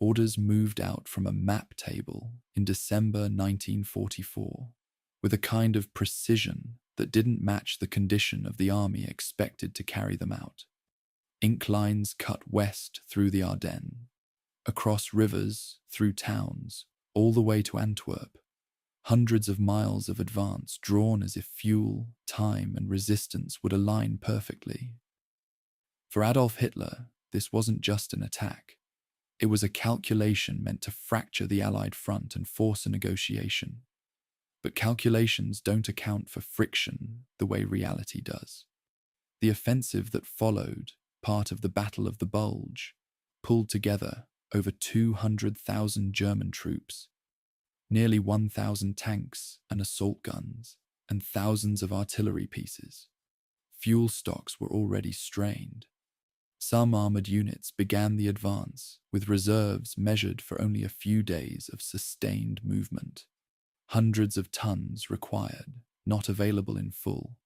orders moved out from a map table in December 1944 with a kind of precision that didn't match the condition of the army expected to carry them out. Ink lines cut west through the Ardennes, across rivers, through towns, all the way to Antwerp. Hundreds of miles of advance drawn as if fuel, time, and resistance would align perfectly. For Adolf Hitler, this wasn't just an attack. It was a calculation meant to fracture the Allied front and force a negotiation. But calculations don't account for friction the way reality does. The offensive that followed, part of the Battle of the Bulge, pulled together over 200,000 German troops, nearly 1,000 tanks and assault guns, and thousands of artillery pieces. Fuel stocks were already strained. Some armoured units began the advance, with reserves measured for only a few days of sustained movement. Hundreds of tons required, not available in full.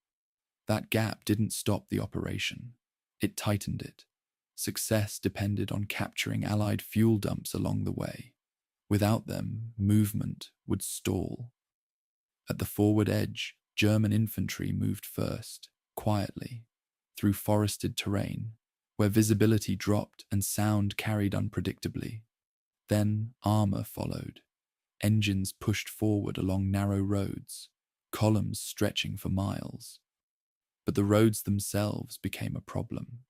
That gap didn't stop the operation. It tightened it. Success depended on capturing Allied fuel dumps along the way. Without them, movement would stall. At the forward edge, German infantry moved first, quietly, through forested terrain, where visibility dropped and sound carried unpredictably. Then armour followed. Engines pushed forward along narrow roads, columns stretching for miles. But the roads themselves became a problem.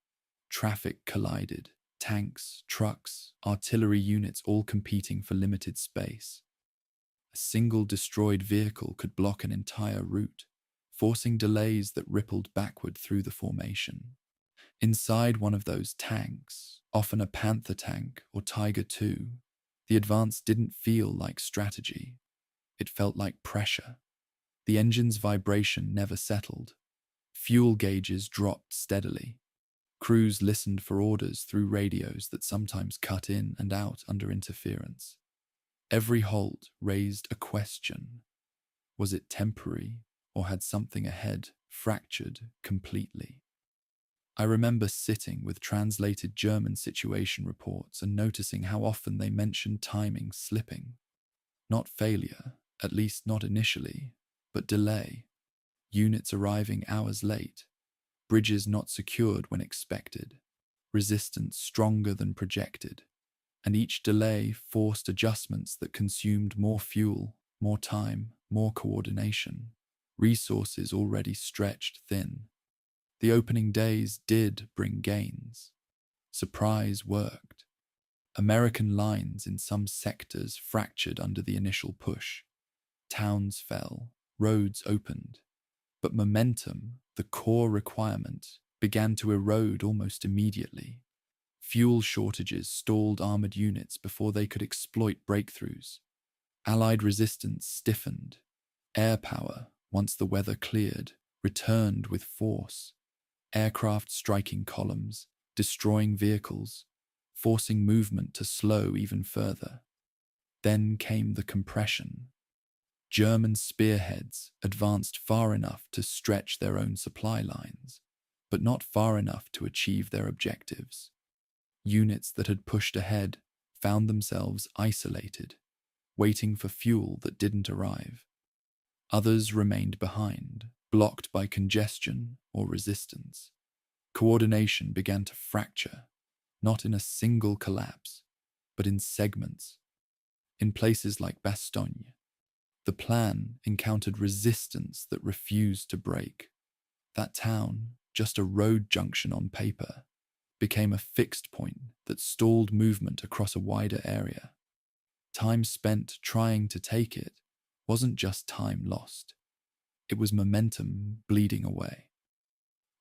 Traffic collided, tanks, trucks, artillery units all competing for limited space. A single destroyed vehicle could block an entire route, forcing delays that rippled backward through the formation. Inside one of those tanks, often a Panther tank or Tiger II, the advance didn't feel like strategy. It felt like pressure. The engine's vibration never settled. Fuel gauges dropped steadily. Crews listened for orders through radios that sometimes cut in and out under interference. Every halt raised a question. Was it temporary, or had something ahead fractured completely? I remember sitting with translated German situation reports and noticing how often they mentioned timing slipping. Not failure, at least not initially, but delay. Units arriving hours late. Bridges not secured when expected. Resistance stronger than projected. And each delay forced adjustments that consumed more fuel, more time, more coordination. Resources already stretched thin. The opening days did bring gains. Surprise worked. American lines in some sectors fractured under the initial push. Towns fell, roads opened. But momentum, the core requirement, began to erode almost immediately. Fuel shortages stalled armoured units before they could exploit breakthroughs. Allied resistance stiffened. Air power, once the weather cleared, returned with force. Aircraft striking columns, destroying vehicles, forcing movement to slow even further. Then came the compression. German spearheads advanced far enough to stretch their own supply lines, but not far enough to achieve their objectives. Units that had pushed ahead found themselves isolated, waiting for fuel that didn't arrive. Others remained behind, blocked by congestion or resistance. Coordination began to fracture, not in a single collapse, but in segments. In places like Bastogne, the plan encountered resistance that refused to break. That town, just a road junction on paper, became a fixed point that stalled movement across a wider area. Time spent trying to take it wasn't just time lost. It was momentum bleeding away.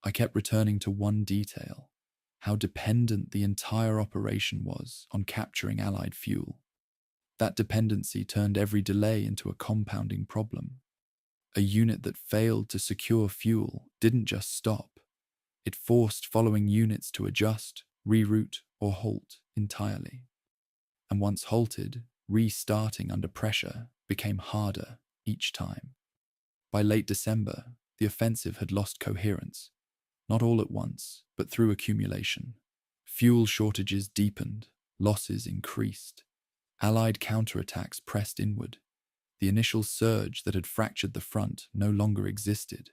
I kept returning to one detail, how dependent the entire operation was on capturing Allied fuel. That dependency turned every delay into a compounding problem. A unit that failed to secure fuel didn't just stop. It forced following units to adjust, reroute, or halt entirely. And once halted, restarting under pressure became harder each time. By late December, the offensive had lost coherence, not all at once, but through accumulation. Fuel shortages deepened, losses increased. Allied counterattacks pressed inward. The initial surge that had fractured the front no longer existed.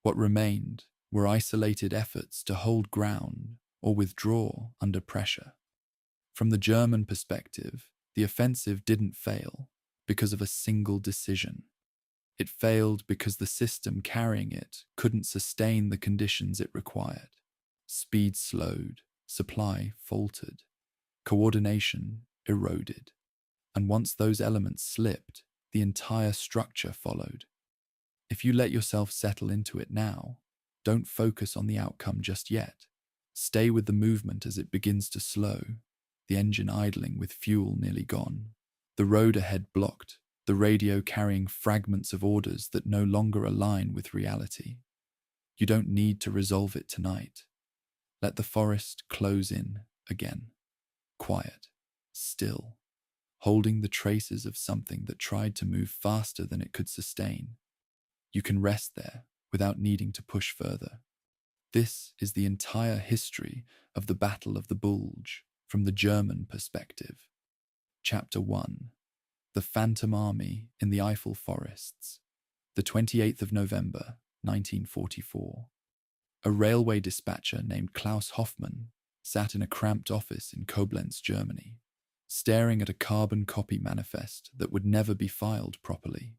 What remained were isolated efforts to hold ground or withdraw under pressure. From the German perspective, the offensive didn't fail because of a single decision. It failed because the system carrying it couldn't sustain the conditions it required. Speed slowed, supply faltered, coordination eroded, and once those elements slipped, the entire structure followed. If you let yourself settle into it now, don't focus on the outcome just yet. Stay with the movement as it begins to slow, the engine idling with fuel nearly gone, the road ahead blocked, the radio carrying fragments of orders that no longer align with reality. You don't need to resolve it tonight. Let the forest close in again. Quiet, still, holding the traces of something that tried to move faster than it could sustain. You can rest there without needing to push further. This is the entire history of the Battle of the Bulge from the German perspective. Chapter 1. The Phantom Army in the Eifel Forests. The 28th of November, 1944. A railway dispatcher named Klaus Hoffmann sat in a cramped office in Koblenz, Germany, staring at a carbon copy manifest that would never be filed properly.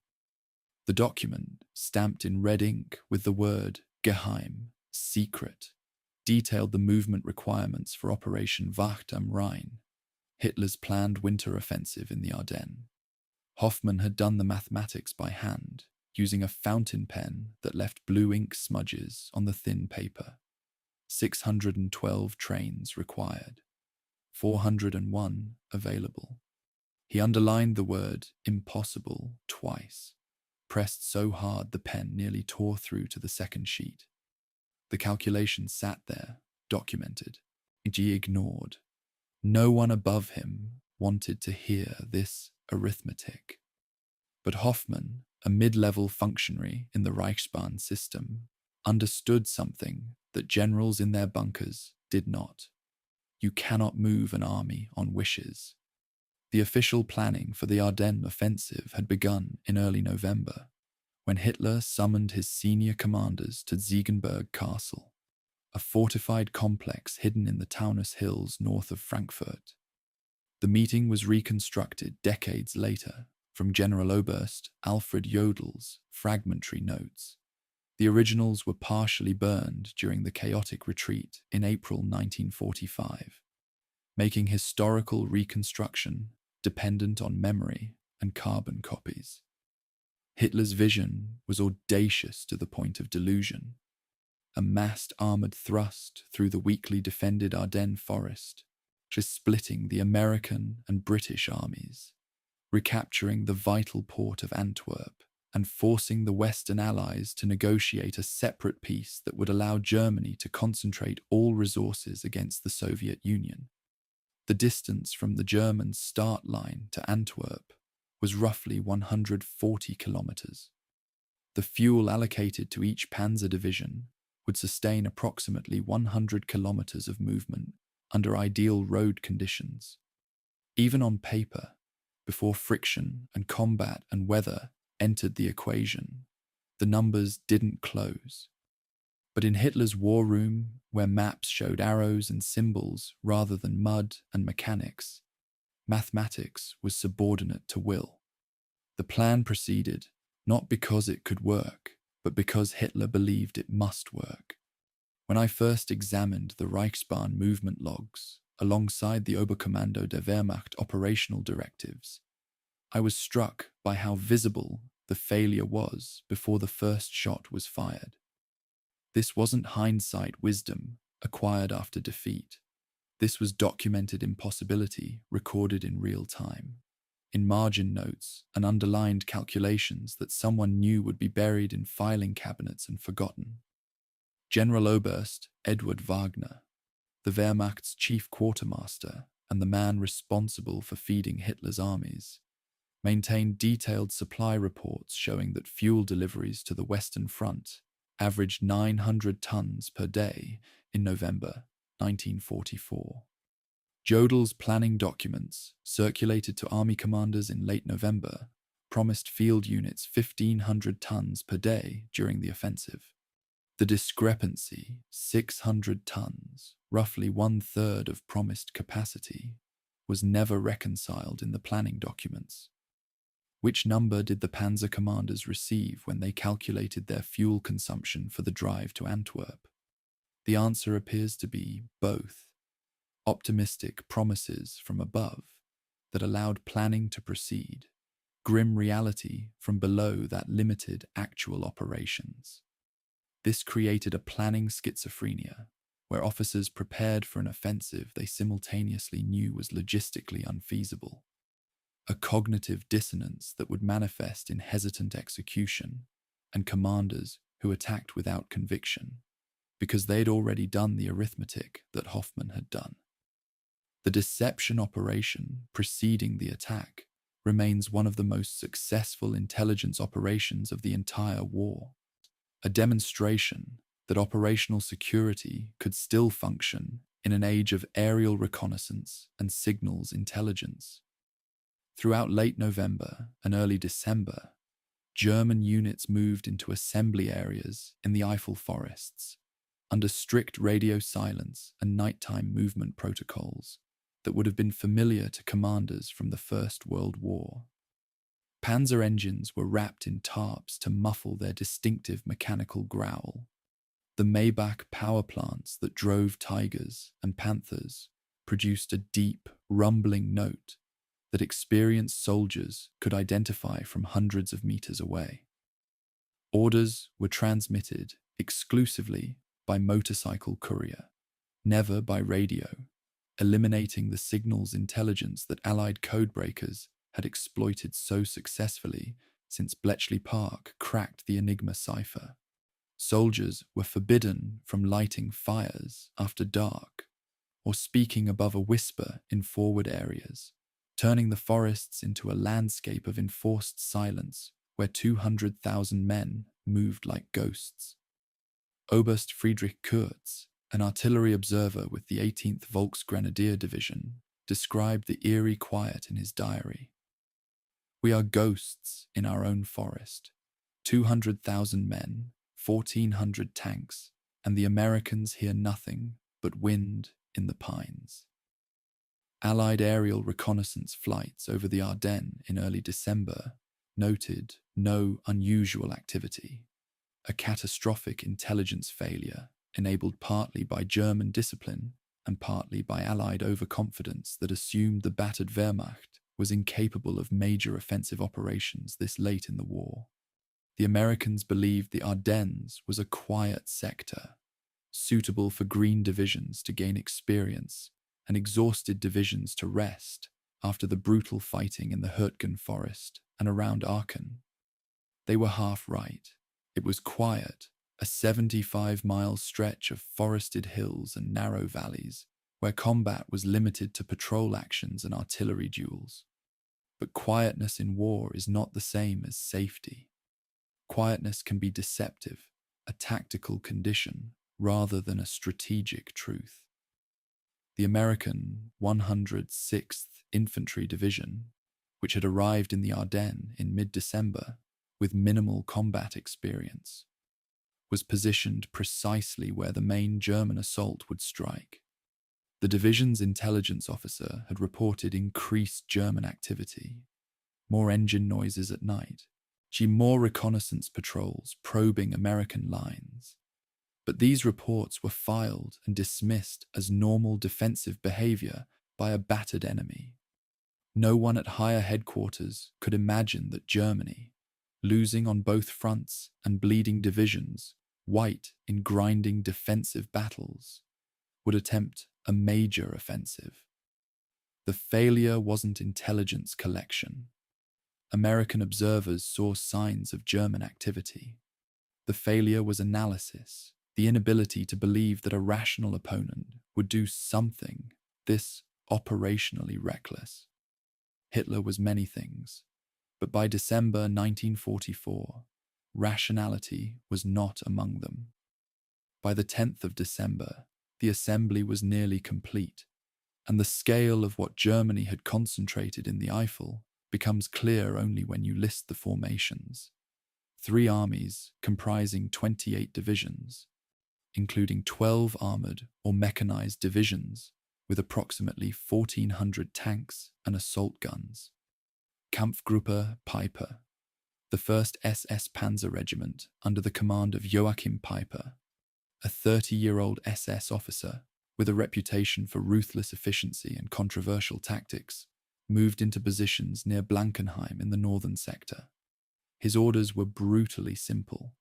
The document, stamped in red ink with the word Geheim, secret, detailed the movement requirements for Operation Wacht am Rhein, Hitler's planned winter offensive in the Ardennes. Hoffmann had done the mathematics by hand, using a fountain pen that left blue ink smudges on the thin paper. 612 trains required, 401 available. He underlined the word impossible twice, pressed so hard the pen nearly tore through to the second sheet. The calculation sat there, documented. He ignored. No one above him wanted to hear this arithmetic. But Hoffmann, a mid-level functionary in the Reichsbahn system, understood something that generals in their bunkers did not. You cannot move an army on wishes. The official planning for the Ardennes offensive had begun in early November, when Hitler summoned his senior commanders to Ziegenberg Castle, a fortified complex hidden in the Taunus Hills north of Frankfurt. The meeting was reconstructed decades later from Generaloberst Alfred Jodel's fragmentary notes. The originals were partially burned during the chaotic retreat in April 1945, making historical reconstruction dependent on memory and carbon copies. Hitler's vision was audacious to the point of delusion. A massed armoured thrust through the weakly defended Ardennes forest, just splitting the American and British armies, recapturing the vital port of Antwerp, and forcing the Western Allies to negotiate a separate peace that would allow Germany to concentrate all resources against the Soviet Union. The distance from the German start line to Antwerp was roughly 140 kilometers. The fuel allocated to each panzer division would sustain approximately 100 kilometers of movement under ideal road conditions. Even on paper, before friction and combat and weather entered the equation, the numbers didn't close. But in Hitler's war room, where maps showed arrows and symbols rather than mud and mechanics, mathematics was subordinate to will. The plan proceeded not because it could work, but because Hitler believed it must work. When I first examined the Reichsbahn movement logs alongside the Oberkommando der Wehrmacht operational directives, I was struck by how visible the failure was before the first shot was fired. This wasn't hindsight wisdom acquired after defeat. This was documented impossibility recorded in real time, in margin notes and underlined calculations that someone knew would be buried in filing cabinets and forgotten. Generaloberst Eduard Wagner, the Wehrmacht's chief quartermaster and the man responsible for feeding Hitler's armies, maintained detailed supply reports showing that fuel deliveries to the Western Front averaged 900 tons per day in November 1944. Jodel's planning documents, circulated to army commanders in late November, promised field units 1,500 tons per day during the offensive. The discrepancy, 600 tons, roughly one-third of promised capacity, was never reconciled in the planning documents. Which number did the panzer commanders receive when they calculated their fuel consumption for the drive to Antwerp? The answer appears to be both. Optimistic promises from above that allowed planning to proceed, grim reality from below that limited actual operations. This created a planning schizophrenia, where officers prepared for an offensive they simultaneously knew was logistically unfeasible. A cognitive dissonance that would manifest in hesitant execution, and commanders who attacked without conviction, because they'd already done the arithmetic that Hoffmann had done. The deception operation preceding the attack remains one of the most successful intelligence operations of the entire war, a demonstration that operational security could still function in an age of aerial reconnaissance and signals intelligence. Throughout late November and early December, German units moved into assembly areas in the Eifel forests, under strict radio silence and nighttime movement protocols that would have been familiar to commanders from the First World War. Panzer engines were wrapped in tarps to muffle their distinctive mechanical growl. The Maybach power plants that drove Tigers and Panthers produced a deep, rumbling note that experienced soldiers could identify from hundreds of meters away. Orders were transmitted exclusively by motorcycle courier, never by radio, eliminating the signals intelligence that Allied codebreakers had exploited so successfully since Bletchley Park cracked the Enigma cipher. Soldiers were forbidden from lighting fires after dark or speaking above a whisper in forward areas, turning the forests into a landscape of enforced silence where 200,000 men moved like ghosts. Oberst Friedrich Kurz, an artillery observer with the 18th Volksgrenadier Division, described the eerie quiet in his diary. "We are ghosts in our own forest, 200,000 men, 1,400 tanks, and the Americans hear nothing but wind in the pines." Allied aerial reconnaissance flights over the Ardennes in early December noted no unusual activity, a catastrophic intelligence failure enabled partly by German discipline and partly by Allied overconfidence that assumed the battered Wehrmacht was incapable of major offensive operations this late in the war. The Americans believed the Ardennes was a quiet sector, suitable for green divisions to gain experience and exhausted divisions to rest after the brutal fighting in the Hürtgen forest and around Aachen. They were half right. It was quiet, a 75-mile stretch of forested hills and narrow valleys, where combat was limited to patrol actions and artillery duels. But quietness in war is not the same as safety. Quietness can be deceptive, a tactical condition, rather than a strategic truth. The American 106th Infantry Division, which had arrived in the Ardennes in mid-December with minimal combat experience, was positioned precisely where the main German assault would strike. The division's intelligence officer had reported increased German activity, more engine noises at night, more reconnaissance patrols probing American lines. But these reports were filed and dismissed as normal defensive behavior by a battered enemy. No one at higher headquarters could imagine that Germany, losing on both fronts and bleeding divisions, white in grinding defensive battles, would attempt a major offensive. The failure wasn't intelligence collection. American observers saw signs of German activity. The failure was analysis, the inability to believe that a rational opponent would do something this operationally reckless. Hitler was many things, but by December 1944, rationality was not among them. By the 10th of December, the assembly was nearly complete, And the scale of what Germany had concentrated in the Eifel becomes clear only when you list the formations. 3 armies comprising 28 divisions, including 12 armoured or mechanized divisions with approximately 1,400 tanks and assault guns. Kampfgruppe Peiper, the 1st SS Panzer Regiment under the command of Joachim Peiper, a 30-year-old SS officer with a reputation for ruthless efficiency and controversial tactics, moved into positions near Blankenheim in the northern sector. His orders were brutally simple: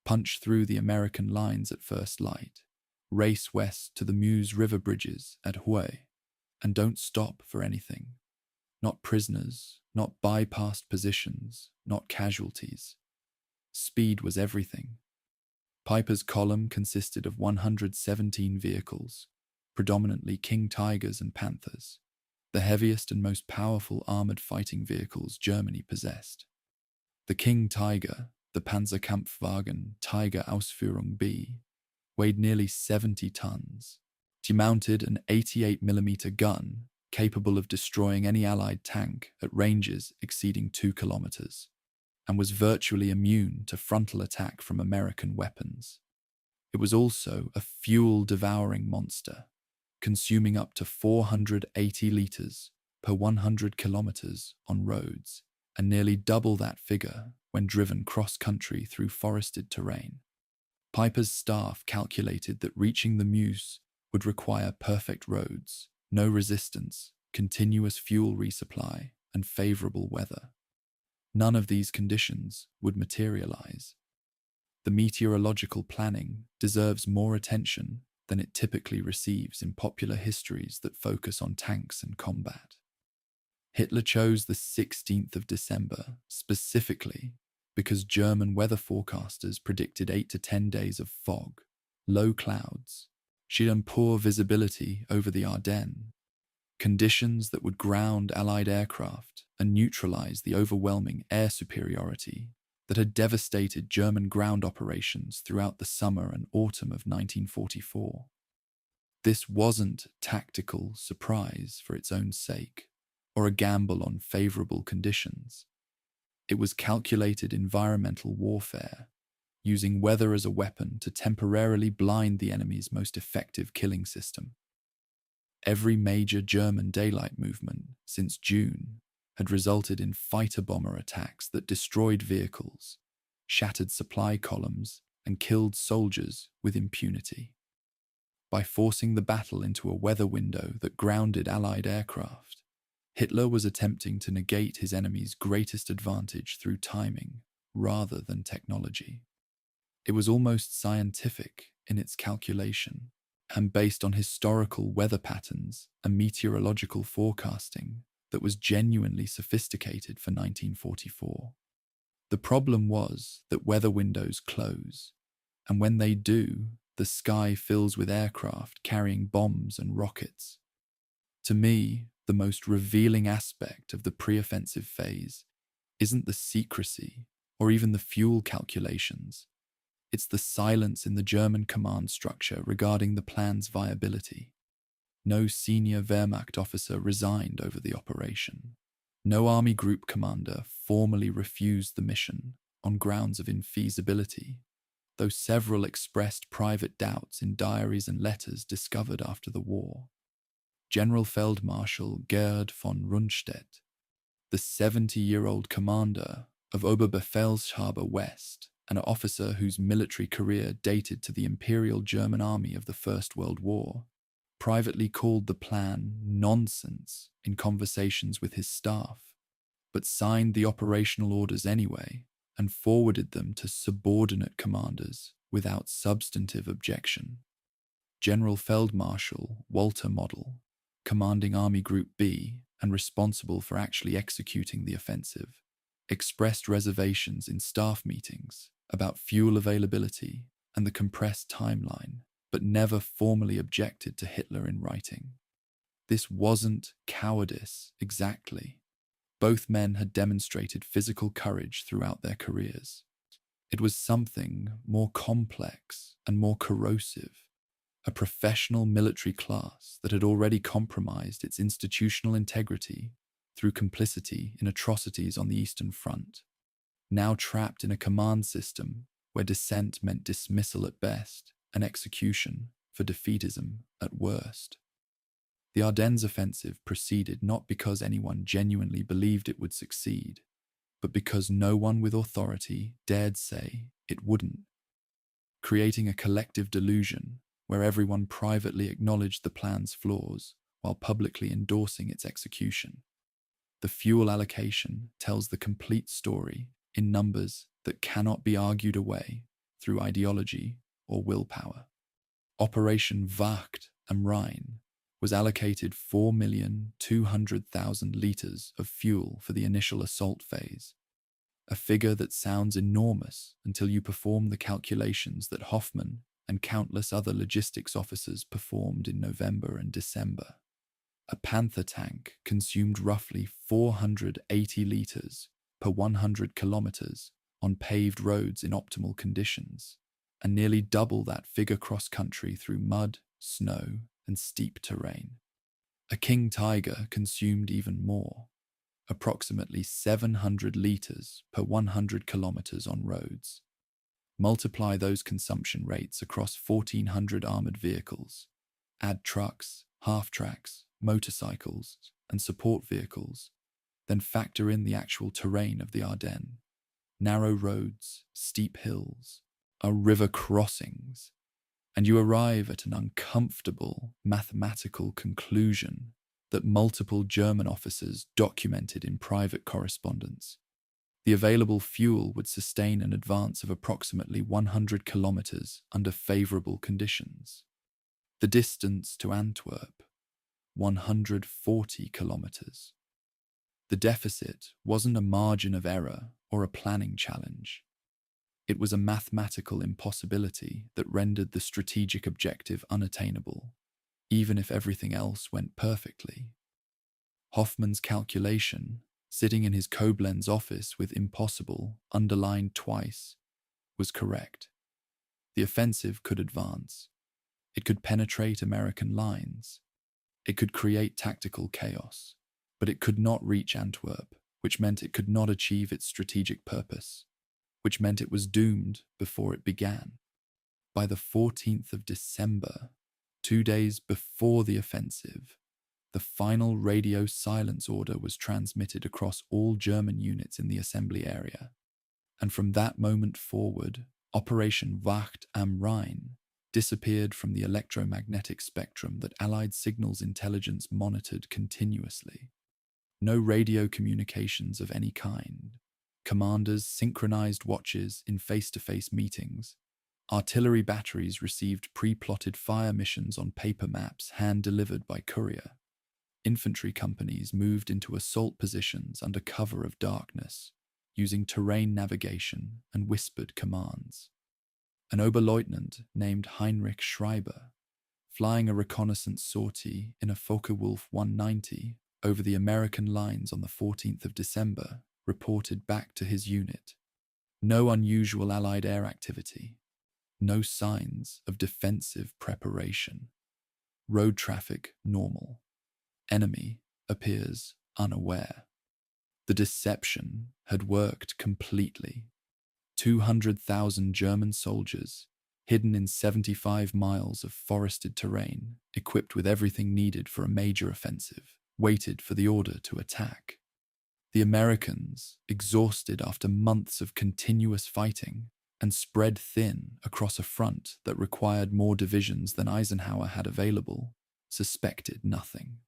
punch through the American lines at first light, race west to the Meuse River bridges at Huy, and don't stop for anything. Not prisoners, not bypassed positions, not casualties. Speed was everything. Peiper's column consisted of 117 vehicles, predominantly King Tigers and Panthers, the heaviest and most powerful armoured fighting vehicles Germany possessed. The King Tiger, the Panzerkampfwagen Tiger Ausführung B, weighed nearly 70 tons. He mounted an 88mm gun capable of destroying any Allied tank at ranges exceeding 2 kilometers, and was virtually immune to frontal attack from American weapons. It was also a fuel-devouring monster, consuming up to 480 litres per 100 kilometers on roads, and nearly double that figure when driven cross-country through forested terrain. Peiper's staff calculated that reaching the Meuse would require perfect roads, no resistance, continuous fuel resupply, and favourable weather. None of these conditions would materialise. The meteorological planning deserves more attention than it typically receives in popular histories that focus on tanks and combat. Hitler chose the 16th of December specifically because German weather forecasters predicted 8 to 10 days of fog, low clouds, sheet and poor visibility over the Ardennes, conditions that would ground Allied aircraft and neutralize the overwhelming air superiority that had devastated German ground operations throughout the summer and autumn of 1944. This wasn't tactical surprise for its own sake, or a gamble on favourable conditions. It was calculated environmental warfare, using weather as a weapon to temporarily blind the enemy's most effective killing system. Every major German daylight movement since June had resulted in fighter-bomber attacks that destroyed vehicles, shattered supply columns, and killed soldiers with impunity. By forcing the battle into a weather window that grounded Allied aircraft, Hitler was attempting to negate his enemy's greatest advantage through timing rather than technology. It was almost scientific in its calculation, and based on historical weather patterns and meteorological forecasting that was genuinely sophisticated for 1944. The problem was that weather windows close, and when they do, the sky fills with aircraft carrying bombs and rockets. To me, the most revealing aspect of the pre-offensive phase isn't the secrecy or even the fuel calculations. It's the silence in the German command structure regarding the plan's viability. No senior Wehrmacht officer resigned over the operation. No army group commander formally refused the mission on grounds of infeasibility, though several expressed private doubts in diaries and letters discovered after the war. General Feldmarschall Gerd von Rundstedt, the 70-year-old commander of Oberbefehlshaber West, an officer whose military career dated to the Imperial German Army of the First World War, privately called the plan nonsense in conversations with his staff, but signed the operational orders anyway and forwarded them to subordinate commanders without substantive objection. General Feldmarschall Walter Model, commanding Army Group B and responsible for actually executing the offensive, expressed reservations in staff meetings about fuel availability and the compressed timeline, but never formally objected to Hitler in writing. This wasn't cowardice exactly. Both men had demonstrated physical courage throughout their careers. It was something more complex and more corrosive, a professional military class that had already compromised its institutional integrity through complicity in atrocities on the Eastern Front, now trapped in a command system where dissent meant dismissal at best and execution for defeatism at worst. The Ardennes offensive proceeded not because anyone genuinely believed it would succeed, but because no one with authority dared say it wouldn't, creating a collective delusion where everyone privately acknowledged the plan's flaws while publicly endorsing its execution. The fuel allocation tells the complete story in numbers that cannot be argued away through ideology or willpower. Operation Wacht am Rhein was allocated 4,200,000 litres of fuel for the initial assault phase, a figure that sounds enormous until you perform the calculations that Hoffmann and countless other logistics officers performed in November and December. A Panther tank consumed roughly 480 litres per 100 kilometres on paved roads in optimal conditions, and nearly double that figure cross-country through mud, snow, and steep terrain. A King Tiger consumed even more, approximately 700 litres per 100 kilometres on roads. Multiply those consumption rates across 1,400 armoured vehicles. Add trucks, half-tracks, motorcycles, and support vehicles, then factor in the actual terrain of the Ardennes. Narrow roads, steep hills, river crossings, and you arrive at an uncomfortable mathematical conclusion that multiple German officers documented in private correspondence. The available fuel would sustain an advance of approximately 100 kilometres under favourable conditions. The distance to Antwerp, 140 kilometres. The deficit wasn't a margin of error or a planning challenge. It was a mathematical impossibility that rendered the strategic objective unattainable, even if everything else went perfectly. Hoffmann's calculation, sitting in his Koblenz office with impossible underlined twice, was correct. The offensive could advance. It could penetrate American lines. It could create tactical chaos, but it could not reach Antwerp, which meant it could not achieve its strategic purpose, which meant it was doomed before it began. By the 14th of December, 2 days before the offensive, the final radio silence order was transmitted across all German units in the assembly area, and from that moment forward, Operation Wacht am Rhein disappeared from the electromagnetic spectrum that Allied signals intelligence monitored continuously. No radio communications of any kind. Commanders synchronized watches in face-to-face meetings. Artillery batteries received pre-plotted fire missions on paper maps hand-delivered by courier. Infantry companies moved into assault positions under cover of darkness, using terrain navigation and whispered commands. An Oberleutnant named Heinrich Schreiber, flying a reconnaissance sortie in a Focke-Wulf 190 over the American lines on the 14th of December, reported back to his unit. No unusual Allied air activity. No signs of defensive preparation. Road traffic normal. Enemy appears unaware. The deception had worked completely. 200,000 German soldiers, hidden in 75 miles of forested terrain, equipped with everything needed for a major offensive, waited for the order to attack. The Americans, exhausted after months of continuous fighting and spread thin across a front that required more divisions than Eisenhower had available, suspected nothing.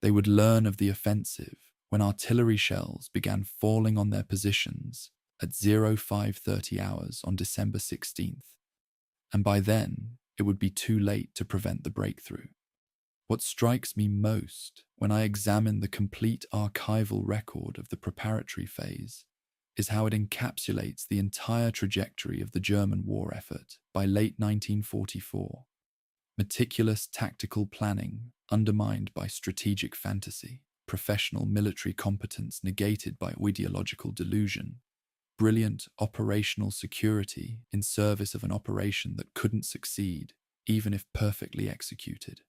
They would learn of the offensive when artillery shells began falling on their positions at 05:30 hours on December 16th, and by then it would be too late to prevent the breakthrough. What strikes me most when I examine the complete archival record of the preparatory phase is how it encapsulates the entire trajectory of the German war effort by late 1944. Meticulous tactical planning undermined by strategic fantasy, professional military competence negated by ideological delusion, brilliant operational security in service of an operation that couldn't succeed, even if perfectly executed.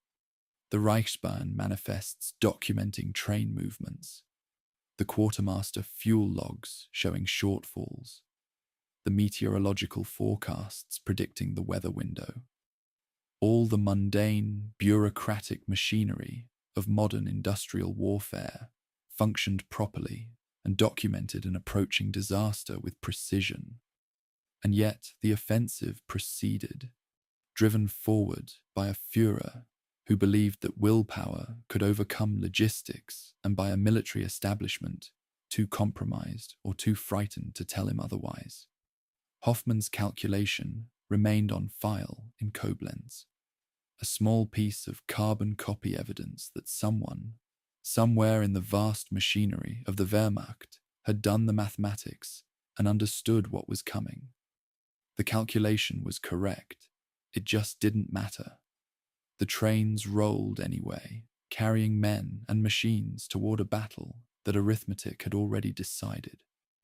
The Reichsbahn manifests documenting train movements, the quartermaster fuel logs showing shortfalls, the meteorological forecasts predicting the weather window. All the mundane, bureaucratic machinery of modern industrial warfare functioned properly and documented an approaching disaster with precision. And yet the offensive proceeded, driven forward by a Führer who believed that willpower could overcome logistics, and by a military establishment too compromised or too frightened to tell him otherwise. Hoffmann's calculation remained on file in Koblenz, a small piece of carbon copy evidence that someone, somewhere in the vast machinery of the Wehrmacht, had done the mathematics and understood what was coming. The calculation was correct, it just didn't matter. The trains rolled anyway, carrying men and machines toward a battle that arithmetic had already decided,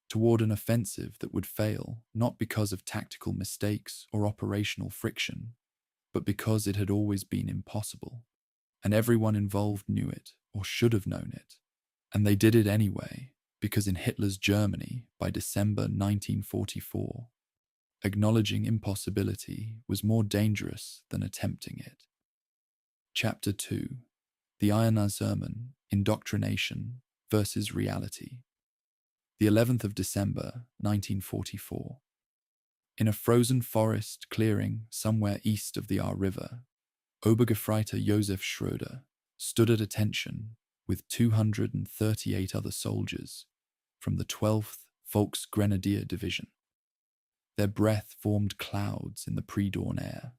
toward an offensive that would fail not because of tactical mistakes or operational friction, but because it had always been impossible, and everyone involved knew it, or should have known it. And they did it anyway, because in Hitler's Germany, by December 1944, acknowledging impossibility was more dangerous than attempting it. Chapter 2. The Einsermen, Indoctrination versus Reality. The 11th of December, 1944. In a frozen forest clearing somewhere east of the Ahr River, Obergefreiter Josef Schröder stood at attention with 238 other soldiers from the 12th Volksgrenadier Division. Their breath formed clouds in the pre-dawn air.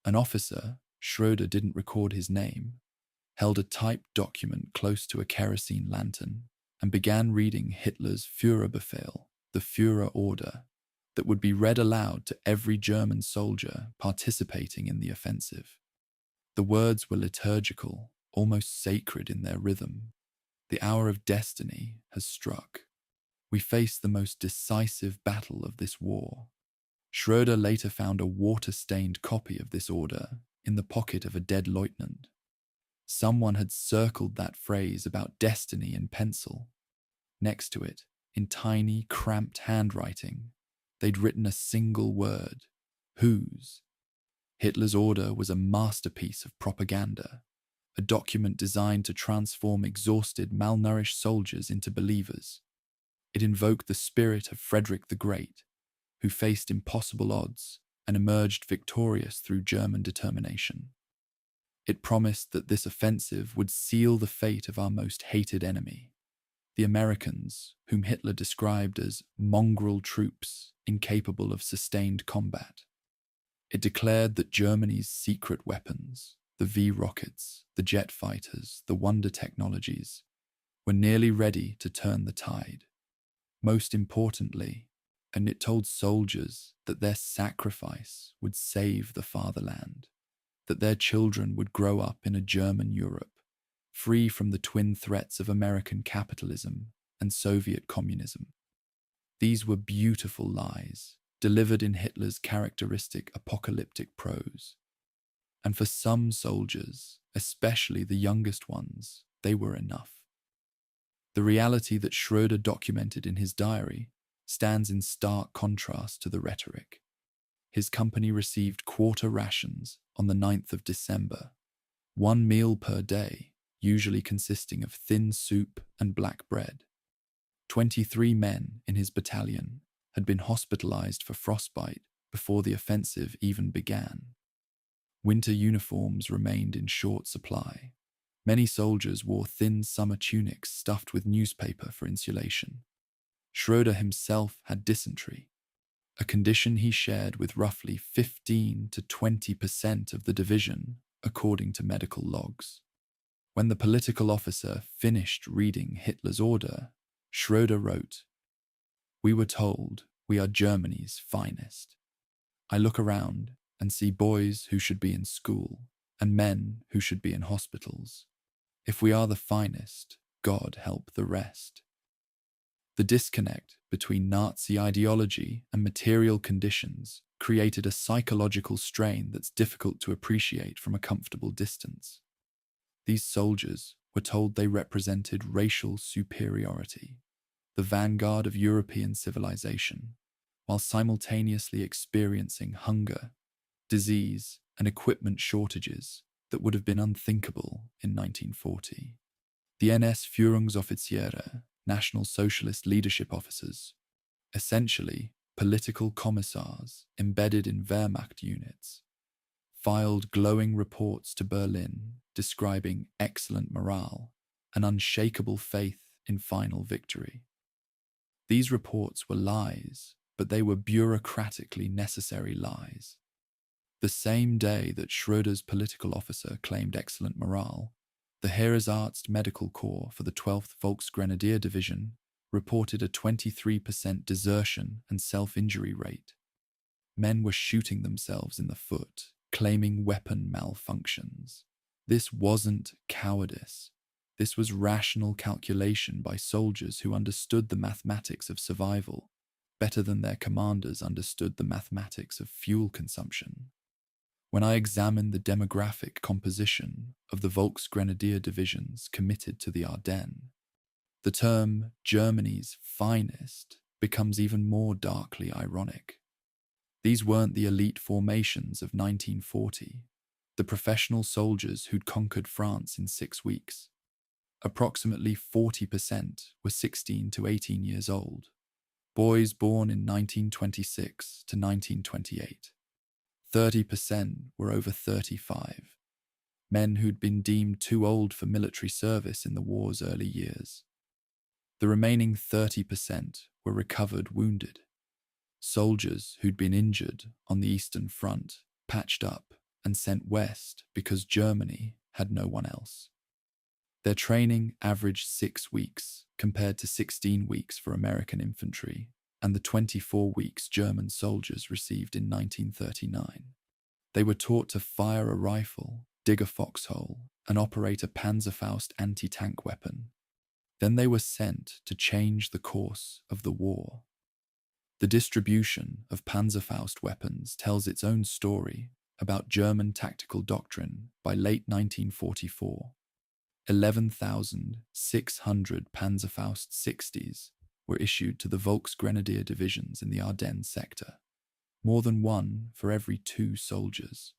An officer, Schröder didn't record his name, held a typed document close to a kerosene lantern and began reading Hitler's Führerbefehl, the Führer order, that would be read aloud to every German soldier participating in the offensive. The words were liturgical, almost sacred in their rhythm. The hour of destiny has struck. We face the most decisive battle of this war. Schröder later found a water-stained copy of this order in the pocket of a dead lieutenant. Someone had circled that phrase about destiny in pencil. Next to it, in tiny, cramped handwriting, they'd written a single word: whose. Hitler's order was a masterpiece of propaganda, a document designed to transform exhausted, malnourished soldiers into believers. It invoked the spirit of Frederick the Great, who faced impossible odds and emerged victorious through German determination. It promised that this offensive would seal the fate of our most hated enemy, the Americans, whom Hitler described as mongrel troops incapable of sustained combat. It declared that Germany's secret weapons, the V-rockets, the jet fighters, the wonder technologies, were nearly ready to turn the tide. Most importantly, and it told soldiers that their sacrifice would save the fatherland, that their children would grow up in a German Europe, free from the twin threats of American capitalism and Soviet communism. These were beautiful lies, delivered in Hitler's characteristic apocalyptic prose. And for some soldiers, especially the youngest ones, they were enough. The reality that Schröder documented in his diary stands in stark contrast to the rhetoric. His company received quarter rations on the 9th of December, 1 meal per day, usually consisting of thin soup and black bread. 23 men in his battalion had been hospitalized for frostbite before the offensive even began. Winter uniforms remained in short supply. Many soldiers wore thin summer tunics stuffed with newspaper for insulation. Schröder himself had dysentery, a condition he shared with roughly 15 to 20% of the division, according to medical logs. When the political officer finished reading Hitler's order, Schröder wrote, "We were told we are Germany's finest. I look around and see boys who should be in school and men who should be in hospitals. If we are the finest, God help the rest." The disconnect between Nazi ideology and material conditions created a psychological strain that's difficult to appreciate from a comfortable distance. These soldiers were told they represented racial superiority, the vanguard of European civilization, while simultaneously experiencing hunger, disease, and equipment shortages that would have been unthinkable in 1940. The NS Führungsoffiziere, National Socialist leadership officers, essentially political commissars embedded in Wehrmacht units, filed glowing reports to Berlin describing excellent morale and unshakable faith in final victory. These reports were lies, but they were bureaucratically necessary lies. The same day that Schröder's political officer claimed excellent morale, the Heeresarzt Medical Corps for the 12th Volksgrenadier Division reported a 23% desertion and self-injury rate. Men were shooting themselves in the foot, claiming weapon malfunctions. This wasn't cowardice. This was rational calculation by soldiers who understood the mathematics of survival better than their commanders understood the mathematics of fuel consumption. When I examined the demographic composition of the Volksgrenadier divisions committed to the Ardennes, the term Germany's finest becomes even more darkly ironic. These weren't the elite formations of 1940, the professional soldiers who'd conquered France in 6 weeks. Approximately 40% were 16 to 18 years old, boys born in 1926 to 1928. 30% were over 35, men who'd been deemed too old for military service in the war's early years. The remaining 30% were recovered wounded, soldiers who'd been injured on the Eastern Front, patched up and sent west because Germany had no one else. Their training averaged 6 weeks compared to 16 weeks for American infantry and the 24 weeks German soldiers received in 1939. They were taught to fire a rifle, dig a foxhole, and operate a Panzerfaust anti-tank weapon. Then they were sent to change the course of the war. The distribution of Panzerfaust weapons tells its own story about German tactical doctrine by late 1944. 11,600 Panzerfaust 60s were issued to the Volksgrenadier divisions in the Ardennes sector, more than one for every 2 soldiers.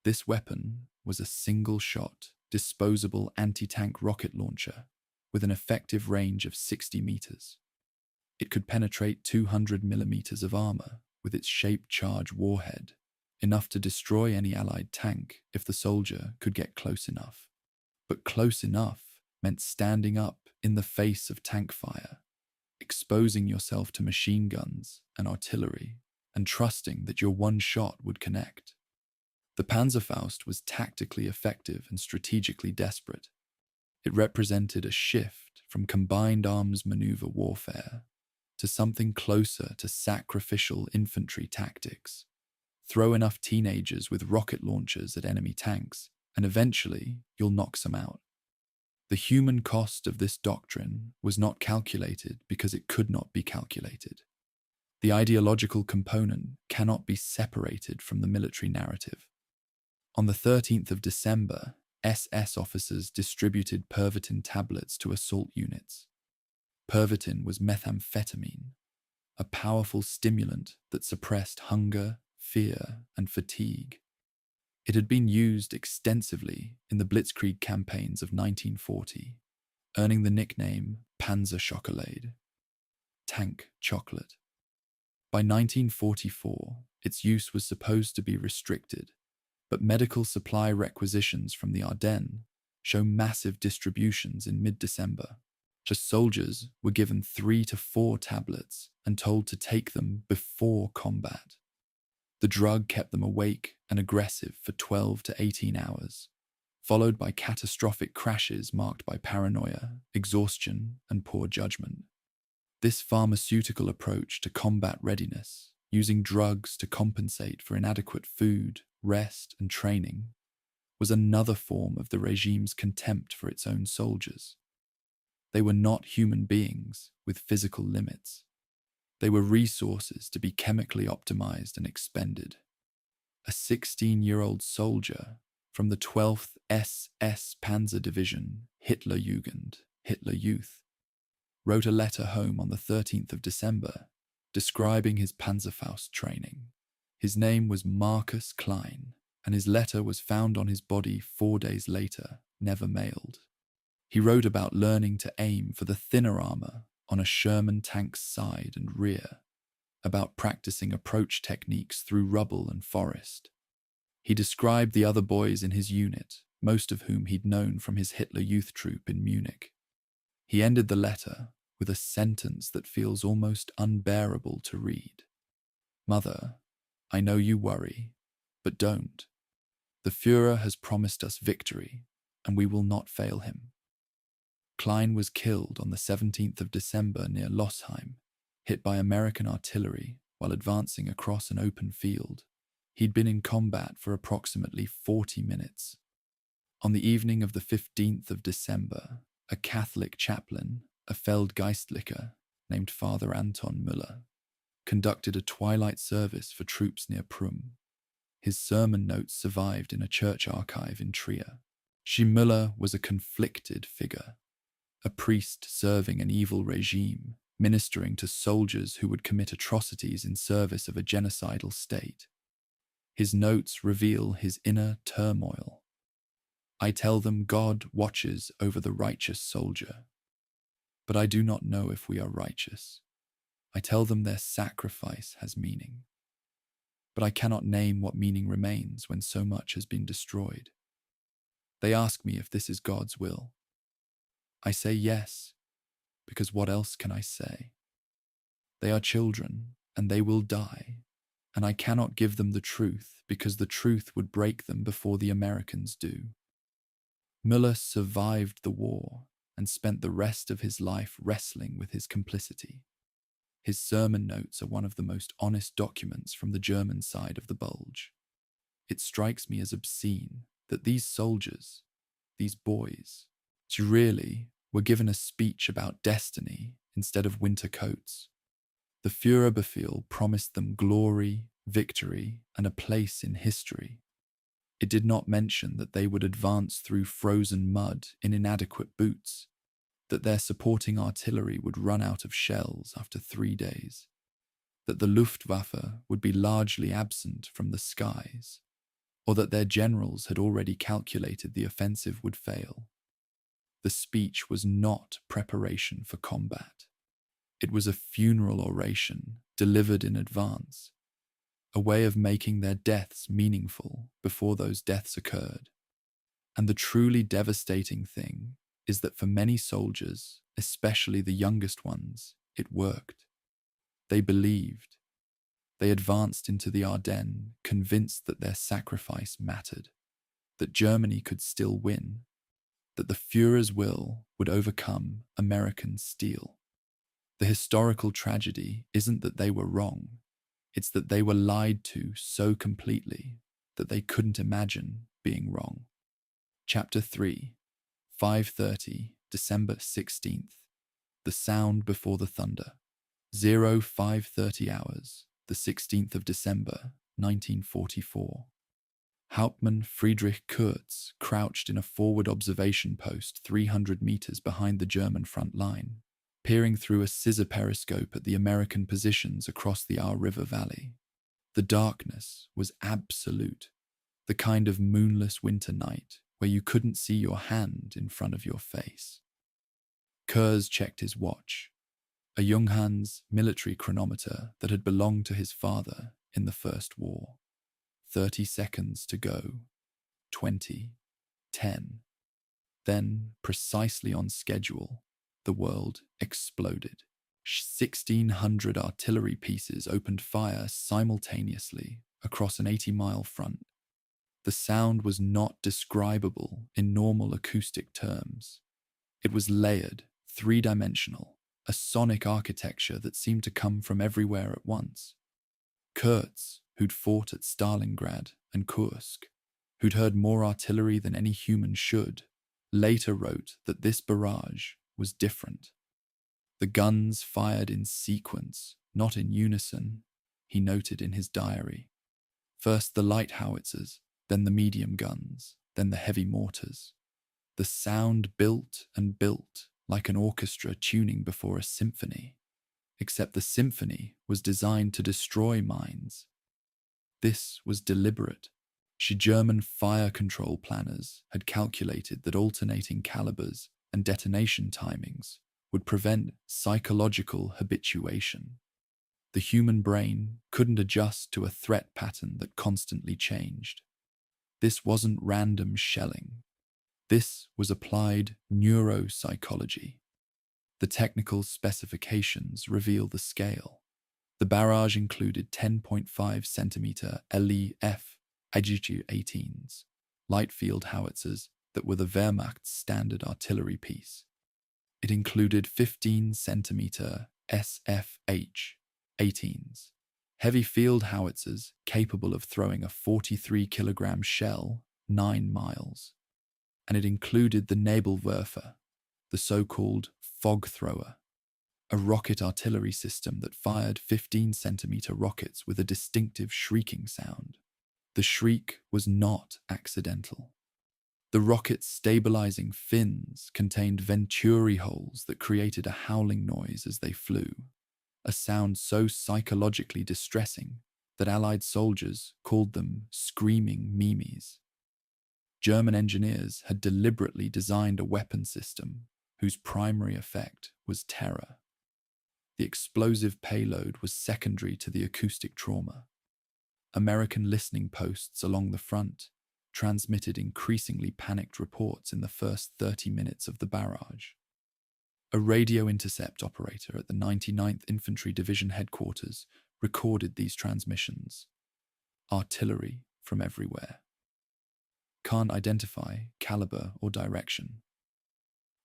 This weapon was a single-shot, disposable anti-tank rocket launcher with an effective range of 60 meters. It could penetrate 200 millimeters of armor with its shaped charge warhead, enough to destroy any Allied tank if the soldier could get close enough. But close enough meant standing up in the face of tank fire, exposing yourself to machine guns and artillery, and trusting that your one shot would connect. The Panzerfaust was tactically effective and strategically desperate. It represented a shift from combined arms maneuver warfare to something closer to sacrificial infantry tactics. Throw enough teenagers with rocket launchers at enemy tanks, and eventually you'll knock some out. The human cost of this doctrine was not calculated because it could not be calculated. The ideological component cannot be separated from the military narrative. On the 13th of December, SS officers distributed Pervitin tablets to assault units. Pervitin was methamphetamine, a powerful stimulant that suppressed hunger, fear, and fatigue. It had been used extensively in the Blitzkrieg campaigns of 1940, earning the nickname Panzerschokolade, tank chocolate. By 1944, its use was supposed to be restricted, but medical supply requisitions from the Ardennes show massive distributions in mid-December. Just soldiers were given 3 to 4 tablets and told to take them before combat. The drug kept them awake and aggressive for 12 to 18 hours, followed by catastrophic crashes marked by paranoia, exhaustion, and poor judgment. This pharmaceutical approach to combat readiness, using drugs to compensate for inadequate food, rest, and training, was another form of the regime's contempt for its own soldiers. They were not human beings with physical limits. They were resources to be chemically optimized and expended. A 16-year-old soldier from the 12th SS Panzer Division, Hitlerjugend, Hitler Youth, wrote a letter home on the 13th of December describing his Panzerfaust training. His name was Marcus Klein, and his letter was found on his body 4 days later, never mailed. He wrote about learning to aim for the thinner armor on a Sherman tank's side and rear, about practicing approach techniques through rubble and forest. He described the other boys in his unit, most of whom he'd known from his Hitler Youth troop in Munich. He ended the letter with a sentence that feels almost unbearable to read. "Mother, I know you worry, but don't. The Führer has promised us victory, and we will not fail him." Klein was killed on the 17th of December near Losheim, hit by American artillery while advancing across an open field. He'd been in combat for approximately 40 minutes. On the evening of the 15th of December, a Catholic chaplain, a Feldgeistlicher named Father Anton Müller, conducted a twilight service for troops near Prüm. His sermon notes survived in a church archive in Trier. Müller was a conflicted figure, a priest serving an evil regime, ministering to soldiers who would commit atrocities in service of a genocidal state. His notes reveal his inner turmoil. "I tell them God watches over the righteous soldier, but I do not know if we are righteous. I tell them their sacrifice has meaning, but I cannot name what meaning remains when so much has been destroyed. They ask me if this is God's will. I say yes, because what else can I say? They are children, and they will die, and I cannot give them the truth because the truth would break them before the Americans do." Müller survived the war and spent the rest of his life wrestling with his complicity. His sermon notes are one of the most honest documents from the German side of the Bulge. It strikes me as obscene that these soldiers, these boys, really were given a speech about destiny instead of winter coats. The Führerbefehl promised them glory, victory, and a place in history. It did not mention that they would advance through frozen mud in inadequate boots, that their supporting artillery would run out of shells after 3 days, that the Luftwaffe would be largely absent from the skies, or that their generals had already calculated the offensive would fail. The speech was not preparation for combat. It was a funeral oration delivered in advance, a way of making their deaths meaningful before those deaths occurred. And the truly devastating thing is that for many soldiers, especially the youngest ones, it worked. They believed. They advanced into the Ardennes, convinced that their sacrifice mattered, that Germany could still win, that the Führer's will would overcome American steel. The historical tragedy isn't that they were wrong, it's that they were lied to so completely that they couldn't imagine being wrong. Chapter 3, 5:30, December 16th. The sound before the thunder. 05:30 hours, the 16th of December, 1944. Hauptmann Friedrich Kurz crouched in a forward observation post 300 meters behind the German front line, peering through a scissor periscope at the American positions across the Ahr River Valley. The darkness was absolute, the kind of moonless winter night where you couldn't see your hand in front of your face. Kurz checked his watch, a Junghans military chronometer that had belonged to his father in the First War. 30 seconds to go. 20. 10. Then, precisely on schedule, the world exploded. 1,600 artillery pieces opened fire simultaneously across an 80-mile front. The sound was not describable in normal acoustic terms. It was layered, three-dimensional, a sonic architecture that seemed to come from everywhere at once. Kurz, who'd fought at Stalingrad and Kursk, who'd heard more artillery than any human should, later wrote that this barrage was different. The guns fired in sequence, not in unison, he noted in his diary. First the light howitzers, then the medium guns, then the heavy mortars. The sound built and built like an orchestra tuning before a symphony, except the symphony was designed to destroy mines. This was deliberate. German fire control planners had calculated that alternating calibers and detonation timings would prevent psychological habituation. The human brain couldn't adjust to a threat pattern that constantly changed. This wasn't random shelling. This was applied neuropsychology. The technical specifications reveal the scale. The barrage included 10.5 centimeter LEF WW2 light field howitzers that were the Wehrmacht's standard artillery piece. It included 15 centimeter SFH 18s, heavy field howitzers capable of throwing a 43-kilogram shell 9 miles. And it included the Nebelwerfer, the so-called fog thrower, a rocket artillery system that fired 15-centimeter rockets with a distinctive shrieking sound. The shriek was not accidental. The rocket's stabilizing fins contained venturi holes that created a howling noise as they flew, a sound so psychologically distressing that Allied soldiers called them screaming memes. German engineers had deliberately designed a weapon system whose primary effect was terror. The explosive payload was secondary to the acoustic trauma. American listening posts along the front transmitted increasingly panicked reports in the first 30 minutes of the barrage. A radio intercept operator at the 99th Infantry Division headquarters recorded these transmissions. Artillery from everywhere. Can't identify caliber or direction.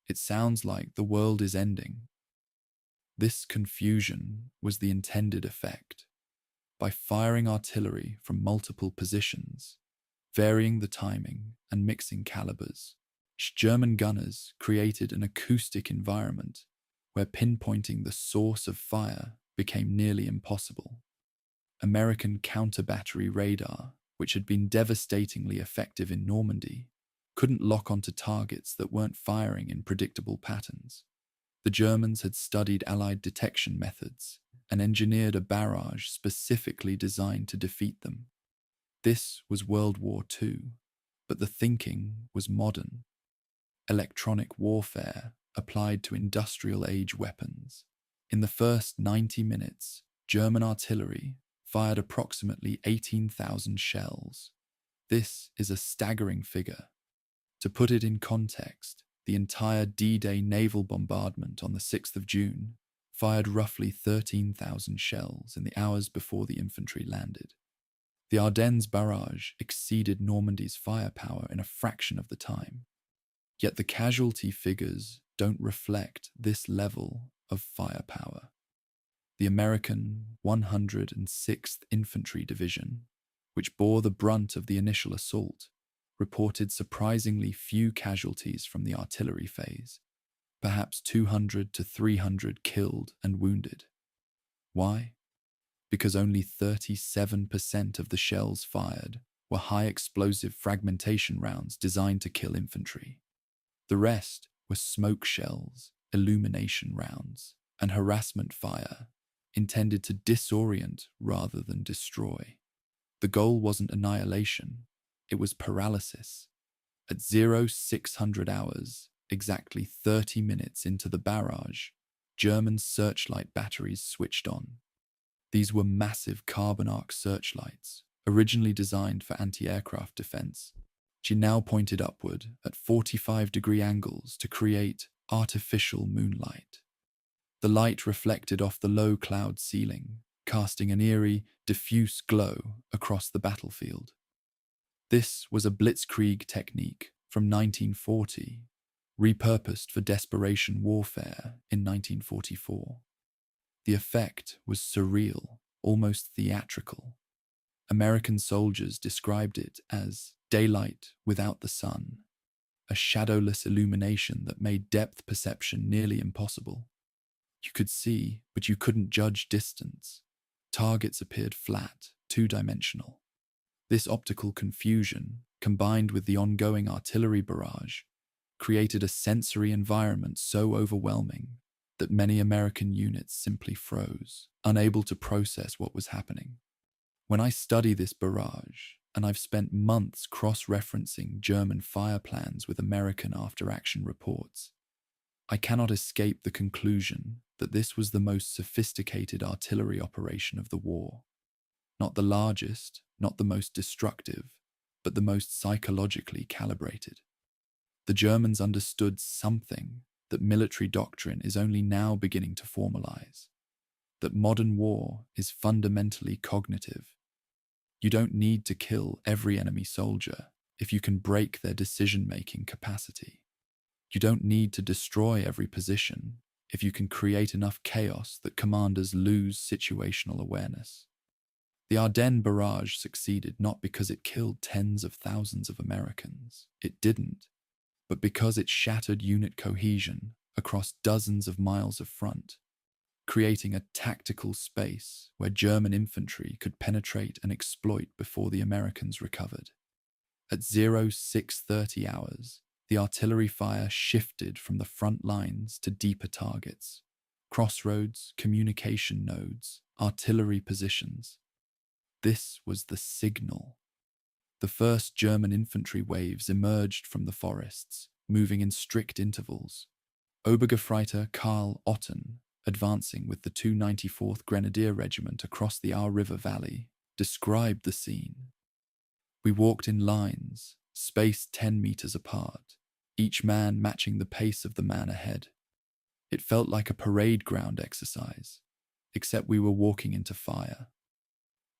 It sounds like the world is ending. This confusion was the intended effect. By firing artillery from multiple positions, varying the timing and mixing calibers, German gunners created an acoustic environment where pinpointing the source of fire became nearly impossible. American counter-battery radar, which had been devastatingly effective in Normandy, couldn't lock onto targets that weren't firing in predictable patterns. The Germans had studied Allied detection methods and engineered a barrage specifically designed to defeat them. This was World War II, but the thinking was modern. Electronic warfare applied to industrial-age weapons. In the first 90 minutes, German artillery fired approximately 18,000 shells. This is a staggering figure. To put it in context, the entire D-Day naval bombardment on the 6th of June fired roughly 13,000 shells in the hours before the infantry landed. The Ardennes barrage exceeded Normandy's firepower in a fraction of the time. Yet the casualty figures don't reflect this level of firepower. The American 106th Infantry Division, which bore the brunt of the initial assault, reported surprisingly few casualties from the artillery phase, perhaps 200 to 300 killed and wounded. Why? Because only 37% of the shells fired were high-explosive fragmentation rounds designed to kill infantry. The rest were smoke shells, illumination rounds, and harassment fire intended to disorient rather than destroy. The goal wasn't annihilation, it was paralysis. At 0600 hours, exactly 30 minutes into the barrage, German searchlight batteries switched on. These were massive carbon arc searchlights, originally designed for anti-aircraft defense. She now pointed upward at 45-degree angles to create artificial moonlight. The light reflected off the low cloud ceiling, casting an eerie, diffuse glow across the battlefield. This was a blitzkrieg technique from 1940, repurposed for desperation warfare in 1944. The effect was surreal, almost theatrical. American soldiers described it as daylight without the sun, a shadowless illumination that made depth perception nearly impossible. You could see, but you couldn't judge distance. Targets appeared flat, two-dimensional. This optical confusion, combined with the ongoing artillery barrage, created a sensory environment so overwhelming that many American units simply froze, unable to process what was happening. When I study this barrage, and I've spent months cross-referencing German fire plans with American after-action reports, I cannot escape the conclusion that this was the most sophisticated artillery operation of the war. Not the largest, not the most destructive, but the most psychologically calibrated. The Germans understood something that military doctrine is only now beginning to formalize, that modern war is fundamentally cognitive. You don't need to kill every enemy soldier if you can break their decision-making capacity. You don't need to destroy every position if you can create enough chaos that commanders lose situational awareness. The Ardennes barrage succeeded not because it killed tens of thousands of Americans. It didn't. But because it shattered unit cohesion across dozens of miles of front, creating a tactical space where German infantry could penetrate and exploit before the Americans recovered. At 0630 hours, the artillery fire shifted from the front lines to deeper targets, crossroads, communication nodes, artillery positions. This was the signal. The first German infantry waves emerged from the forests, moving in strict intervals. Obergefreiter Karl Otten, advancing with the 294th Grenadier Regiment across the Our River Valley, described the scene. We walked in lines, spaced 10 meters apart, each man matching the pace of the man ahead. It felt like a parade ground exercise, except we were walking into fire.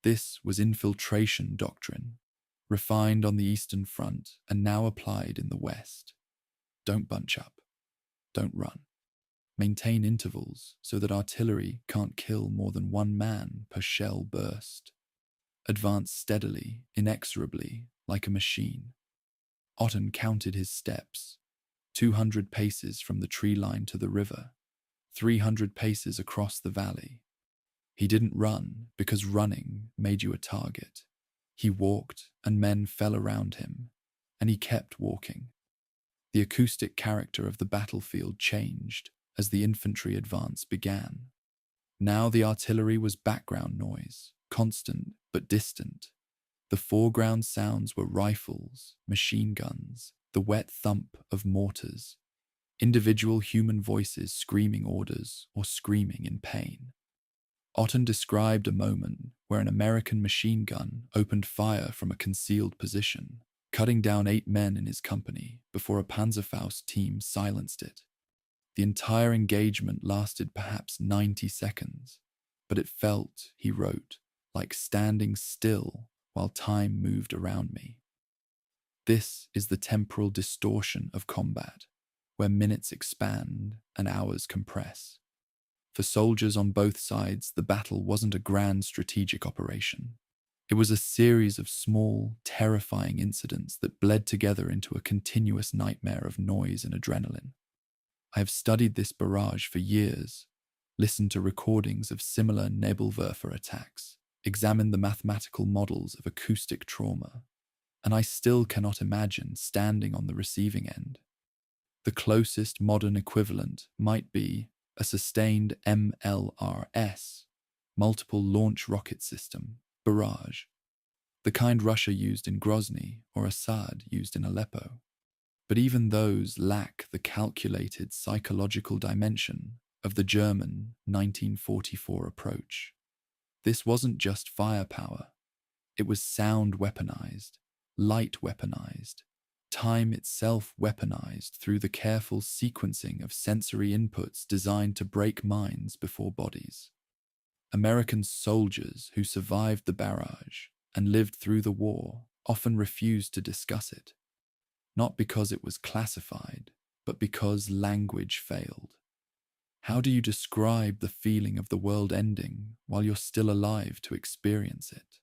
This was infiltration doctrine, refined on the Eastern Front and now applied in the West. Don't bunch up. Don't run. Maintain intervals so that artillery can't kill more than one man per shell burst. Advance steadily, inexorably, like a machine. Otten counted his steps. 200 paces from the tree line to the river, 300 paces across the valley. He didn't run because running made you a target. He walked and men fell around him, and he kept walking. The acoustic character of the battlefield changed as the infantry advance began. Now the artillery was background noise, constant but distant. The foreground sounds were rifles, machine guns, the wet thump of mortars, individual human voices screaming orders or screaming in pain. Otten described a moment where an American machine gun opened fire from a concealed position, cutting down 8 men in his company before a Panzerfaust team silenced it. The entire engagement lasted perhaps 90 seconds, but it felt, he wrote, like standing still while time moved around me. This is the temporal distortion of combat, where minutes expand and hours compress. For soldiers on both sides, the battle wasn't a grand strategic operation. It was a series of small, terrifying incidents that bled together into a continuous nightmare of noise and adrenaline. I have studied this barrage for years, listened to recordings of similar Nebelwerfer attacks, examined the mathematical models of acoustic trauma, and I still cannot imagine standing on the receiving end. The closest modern equivalent might be a sustained MLRS, multiple launch rocket system, barrage, the kind Russia used in Grozny or Assad used in Aleppo. But even those lack the calculated psychological dimension of the German 1944 approach. This wasn't just firepower. It was sound weaponized, light weaponized, time itself weaponized through the careful sequencing of sensory inputs designed to break minds before bodies. American soldiers who survived the barrage and lived through the war often refused to discuss it, not because it was classified, but because language failed. How do you describe the feeling of the world ending while you're still alive to experience it?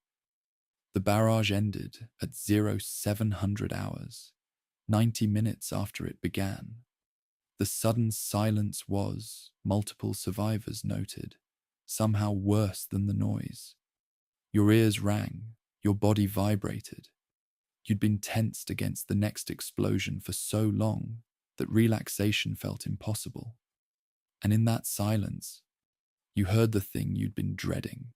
The barrage ended at 0700 hours, 90 minutes after it began. The sudden silence was, multiple survivors noted, somehow worse than the noise. Your ears rang, your body vibrated. You'd been tensed against the next explosion for so long that relaxation felt impossible. And in that silence, you heard the thing you'd been dreading.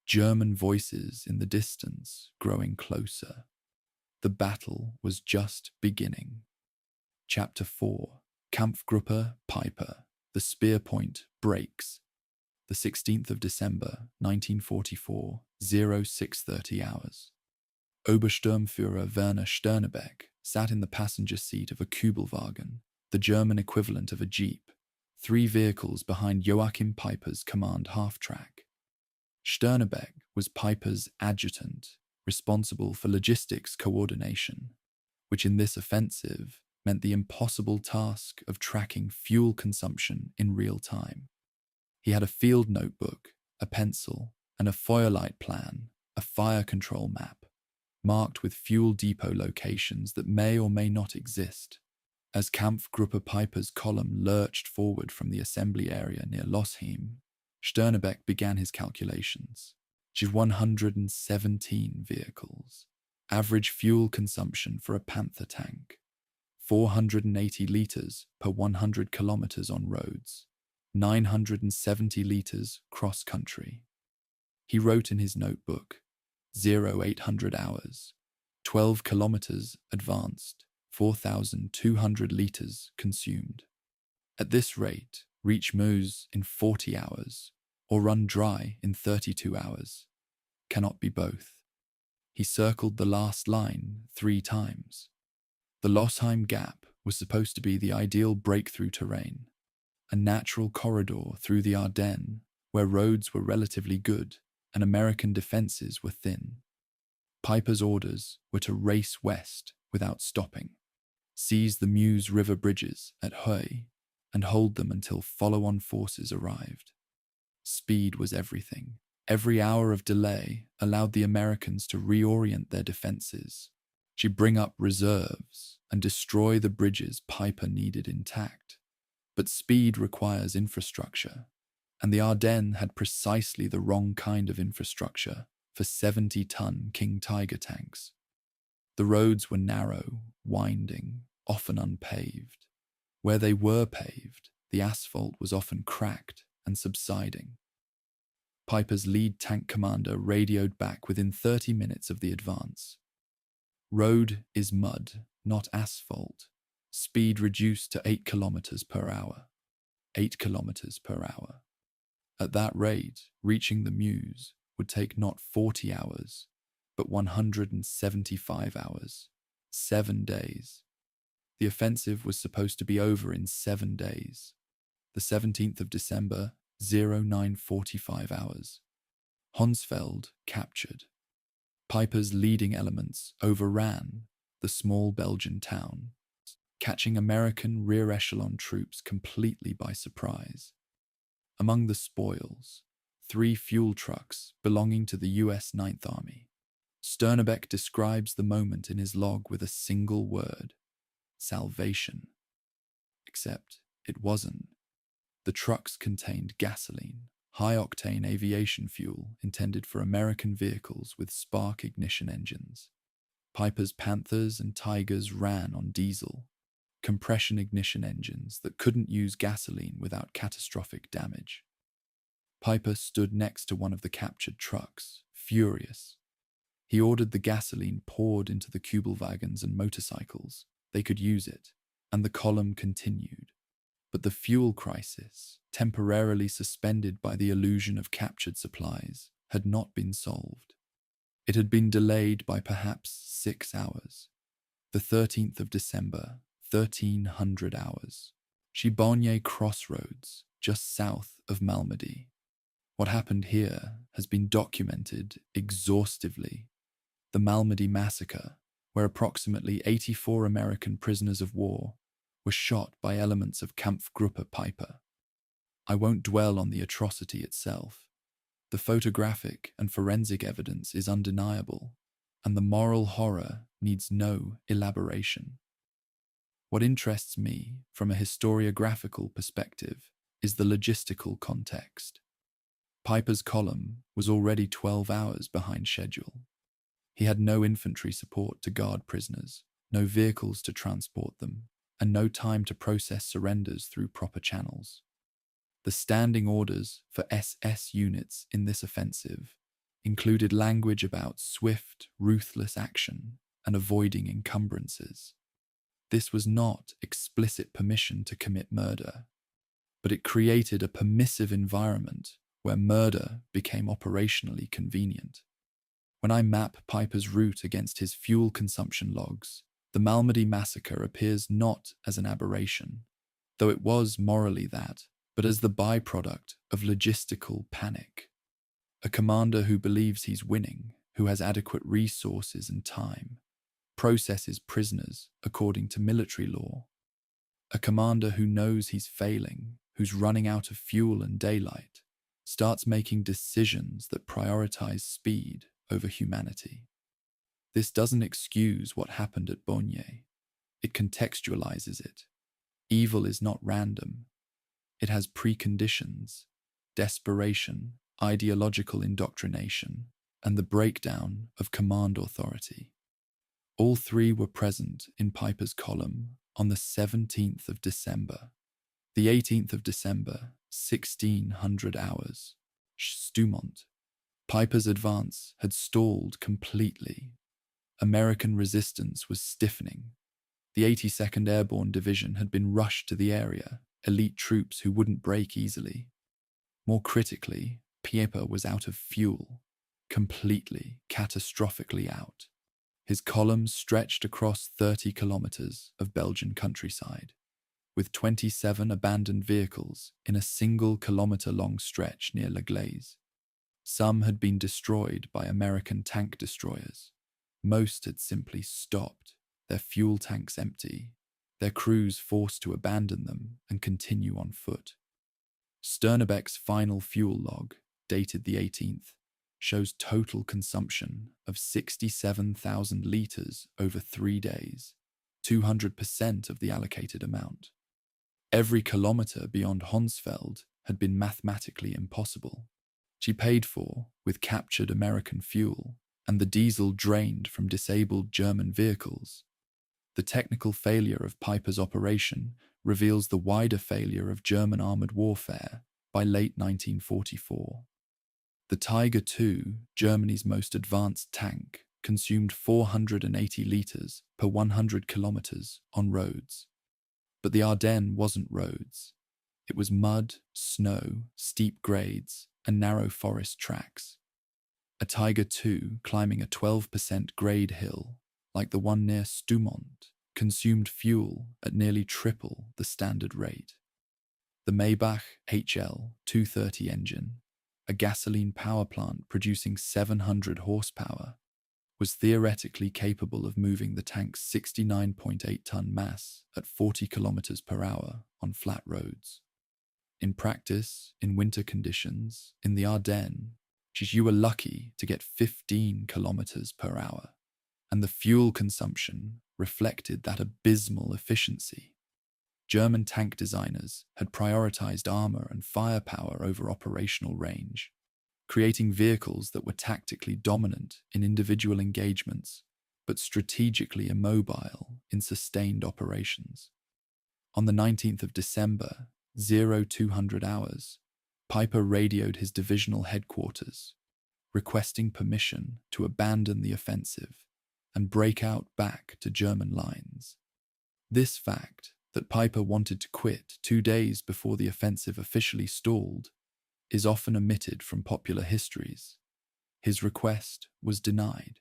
German voices in the distance growing closer. The battle was just beginning. Chapter 4. Kampfgruppe Peiper. The spear point breaks. The 16th of December, 1944, 0630 hours. Obersturmführer Werner Sternebeck sat in the passenger seat of a Kübelwagen, the German equivalent of a jeep, 3 vehicles behind Joachim Peiper's command half-track. Sternebeck was Peiper's adjutant, responsible for logistics coordination, which in this offensive meant the impossible task of tracking fuel consumption in real time. He had a field notebook, a pencil, and a Feuerlight plan, a fire control map, marked with fuel depot locations that may or may not exist. As Kampfgruppe Peiper's column lurched forward from the assembly area near Losheim, Sternebeck began his calculations. 117 vehicles. Average fuel consumption for a Panther tank. 480 litres per 100 kilometres on roads. 970 litres cross-country. He wrote in his notebook, 0800 hours, 12 kilometres advanced, 4,200 litres consumed. At this rate, reach Meuse in 40 hours, or run dry in 32 hours. Cannot be both. He circled the last line 3 times. The Losheim Gap was supposed to be the ideal breakthrough terrain, a natural corridor through the Ardennes where roads were relatively good and American defenses were thin. Peiper's orders were to race west without stopping, seize the Meuse River bridges at Huy, and hold them until follow-on forces arrived. Speed was everything. Every hour of delay allowed the Americans to reorient their defenses, to bring up reserves and destroy the bridges Peiper needed intact. But speed requires infrastructure, and the Ardennes had precisely the wrong kind of infrastructure for 70-ton King Tiger tanks. The roads were narrow, winding, often unpaved. Where they were paved, the asphalt was often cracked and subsiding. Peiper's lead tank commander radioed back within 30 minutes of the advance. Road is mud, not asphalt. Speed reduced to 8 kilometers per hour. 8 kilometers per hour. At that rate, reaching the Meuse would take not 40 hours, but 175 hours. 7 days. The offensive was supposed to be over in 7 days. The 17th of December, 0945 hours. Honsfeld captured. Peiper's leading elements overran the small Belgian town, catching American rear echelon troops completely by surprise. Among the spoils, 3 fuel trucks belonging to the US Ninth Army. Sternebeck describes the moment in his log with a single word: salvation. Except it wasn't. The trucks contained gasoline, high-octane aviation fuel intended for American vehicles with spark ignition engines. Peiper's Panthers and Tigers ran on diesel, compression ignition engines that couldn't use gasoline without catastrophic damage. Peiper stood next to one of the captured trucks, furious. He ordered the gasoline poured into the Kübelwagens and motorcycles. They could use it, and the column continued. But the fuel crisis, temporarily suspended by the illusion of captured supplies, had not been solved. It had been delayed by perhaps 6 hours. The 13th of December, 1300 hours. Chibogne Crossroads, just south of Malmedy. What happened here has been documented exhaustively. The Malmedy massacre, where approximately 84 American prisoners of war were shot by elements of Kampfgruppe Peiper. I won't dwell on the atrocity itself. The photographic and forensic evidence is undeniable, and the moral horror needs no elaboration. What interests me from a historiographical perspective is the logistical context. Peiper's column was already 12 hours behind schedule. He had no infantry support to guard prisoners, no vehicles to transport them, and no time to process surrenders through proper channels. The standing orders for SS units in this offensive included language about swift, ruthless action and avoiding encumbrances. This was not explicit permission to commit murder, but it created a permissive environment where murder became operationally convenient. When I map Peiper's route against his fuel consumption logs, the Malmedy massacre appears not as an aberration, though it was morally that, but as the byproduct of logistical panic. A commander who believes he's winning, who has adequate resources and time, processes prisoners according to military law. A commander who knows he's failing, who's running out of fuel and daylight, starts making decisions that prioritize speed over humanity. This doesn't excuse what happened at Bastogne. It contextualizes it. Evil is not random. It has preconditions: desperation, ideological indoctrination, and the breakdown of command authority. All three were present in Peiper's column on the 17th of December. The 18th of December, 1600 hours. Stumont. Peiper's advance had stalled completely. American resistance was stiffening. The 82nd Airborne Division had been rushed to the area, elite troops who wouldn't break easily. More critically, Peiper was out of fuel, completely, catastrophically out. His columns stretched across 30 kilometers of Belgian countryside, with 27 abandoned vehicles in a single kilometer-long stretch near La Glaise. Some had been destroyed by American tank destroyers. Most had simply stopped, their fuel tanks empty, their crews forced to abandon them and continue on foot. Sternebeck's final fuel log, dated the 18th, shows total consumption of 67,000 litres over 3 days, 200% of the allocated amount. Every kilometre beyond Honsfeld had been mathematically impossible. She paid for with captured American fuel and the diesel drained from disabled German vehicles. The technical failure of Peiper's operation reveals the wider failure of German armoured warfare by late 1944. The Tiger II, Germany's most advanced tank, consumed 480 litres per 100 kilometres on roads. But the Ardennes wasn't roads. It was mud, snow, steep grades, and narrow forest tracks. A Tiger II climbing a 12% grade hill, like the one near Stumont, consumed fuel at nearly triple the standard rate. The Maybach HL 230 engine, a gasoline power plant producing 700 horsepower, was theoretically capable of moving the tank's 69.8-ton mass at 40 kilometers per hour on flat roads. In practice, in winter conditions, in the Ardennes, you were lucky to get 15 kilometers per hour, and the fuel consumption reflected that abysmal efficiency. German tank designers had prioritized armor and firepower over operational range, creating vehicles that were tactically dominant in individual engagements, but strategically immobile in sustained operations. On the 19th of December, 0200 hours, Peiper radioed his divisional headquarters, requesting permission to abandon the offensive and break out back to German lines. This fact, that Peiper wanted to quit 2 days before the offensive officially stalled, is often omitted from popular histories. His request was denied.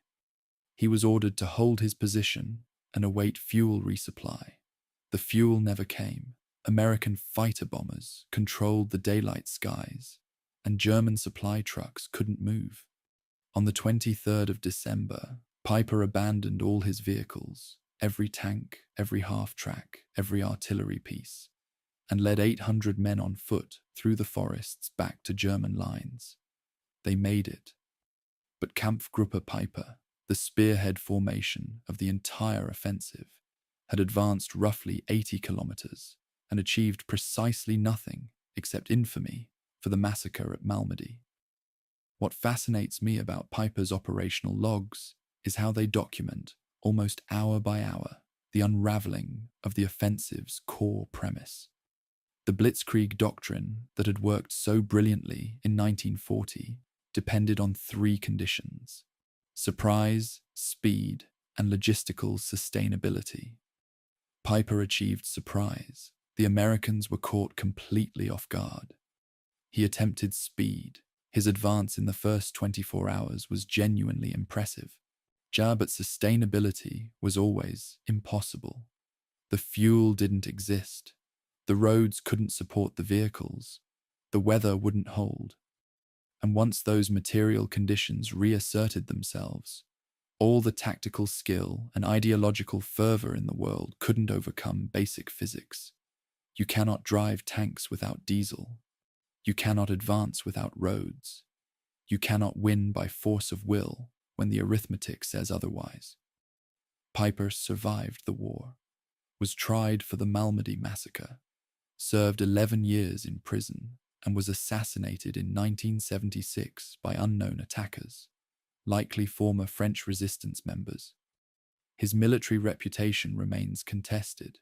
He was ordered to hold his position and await fuel resupply. The fuel never came. American fighter bombers controlled the daylight skies, and German supply trucks couldn't move. On the 23rd of December, Peiper abandoned all his vehicles, every tank, every half-track, every artillery piece, and led 800 men on foot through the forests back to German lines. They made it. But Kampfgruppe Peiper, the spearhead formation of the entire offensive, had advanced roughly 80 kilometers and achieved precisely nothing except infamy for the massacre at Malmedy. What fascinates me about Peiper's operational logs is how they document, almost hour by hour, the unraveling of the offensive's core premise. The Blitzkrieg doctrine that had worked so brilliantly in 1940 depended on three conditions: surprise, speed, and logistical sustainability. Peiper achieved surprise. The Americans were caught completely off guard. He attempted speed. His advance in the first 24 hours was genuinely impressive. But sustainability was always impossible. The fuel didn't exist. The roads couldn't support the vehicles. The weather wouldn't hold. And once those material conditions reasserted themselves, all the tactical skill and ideological fervor in the world couldn't overcome basic physics. You cannot drive tanks without diesel. You cannot advance without roads. You cannot win by force of will when the arithmetic says otherwise. Peiper survived the war, was tried for the Malmedy massacre, served 11 years in prison, and was assassinated in 1976 by unknown attackers, likely former French resistance members. His military reputation remains contested.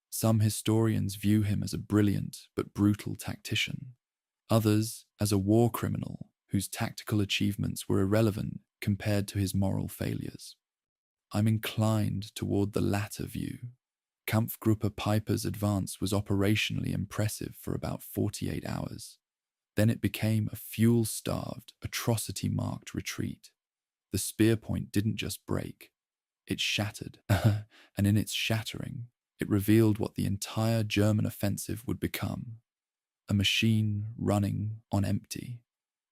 Some historians view him as a brilliant but brutal tactician, others as a war criminal whose tactical achievements were irrelevant compared to his moral failures. I'm inclined toward the latter view. Kampfgruppe Peiper's advance was operationally impressive for about 48 hours. Then it became a fuel-starved, atrocity-marked retreat. The spear point didn't just break, it shattered, and in its shattering, it revealed what the entire German offensive would become: a machine running on empty,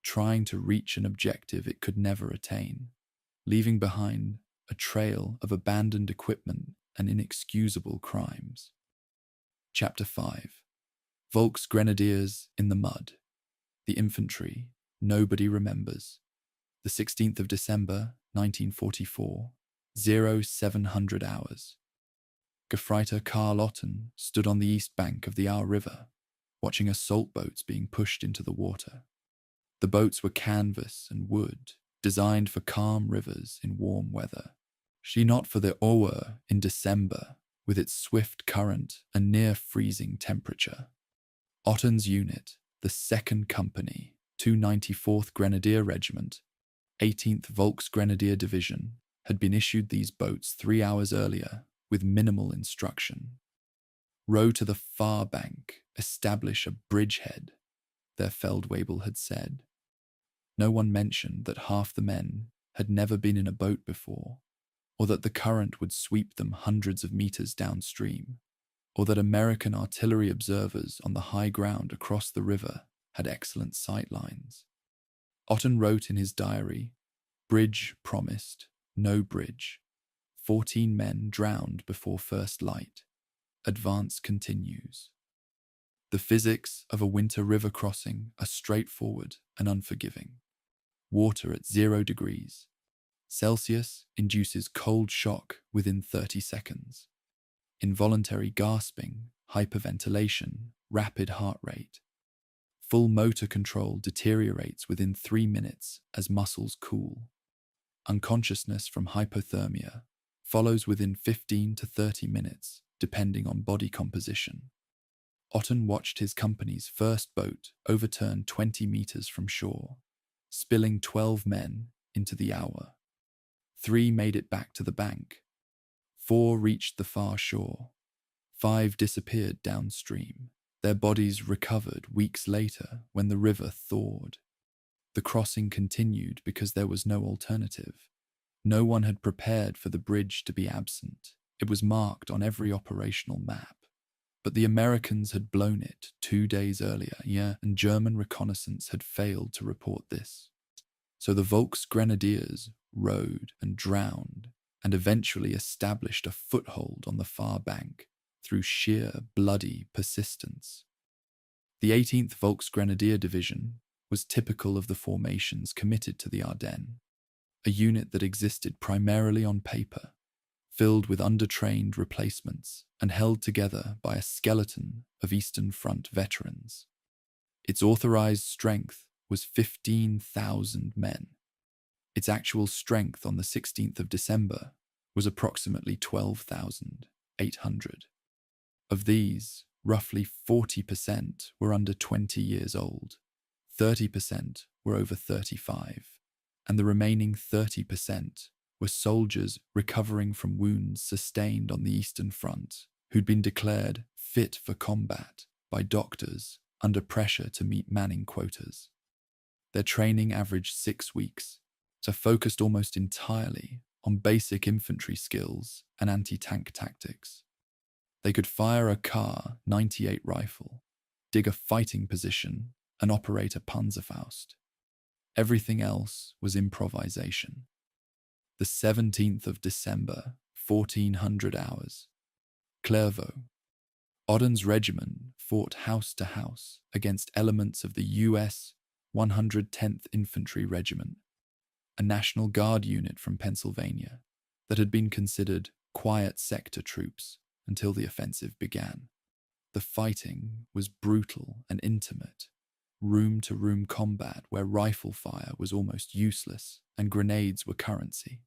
trying to reach an objective it could never attain, leaving behind a trail of abandoned equipment and inexcusable crimes. Chapter 5. Volksgrenadiers in the mud. The infantry nobody remembers. The 16th of December, 1944, 0700 hours. Gefreiter Karl Otten stood on the east bank of the Aar River, watching assault boats being pushed into the water. The boats were canvas and wood, designed for calm rivers in warm weather. Not for the Ower in December, with its swift current and near-freezing temperature. Otten's unit, the 2nd Company, 294th Grenadier Regiment, 18th Volksgrenadier Division, had been issued these boats 3 hours earlier with minimal instruction. Row to the far bank, establish a bridgehead, their Feldwebel had said. No one mentioned that half the men had never been in a boat before, or that the current would sweep them hundreds of meters downstream, or that American artillery observers on the high ground across the river had excellent sight lines. Otten wrote in his diary, "Bridge promised, no bridge. 14 men drowned before first light. Advance continues." The physics of a winter river crossing are straightforward and unforgiving. Water at 0 degrees Celsius induces cold shock within 30 seconds. Involuntary gasping, hyperventilation, rapid heart rate. Full motor control deteriorates within 3 minutes as muscles cool. Unconsciousness from hypothermia follows within 15 to 30 minutes, depending on body composition. Otten watched his company's first boat overturn 20 meters from shore, spilling 12 men into the Aue. 3 made it back to the bank. 4 reached the far shore. 5 disappeared downstream, their bodies recovered weeks later when the river thawed. The crossing continued because there was no alternative. No one had prepared for the bridge to be absent. It was marked on every operational map. But the Americans had blown it 2 days earlier, and German reconnaissance had failed to report this. So the Volksgrenadiers rowed and drowned and eventually established a foothold on the far bank through sheer, bloody persistence. The 18th Volksgrenadier Division was typical of the formations committed to the Ardennes, a unit that existed primarily on paper, filled with undertrained replacements and held together by a skeleton of Eastern Front veterans. Its authorized strength was 15,000 men. Its actual strength on the 16th of December was approximately 12,800. Of these, roughly 40% were under 20 years old, 30% were over 35, and the remaining 30% were soldiers recovering from wounds sustained on the Eastern Front who'd been declared fit for combat by doctors under pressure to meet manning quotas. Their training averaged 6 weeks, so focused almost entirely on basic infantry skills and anti-tank tactics. They could fire a Kar 98 rifle, dig a fighting position, and operate a Panzerfaust. Everything else was improvisation. The 17th of December, 1400 hours. Clairvaux. Ardennes regiment fought house to house against elements of the U.S. 110th Infantry Regiment, a National Guard unit from Pennsylvania that had been considered quiet sector troops until the offensive began. The fighting was brutal and intimate, room-to-room combat where rifle fire was almost useless and grenades were currency.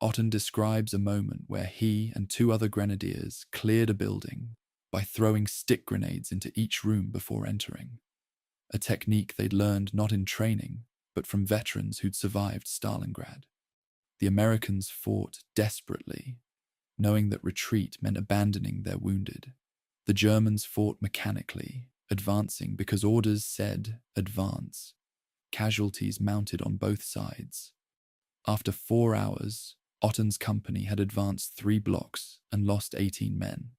Otten describes a moment where he and 2 other grenadiers cleared a building by throwing stick grenades into each room before entering, a technique they'd learned not in training, but from veterans who'd survived Stalingrad. The Americans fought desperately, knowing that retreat meant abandoning their wounded. The Germans fought mechanically, advancing because orders said advance. Casualties mounted on both sides. After 4 hours, Otten's company had advanced 3 blocks and lost 18 men.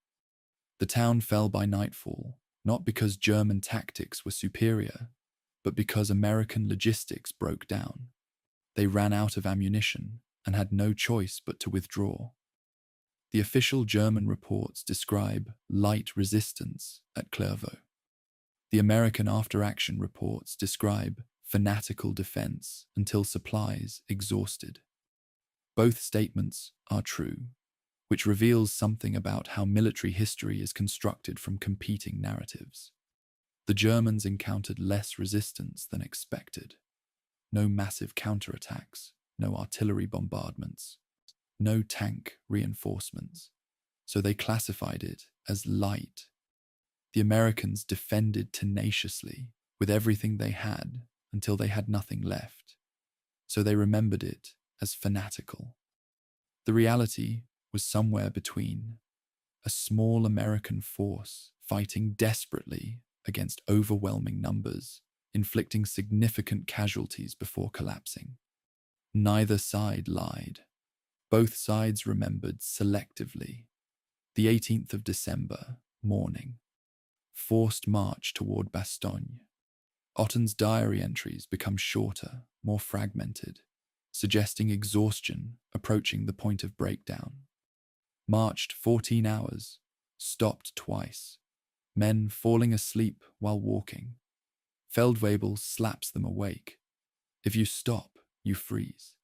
The town fell by nightfall, not because German tactics were superior, but because American logistics broke down. They ran out of ammunition and had no choice but to withdraw. The official German reports describe light resistance at Clairvaux. The American after-action reports describe fanatical defense until supplies exhausted. Both statements are true, which reveals something about how military history is constructed from competing narratives. The Germans encountered less resistance than expected. No massive counterattacks, no artillery bombardments, no tank reinforcements, so they classified it as light. The Americans defended tenaciously with everything they had until they had nothing left, so they remembered it as fanatical. The reality was somewhere between: a small American force fighting desperately against overwhelming numbers, inflicting significant casualties before collapsing. Neither side lied. Both sides remembered selectively. The 18th of December, morning. Forced march toward Bastogne. Otten's diary entries become shorter, more fragmented, suggesting exhaustion approaching the point of breakdown. Marched 14 hours, stopped twice, men falling asleep while walking. Feldwebel slaps them awake. If you stop, you freeze.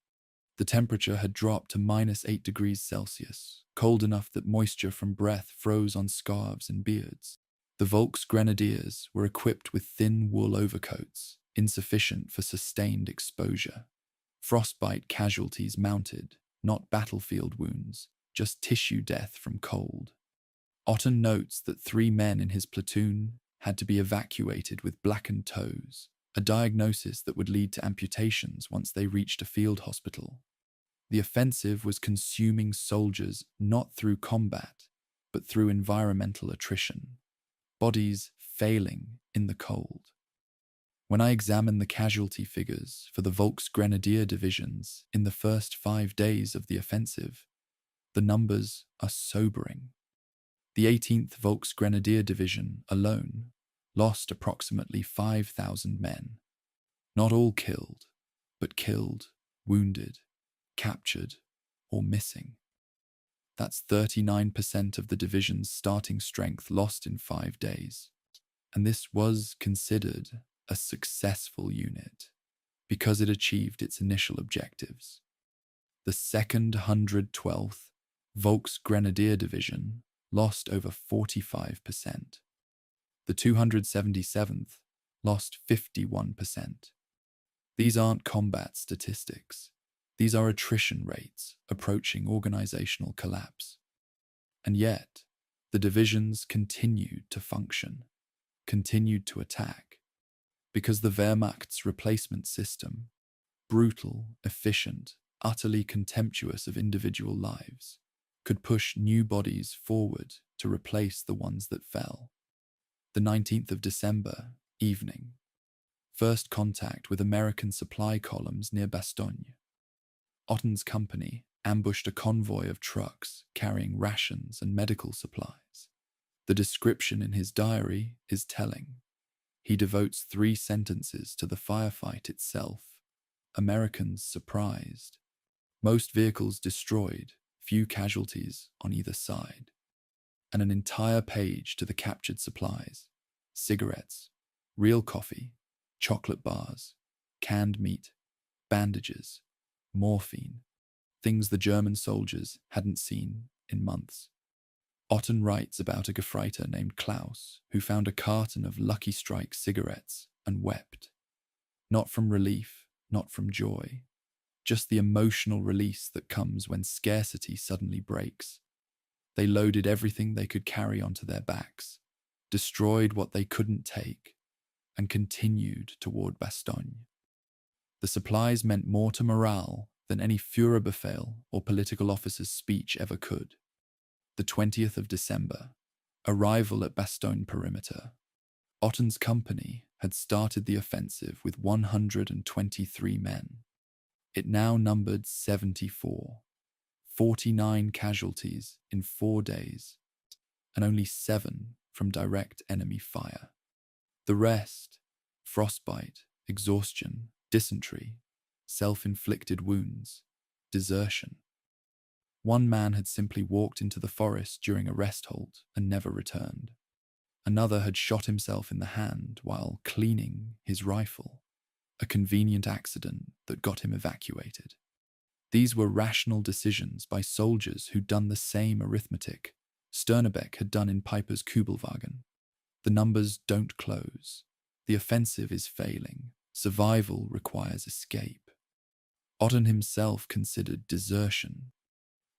The temperature had dropped to -8 degrees Celsius, cold enough that moisture from breath froze on scarves and beards. The Volksgrenadiers were equipped with thin wool overcoats, insufficient for sustained exposure. Frostbite casualties mounted, not battlefield wounds, just tissue death from cold. Otten notes that 3 men in his platoon had to be evacuated with blackened toes, a diagnosis that would lead to amputations once they reached a field hospital. The offensive was consuming soldiers not through combat, but through environmental attrition, bodies failing in the cold. When I examine the casualty figures for the Volksgrenadier divisions in the first 5 days of the offensive, the numbers are sobering. The 18th Volksgrenadier Division alone lost approximately 5,000 men. Not all killed, but killed, wounded, captured, or missing. That's 39% of the division's starting strength lost in 5 days. And this was considered a successful unit because it achieved its initial objectives. The 2nd 112th Volksgrenadier Division lost over 45%. The 277th lost 51%. These aren't combat statistics. These are attrition rates approaching organizational collapse. And yet, the divisions continued to function, continued to attack, because the Wehrmacht's replacement system, brutal, efficient, utterly contemptuous of individual lives, could push new bodies forward to replace the ones that fell. The 19th of December, evening. First contact with American supply columns near Bastogne. Otten's company ambushed a convoy of trucks carrying rations and medical supplies. The description in his diary is telling. He devotes 3 sentences to the firefight itself. Americans surprised. Most vehicles destroyed, few casualties on either side. And an entire page to the captured supplies. Cigarettes, real coffee, chocolate bars, canned meat, bandages, morphine, things the German soldiers hadn't seen in months. Otten writes about a Gefreiter named Klaus who found a carton of Lucky Strike cigarettes and wept. Not from relief, not from joy, just the emotional release that comes when scarcity suddenly breaks. They loaded everything they could carry onto their backs, destroyed what they couldn't take, and continued toward Bastogne. The supplies meant more to morale than any Führerbefehl or political officer's speech ever could. The 20th of December, arrival at Bastogne perimeter. Otten's company had started the offensive with 123 men. It now numbered 74, 49 casualties in 4 days, and only 7 from direct enemy fire. The rest, frostbite, exhaustion, dysentery, self-inflicted wounds, desertion. One man had simply walked into the forest during a rest halt and never returned. Another had shot himself in the hand while cleaning his rifle, a convenient accident that got him evacuated. These were rational decisions by soldiers who'd done the same arithmetic Sternebeck had done in Peiper's Kübelwagen. The numbers don't close. The offensive is failing. Survival requires escape. Otten himself considered desertion.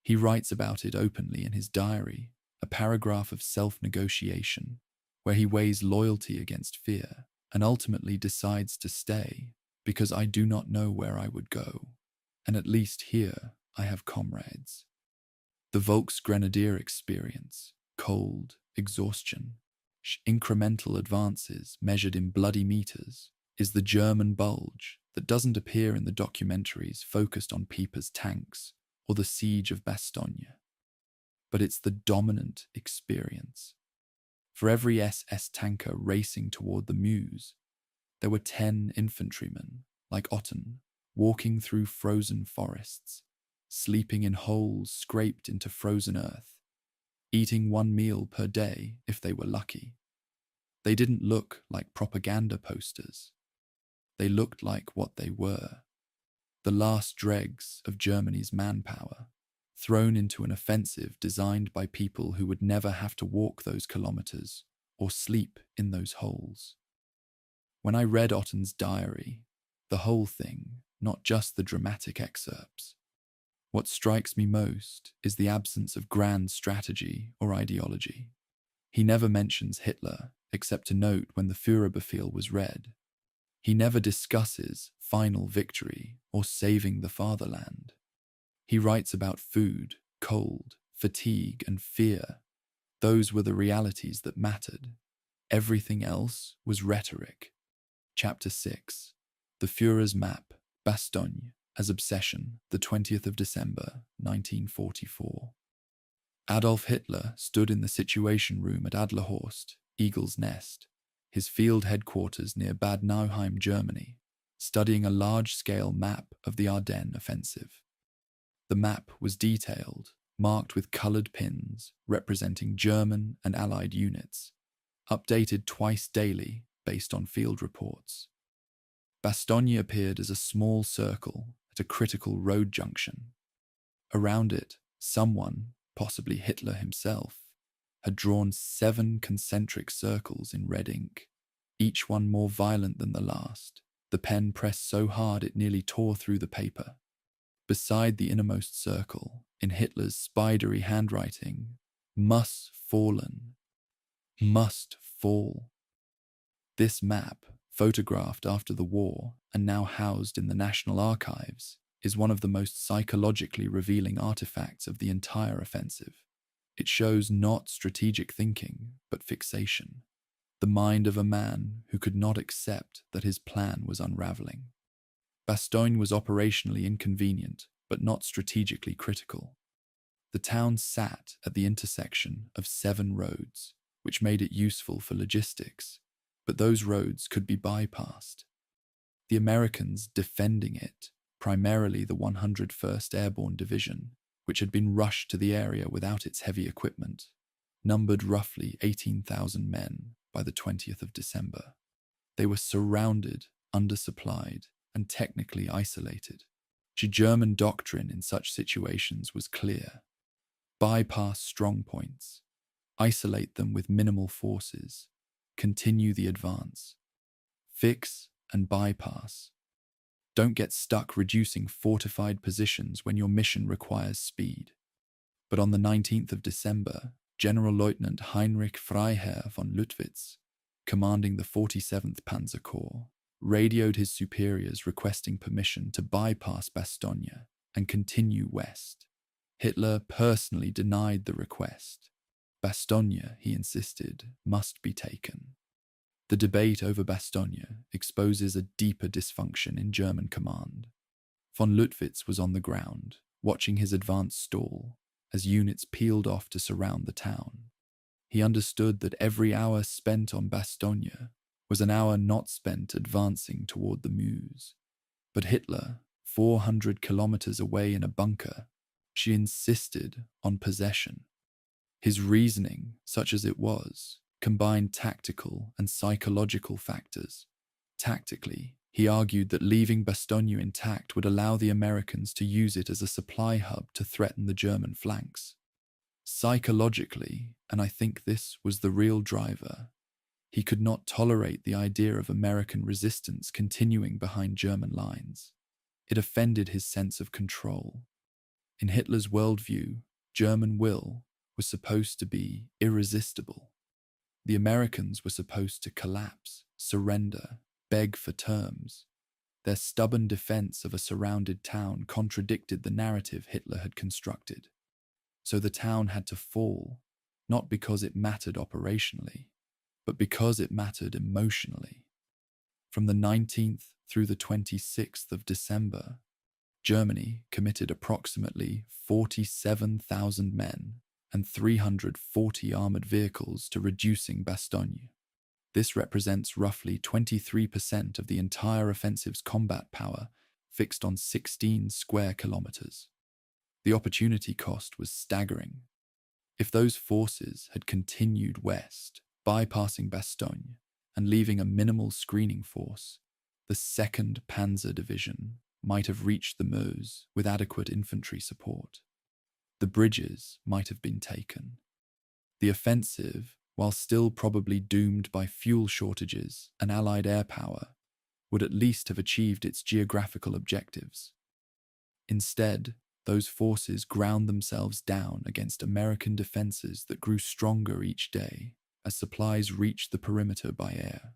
He writes about it openly in his diary, a paragraph of self-negotiation, where he weighs loyalty against fear and ultimately decides to stay because I do not know where I would go, and at least here I have comrades. The Volksgrenadier experience, cold, exhaustion, incremental advances measured in bloody meters, is the German Bulge that doesn't appear in the documentaries focused on Peiper's tanks or the siege of Bastogne. But it's the dominant experience. For every SS tanker racing toward the Meuse, there were 10 infantrymen, like Otten, walking through frozen forests, sleeping in holes scraped into frozen earth, eating 1 meal per day if they were lucky. They didn't look like propaganda posters. They looked like what they were, the last dregs of Germany's manpower, thrown into an offensive designed by people who would never have to walk those kilometers or sleep in those holes. When I read Otten's diary, the whole thing, not just the dramatic excerpts, what strikes me most is the absence of grand strategy or ideology. He never mentions Hitler except to note when the Führerbefehl was read. He never discusses final victory or saving the fatherland. He writes about food, cold, fatigue, and fear. Those were the realities that mattered. Everything else was rhetoric. Chapter 6. The Führer's Map, Bastogne, as Obsession, the 20th of December, 1944. Adolf Hitler stood in the Situation Room at Adlerhorst, Eagle's Nest, his field headquarters near Bad Nauheim, Germany, studying a large-scale map of the Ardennes offensive. The map was detailed, marked with coloured pins representing German and Allied units, updated twice daily based on field reports. Bastogne appeared as a small circle at a critical road junction. Around it, someone, possibly Hitler himself, had drawn 7 concentric circles in red ink, each one more violent than the last. The pen pressed so hard it nearly tore through the paper. Beside the innermost circle, in Hitler's spidery handwriting, "Muss fallen, must fall." This map, photographed after the war and now housed in the National Archives, is one of the most psychologically revealing artifacts of the entire offensive. It shows not strategic thinking, but fixation. The mind of a man who could not accept that his plan was unraveling. Bastogne was operationally inconvenient, but not strategically critical. The town sat at the intersection of 7 roads, which made it useful for logistics, but those roads could be bypassed. The Americans defending it, primarily the 101st Airborne Division, which had been rushed to the area without its heavy equipment, numbered roughly 18,000 men by the 20th of December. They were surrounded, undersupplied, and technically isolated. German doctrine in such situations was clear. Bypass strong points, isolate them with minimal forces, continue the advance. Fix and bypass. Don't get stuck reducing fortified positions when your mission requires speed. But on the 19th of December, General-Lieutenant Heinrich Freiherr von Luttwitz, commanding the 47th Panzer Corps, radioed his superiors requesting permission to bypass Bastogne and continue west. Hitler personally denied the request. Bastogne, he insisted, must be taken. The debate over Bastogne exposes a deeper dysfunction in German command. Von Luttwitz was on the ground, watching his advance stall as units peeled off to surround the town. He understood that every hour spent on Bastogne was an hour not spent advancing toward the Meuse. But Hitler, 400 kilometers away in a bunker, she insisted on possession. His reasoning, such as it was, combined tactical and psychological factors. Tactically, he argued that leaving Bastogne intact would allow the Americans to use it as a supply hub to threaten the German flanks. Psychologically, and I think this was the real driver, he could not tolerate the idea of American resistance continuing behind German lines. It offended his sense of control. In Hitler's worldview, German will was supposed to be irresistible. The Americans were supposed to collapse, surrender, beg for terms. Their stubborn defense of a surrounded town contradicted the narrative Hitler had constructed. So the town had to fall, not because it mattered operationally, but because it mattered emotionally. From the 19th through the 26th of December, Germany committed approximately 47,000 men and 340 armored vehicles to reducing Bastogne. This represents roughly 23% of the entire offensive's combat power fixed on 16 square kilometers. The opportunity cost was staggering. If those forces had continued west, bypassing Bastogne and leaving a minimal screening force, the 2nd Panzer Division might have reached the Meuse with adequate infantry support. The bridges might have been taken. The offensive, while still probably doomed by fuel shortages and Allied air power, would at least have achieved its geographical objectives. Instead, those forces ground themselves down against American defenses that grew stronger each day as supplies reached the perimeter by air.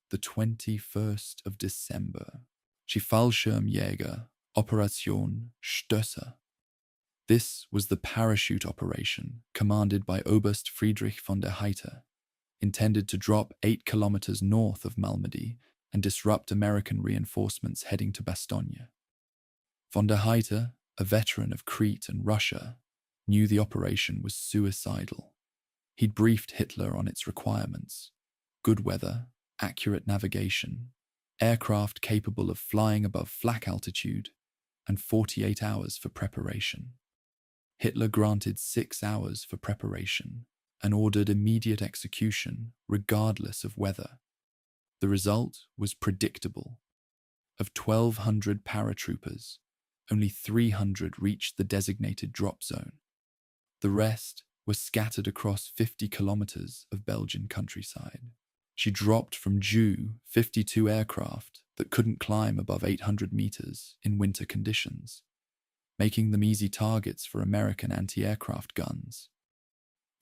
The 21st of December, Fallschirmjäger, Operation Stösser. This was the parachute operation commanded by Oberst Friedrich von der Heydte, intended to drop 8 kilometers north of Malmedy and disrupt American reinforcements heading to Bastogne. Von der Heydte, a veteran of Crete and Russia, knew the operation was suicidal. He'd briefed Hitler on its requirements: good weather, accurate navigation, aircraft capable of flying above flak altitude, and 48 hours for preparation. Hitler granted 6 hours for preparation and ordered immediate execution regardless of weather. The result was predictable. Of 1,200 paratroopers, only 300 reached the designated drop zone. The rest were scattered across 50 kilometers of Belgian countryside. She dropped from Ju-52 aircraft that couldn't climb above 800 meters in winter conditions, making them easy targets for American anti-aircraft guns.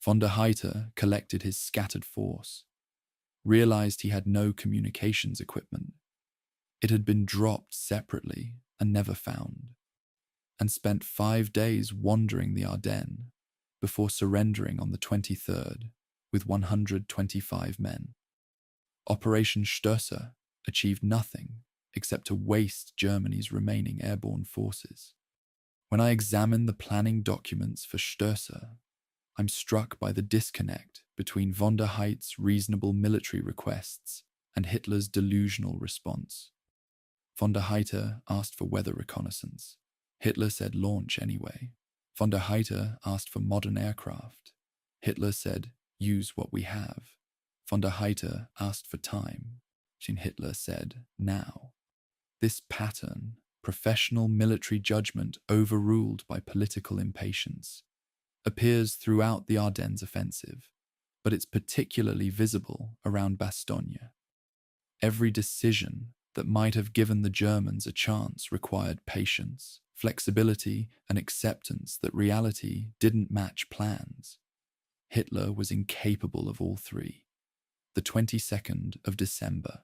Von der Heydte collected his scattered force, realized he had no communications equipment. It had been dropped separately and never found, and spent 5 days wandering the Ardennes before surrendering on the 23rd with 125 men. Operation Stöße achieved nothing except to waste Germany's remaining airborne forces. When I examine the planning documents for Stöße, I'm struck by the disconnect between von der Heydte's reasonable military requests and Hitler's delusional response. Von der Heydte asked for weather reconnaissance. Hitler said launch anyway. Von der Heydte asked for modern aircraft. Hitler said use what we have. Von der Heydte asked for time. Hitler said now. This pattern, professional military judgment overruled by political impatience, appears throughout the Ardennes offensive, but it's particularly visible around Bastogne. Every decision that might have given the Germans a chance required patience, flexibility, and acceptance that reality didn't match plans. Hitler was incapable of all three. The 22nd of December.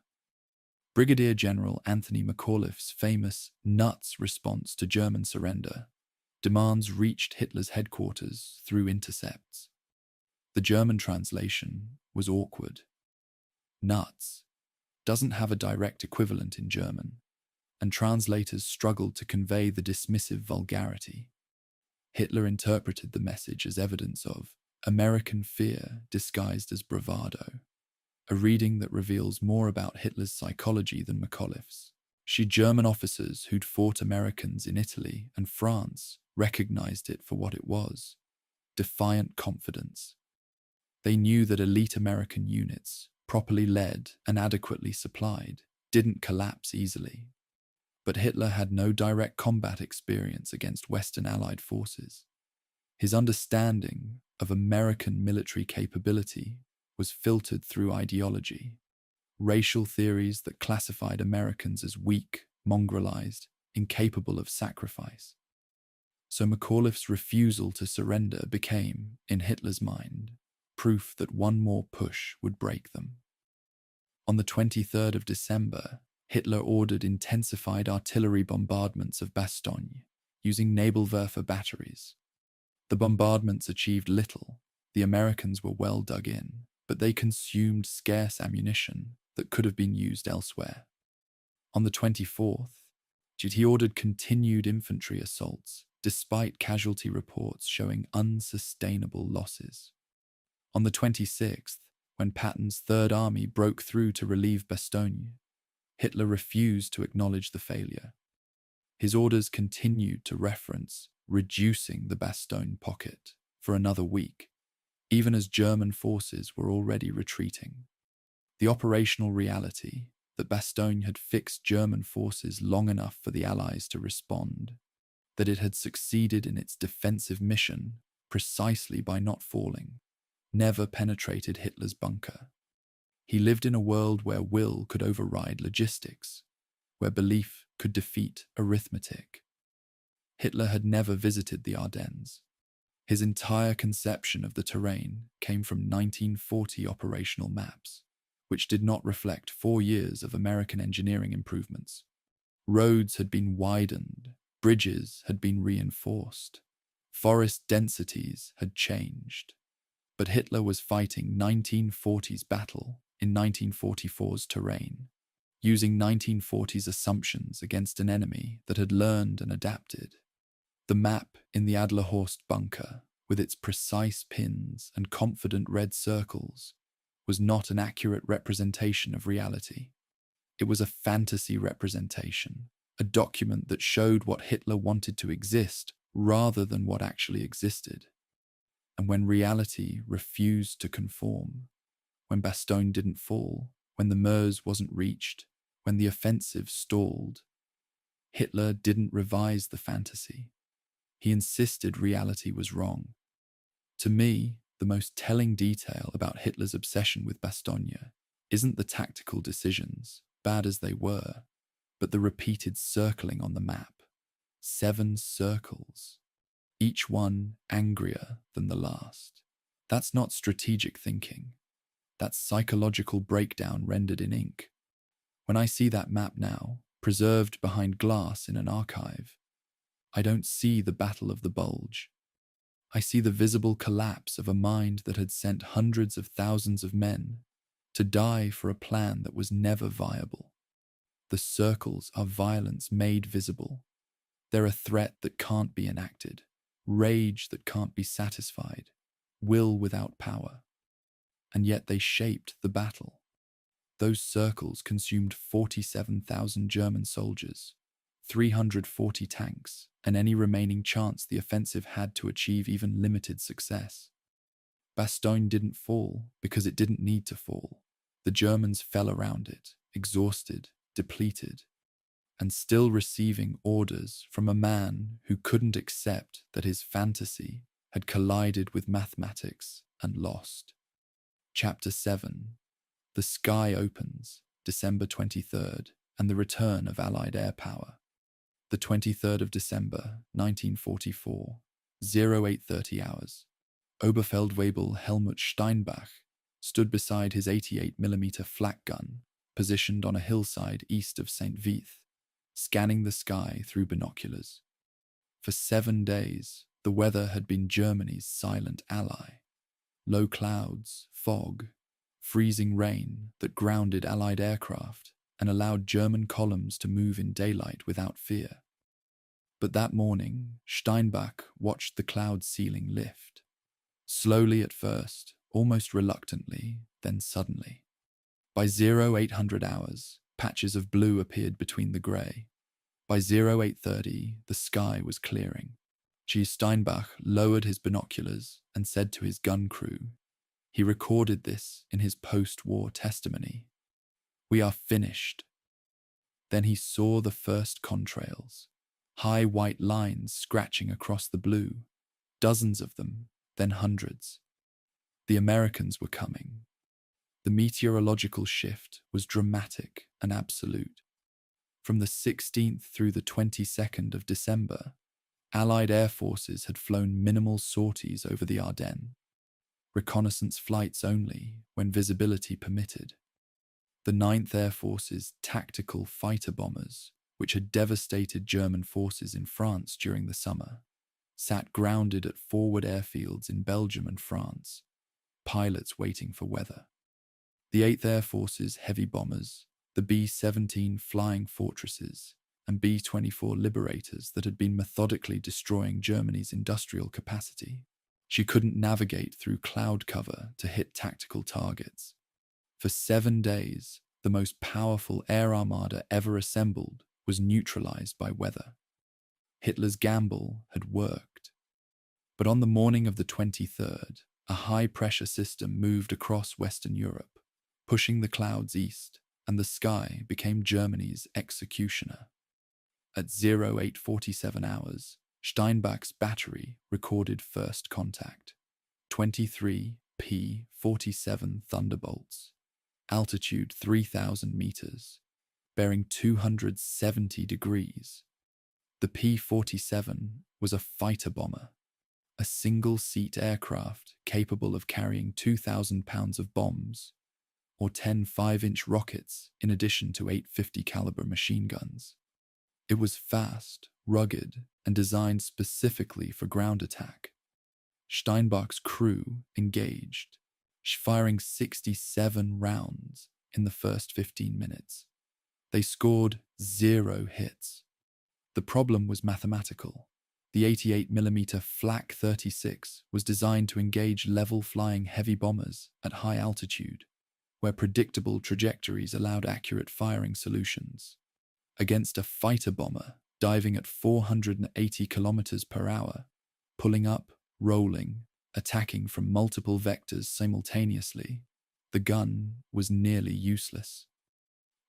Brigadier General Anthony McAuliffe's famous nuts response to German surrender demands reached Hitler's headquarters through intercepts. The German translation was awkward. Nuts doesn't have a direct equivalent in German, and translators struggled to convey the dismissive vulgarity. Hitler interpreted the message as evidence of American fear disguised as bravado, a reading that reveals more about Hitler's psychology than McAuliffe's. German officers who'd fought Americans in Italy and France recognized it for what it was: defiant confidence. They knew that elite American units, properly led and adequately supplied, didn't collapse easily. But Hitler had no direct combat experience against Western Allied forces. His understanding of American military capability was filtered through ideology, racial theories that classified Americans as weak, mongrelized, incapable of sacrifice. So McAuliffe's refusal to surrender became, in Hitler's mind, proof that one more push would break them. On the 23rd of December, Hitler ordered intensified artillery bombardments of Bastogne, using Nebelwerfer batteries. The bombardments achieved little. The Americans were well dug in, but they consumed scarce ammunition that could have been used elsewhere. On the 24th, he ordered continued infantry assaults, despite casualty reports showing unsustainable losses. On the 26th, when Patton's Third Army broke through to relieve Bastogne, Hitler refused to acknowledge the failure. His orders continued to reference reducing the Bastogne pocket for another week, even as German forces were already retreating. The operational reality that Bastogne had fixed German forces long enough for the Allies to respond, that it had succeeded in its defensive mission precisely by not falling, never penetrated Hitler's bunker. He lived in a world where will could override logistics, where belief could defeat arithmetic. Hitler had never visited the Ardennes. His entire conception of the terrain came from 1940 operational maps, which did not reflect 4 years of American engineering improvements. Roads had been widened, bridges had been reinforced, forest densities had changed. But Hitler was fighting 1940's battle in 1944's terrain, using 1940's assumptions against an enemy that had learned and adapted. The map in the Adlerhorst bunker, with its precise pins and confident red circles, was not an accurate representation of reality. It was a fantasy representation, a document that showed what Hitler wanted to exist rather than what actually existed. And when reality refused to conform, when Bastogne didn't fall, when the Meuse wasn't reached, when the offensive stalled, Hitler didn't revise the fantasy. He insisted reality was wrong. To me, the most telling detail about Hitler's obsession with Bastogne isn't the tactical decisions, bad as they were, but the repeated circling on the map. 7 circles, each one angrier than the last. That's not strategic thinking. That's psychological breakdown rendered in ink. When I see that map now, preserved behind glass in an archive, I don't see the Battle of the Bulge. I see the visible collapse of a mind that had sent hundreds of thousands of men to die for a plan that was never viable. The circles are violence made visible. They're a threat that can't be enacted, rage that can't be satisfied, will without power. And yet they shaped the battle. Those circles consumed 47,000 German soldiers, 340 tanks, and any remaining chance the offensive had to achieve even limited success. Bastogne didn't fall because it didn't need to fall. The Germans fell around it, exhausted, depleted, and still receiving orders from a man who couldn't accept that his fantasy had collided with mathematics and lost. Chapter 7. The Sky Opens, December 23rd, and the Return of Allied Air Power. The 23rd of December, 1944, 0830 hours. Oberfeldwebel Helmut Steinbach stood beside his 88mm flak gun, positioned on a hillside east of St. Vith, scanning the sky through binoculars. For 7 days, the weather had been Germany's silent ally. Low clouds, fog, freezing rain that grounded Allied aircraft and allowed German columns to move in daylight without fear. But that morning, Steinbach watched the cloud ceiling lift. Slowly at first, almost reluctantly, then suddenly. By 0800 hours, patches of blue appeared between the grey. By 0830, the sky was clearing. G. Steinbach lowered his binoculars and said to his gun crew, he recorded this in his post-war testimony, "We are finished." Then he saw the first contrails, high white lines scratching across the blue, dozens of them, then hundreds. The Americans were coming. The meteorological shift was dramatic and absolute. From the 16th through the 22nd of December, Allied air forces had flown minimal sorties over the Ardennes, reconnaissance flights only when visibility permitted. The 9th Air Force's tactical fighter bombers, which had devastated German forces in France during the summer, sat grounded at forward airfields in Belgium and France, pilots waiting for weather. The 8th Air Force's heavy bombers, the B-17 Flying Fortresses, and B-24 Liberators that had been methodically destroying Germany's industrial capacity. She couldn't navigate through cloud cover to hit tactical targets. For 7 days, the most powerful air armada ever assembled was neutralized by weather. Hitler's gamble had worked. But on the morning of the 23rd, a high-pressure system moved across Western Europe, pushing the clouds east, and the sky became Germany's executioner. At 0847 hours, Steinbach's battery recorded first contact. 23 P-47 Thunderbolts, altitude 3,000 meters, bearing 270 degrees. The P-47 was a fighter bomber, a single-seat aircraft capable of carrying 2,000 pounds of bombs, or 10 5-inch rockets in addition to 850 caliber machine guns. It was fast, rugged, and designed specifically for ground attack. Steinbach's crew engaged, firing 67 rounds in the first 15 minutes. They scored 0 hits. The problem was mathematical. The 88mm Flak 36 was designed to engage level-flying heavy bombers at high altitude, where predictable trajectories allowed accurate firing solutions. Against a fighter bomber diving at 480 kilometers per hour, pulling up, rolling, attacking from multiple vectors simultaneously, the gun was nearly useless.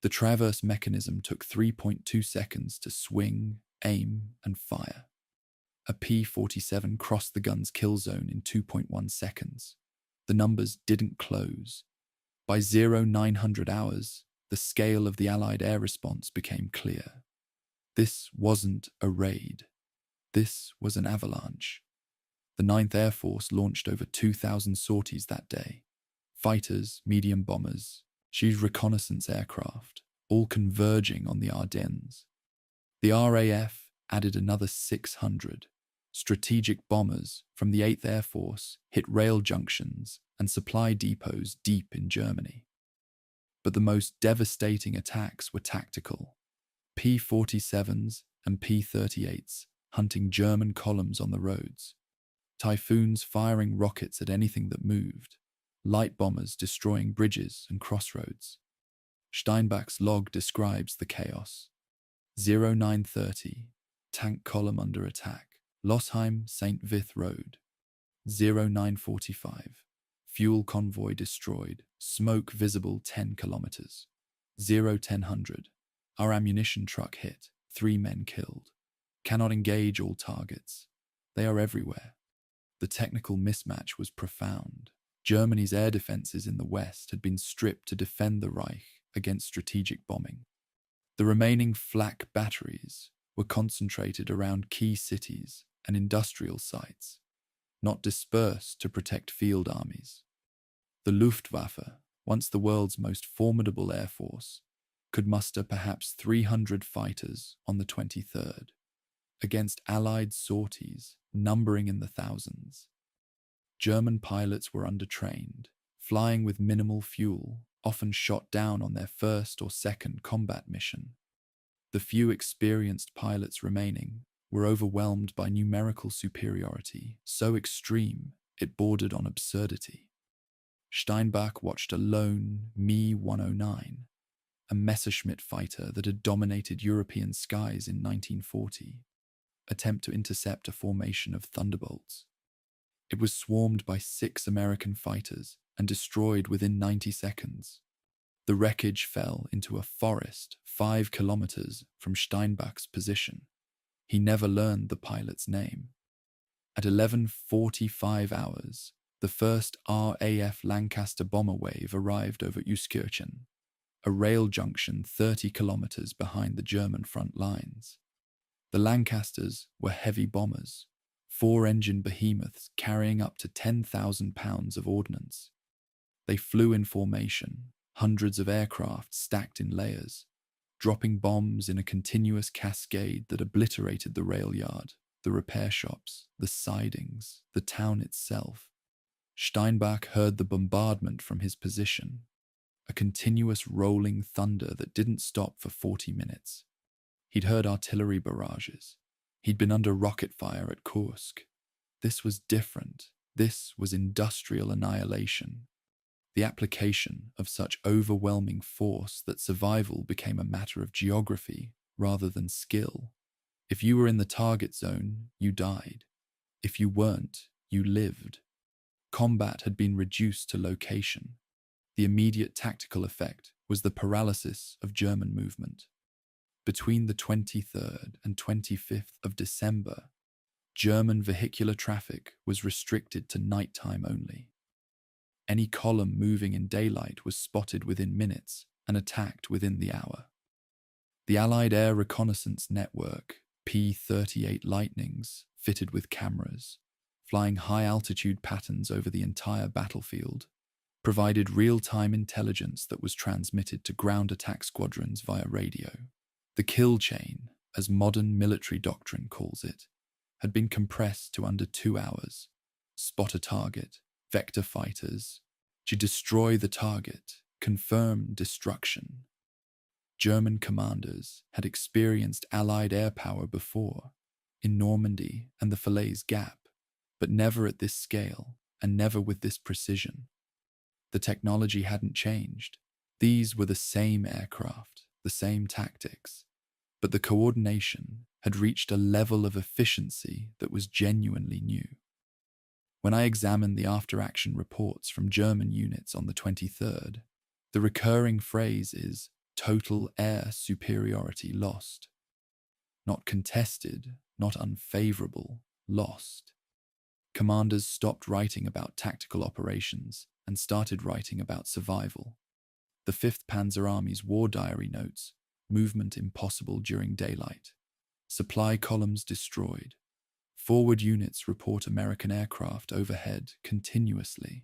The traverse mechanism took 3.2 seconds to swing, aim, and fire. A P-47 crossed the gun's kill zone in 2.1 seconds. The numbers didn't close. By 0900 hours, the scale of the Allied air response became clear. This wasn't a raid. This was an avalanche. The 9th Air Force launched over 2,000 sorties that day. Fighters, medium bombers, huge reconnaissance aircraft, all converging on the Ardennes. The RAF added another 600. Strategic bombers from the 8th Air Force hit rail junctions and supply depots deep in Germany. But the most devastating attacks were tactical. P-47s and P-38s hunting German columns on the roads. Typhoons firing rockets at anything that moved. Light bombers destroying bridges and crossroads. Steinbach's log describes the chaos. 0930, tank column under attack. Losheim St. Vith Road. 0945, fuel convoy destroyed, smoke visible 10 kilometers. 0100, our ammunition truck hit, 3 men killed. Cannot engage all targets. They are everywhere. The technical mismatch was profound. Germany's air defenses in the west had been stripped to defend the Reich against strategic bombing. The remaining flak batteries were concentrated around key cities and industrial sites, not dispersed to protect field armies. The Luftwaffe, once the world's most formidable air force, could muster perhaps 300 fighters on the 23rd, against Allied sorties numbering in the thousands. German pilots were undertrained, flying with minimal fuel, often shot down on their first or second combat mission. The few experienced pilots remaining were overwhelmed by numerical superiority so extreme it bordered on absurdity. Steinbach watched a lone Me-109, a Messerschmitt fighter that had dominated European skies in 1940, attempt to intercept a formation of thunderbolts. It was swarmed by 6 American fighters and destroyed within 90 seconds. The wreckage fell into a forest 5 kilometers from Steinbach's position. He never learned the pilot's name. At 11:45 hours, the first RAF Lancaster bomber wave arrived over Euskirchen, a rail junction 30 kilometers behind the German front lines. The Lancasters were heavy bombers, 4-engine behemoths carrying up to 10,000 pounds of ordnance. They flew in formation, hundreds of aircraft stacked in layers, dropping bombs in a continuous cascade that obliterated the rail yard, the repair shops, the sidings, the town itself. Steinbach heard the bombardment from his position, a continuous rolling thunder that didn't stop for 40 minutes. He'd heard artillery barrages. He'd been under rocket fire at Kursk. This was different. This was industrial annihilation. The application of such overwhelming force that survival became a matter of geography rather than skill. If you were in the target zone, you died. If you weren't, you lived. Combat had been reduced to location. The immediate tactical effect was the paralysis of German movement. Between the 23rd and 25th of December, German vehicular traffic was restricted to nighttime only. Any column moving in daylight was spotted within minutes and attacked within the hour. The Allied Air Reconnaissance Network, P-38 Lightnings, fitted with cameras, flying high-altitude patterns over the entire battlefield, provided real-time intelligence that was transmitted to ground attack squadrons via radio. The kill chain, as modern military doctrine calls it, had been compressed to under 2 hours. Spot a target, vector fighters, to destroy the target, confirm destruction. German commanders had experienced Allied air power before, in Normandy and the Falaise Gap, but never at this scale and never with this precision. The technology hadn't changed. These were the same aircraft, the same tactics, but the coordination had reached a level of efficiency that was genuinely new. When I examined the after-action reports from German units on the 23rd, the recurring phrase is total air superiority lost. Not contested, not unfavorable, lost. Commanders stopped writing about tactical operations and started writing about survival. The 5th Panzer Army's war diary notes, movement impossible during daylight. Supply columns destroyed. Forward units report American aircraft overhead continuously.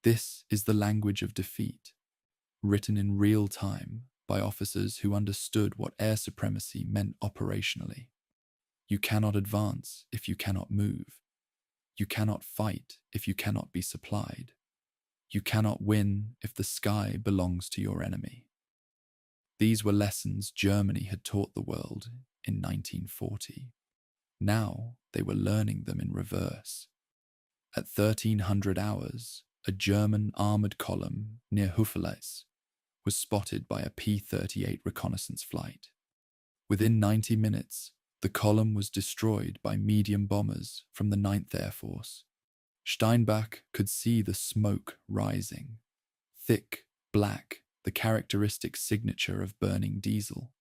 This is the language of defeat, written in real time by officers who understood what air supremacy meant operationally. You cannot advance if you cannot move. You cannot fight if you cannot be supplied. You cannot win if the sky belongs to your enemy. These were lessons Germany had taught the world in 1940. Now they were learning them in reverse. At 1300 hours, a German armoured column near Huffeles was spotted by a P-38 reconnaissance flight. Within 90 minutes, the column was destroyed by medium bombers from the 9th Air Force. Steinbach could see the smoke rising, thick, black, the characteristic signature of burning diesel.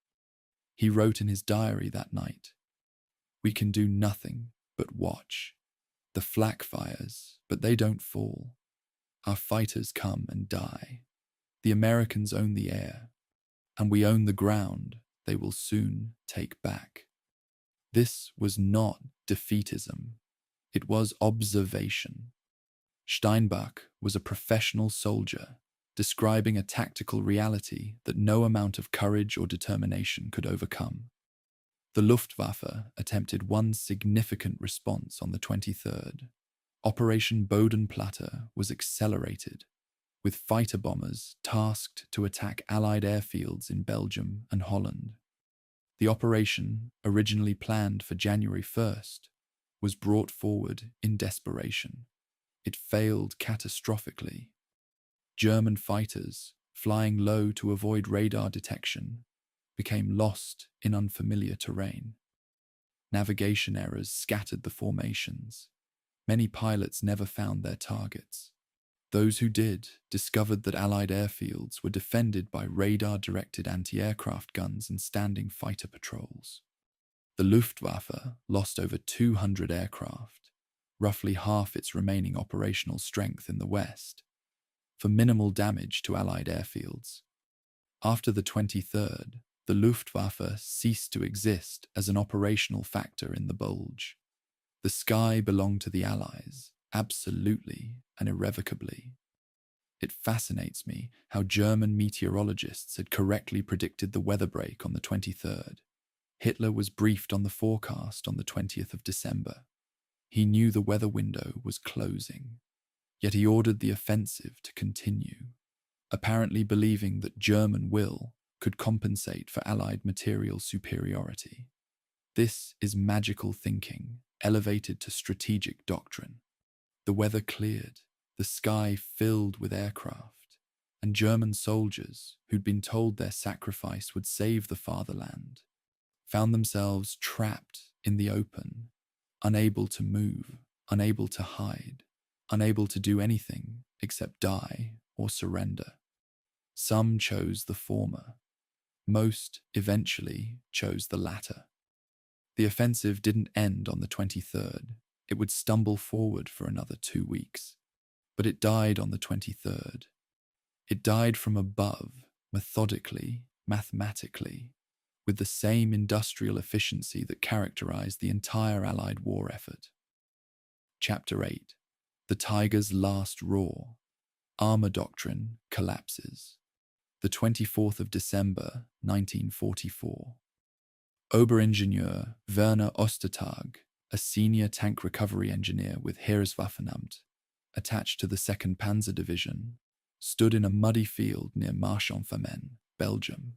He wrote in his diary that night, "We can do nothing but watch. The flak fires, but they don't fall. Our fighters come and die. The Americans own the air, and we own the ground they will soon take back." This was not defeatism. It was observation. Steinbach was a professional soldier, describing a tactical reality that no amount of courage or determination could overcome. The Luftwaffe attempted one significant response on the 23rd. Operation Bodenplatte was accelerated, with fighter bombers tasked to attack Allied airfields in Belgium and Holland. The operation, originally planned for January 1st, was brought forward in desperation. It failed catastrophically. German fighters, flying low to avoid radar detection, became lost in unfamiliar terrain. Navigation errors scattered the formations. Many pilots never found their targets. Those who did discovered that Allied airfields were defended by radar-directed anti-aircraft guns and standing fighter patrols. The Luftwaffe lost over 200 aircraft, roughly half its remaining operational strength in the West, for minimal damage to Allied airfields. After the 23rd, the Luftwaffe ceased to exist as an operational factor in the Bulge. The sky belonged to the Allies, absolutely and irrevocably. It fascinates me how German meteorologists had correctly predicted the weather break on the 23rd. Hitler was briefed on the forecast on the 20th of December. He knew the weather window was closing, yet he ordered the offensive to continue, apparently believing that German will could compensate for Allied material superiority. This is magical thinking, elevated to strategic doctrine. The weather cleared, the sky filled with aircraft, and German soldiers, who'd been told their sacrifice would save the fatherland, found themselves trapped in the open, unable to move, unable to hide, unable to do anything except die or surrender. Some chose the former. Most eventually chose the latter. The offensive didn't end on the 23rd. It would stumble forward for another 2 weeks. But it died on the 23rd. It died from above, methodically, mathematically, with the same industrial efficiency that characterized the entire Allied war effort. Chapter 8. The Tiger's Last Roar. Armor Doctrine Collapses. The 24th of December, 1944. Oberingenieur Werner Ostertag, a senior tank recovery engineer with Heereswaffenamt, attached to the 2nd Panzer Division, stood in a muddy field near Marche-en-Famenne, Belgium,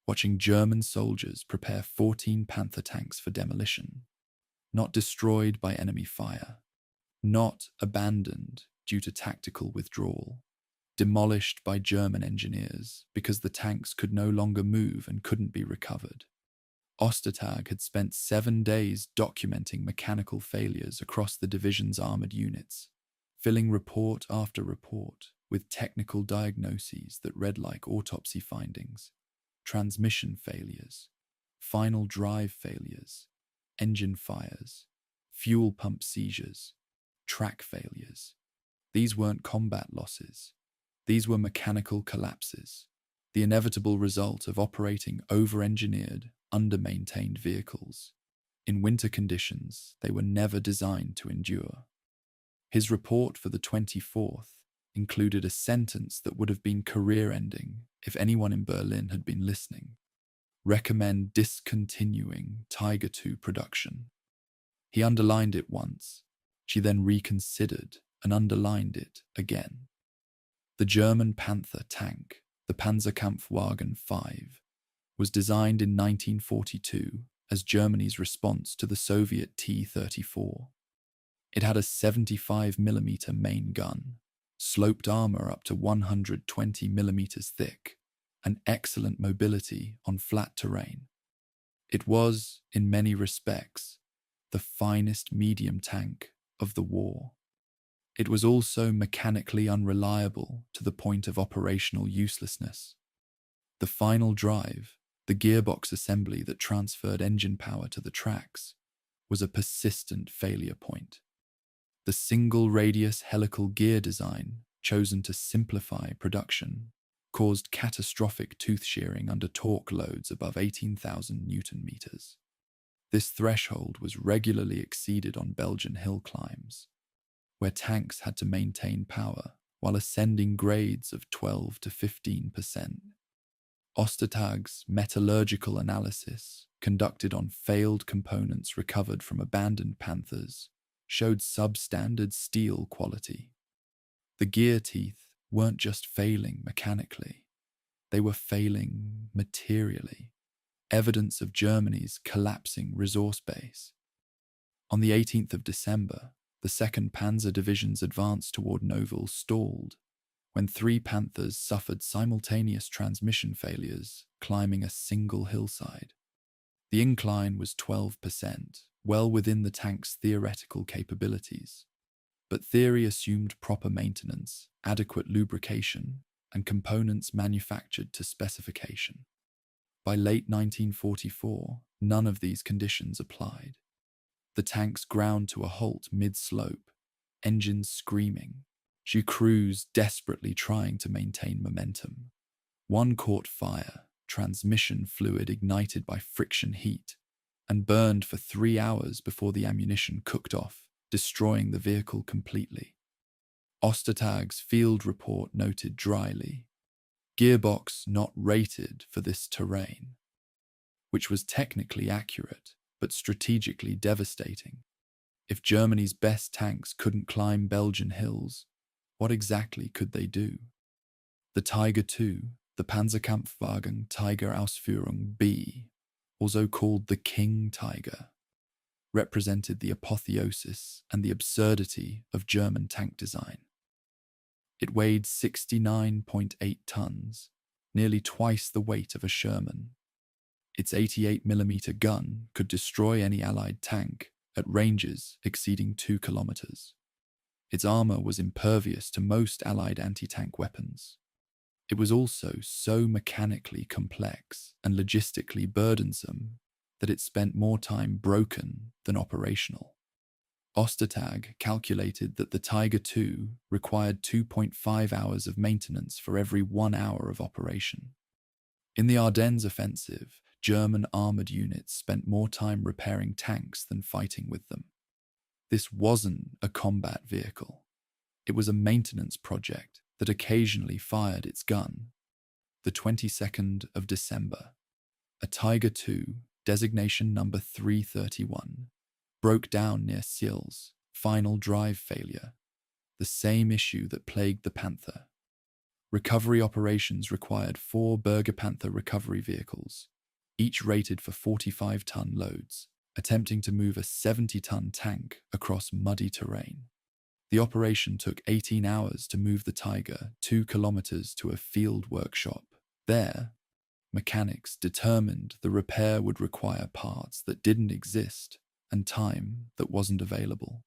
watching German soldiers prepare 14 Panther tanks for demolition, not destroyed by enemy fire, not abandoned due to tactical withdrawal, demolished by German engineers because the tanks could no longer move and couldn't be recovered. Ostertag had spent 7 days documenting mechanical failures across the division's armoured units, filling report after report with technical diagnoses that read like autopsy findings: transmission failures, final drive failures, engine fires, fuel pump seizures, track failures. These weren't combat losses. These were mechanical collapses, the inevitable result of operating over-engineered, under-maintained vehicles. In winter conditions, they were never designed to endure. His report for the 24th included a sentence that would have been career-ending if anyone in Berlin had been listening. Recommend discontinuing Tiger II production. He underlined it once. She then reconsidered and underlined it again. The German Panther tank, the Panzerkampfwagen 5, was designed in 1942 as Germany's response to the Soviet T-34. It had a 75mm main gun, sloped armor up to 120mm thick, and excellent mobility on flat terrain. It was, in many respects, the finest medium tank of the war. It was also mechanically unreliable to the point of operational uselessness. The final drive, the gearbox assembly that transferred engine power to the tracks, was a persistent failure point. The single-radius helical gear design, chosen to simplify production, caused catastrophic tooth shearing under torque loads above 18,000 Newton-meters. This threshold was regularly exceeded on Belgian hill climbs, where tanks had to maintain power while ascending grades of 12 to 15%. Ostertag's metallurgical analysis, conducted on failed components recovered from abandoned Panthers, showed substandard steel quality. The gear teeth weren't just failing mechanically, they were failing materially, evidence of Germany's collapsing resource base. On the 18th of December, the 2nd Panzer Division's advance toward Nouville stalled when 3 Panthers suffered simultaneous transmission failures climbing a single hillside. The incline was 12%, well within the tank's theoretical capabilities, but theory assumed proper maintenance, adequate lubrication, and components manufactured to specification. By late 1944, none of these conditions applied. The tanks ground to a halt mid-slope, engines screaming. She cruised, desperately trying to maintain momentum. One caught fire, transmission fluid ignited by friction heat, and burned for 3 hours before the ammunition cooked off, destroying the vehicle completely. Ostertag's field report noted dryly, "Gearbox not rated for this terrain," which was technically accurate, but strategically devastating. If Germany's best tanks couldn't climb Belgian hills, what exactly could they do? The Tiger II, the Panzerkampfwagen Tiger Ausführung B, also called the King Tiger, represented the apotheosis and the absurdity of German tank design. It weighed 69.8 tons, nearly twice the weight of a Sherman. Its 88mm gun could destroy any Allied tank at ranges exceeding 2 kilometers. Its armor was impervious to most Allied anti-tank weapons. It was also so mechanically complex and logistically burdensome that it spent more time broken than operational. Ostertag calculated that the Tiger II required 2.5 hours of maintenance for every 1 hour of operation. In the Ardennes offensive, German armored units spent more time repairing tanks than fighting with them. This wasn't a combat vehicle. It was a maintenance project that occasionally fired its gun. The 22nd of December, a Tiger II, designation number 331, broke down near Sils, final drive failure, the same issue that plagued the Panther. Recovery operations required 4 Berger Panther recovery vehicles, each rated for 45-ton loads, attempting to move a 70-ton tank across muddy terrain. The operation took 18 hours to move the Tiger 2 kilometers to a field workshop. There, mechanics determined the repair would require parts that didn't exist and time that wasn't available.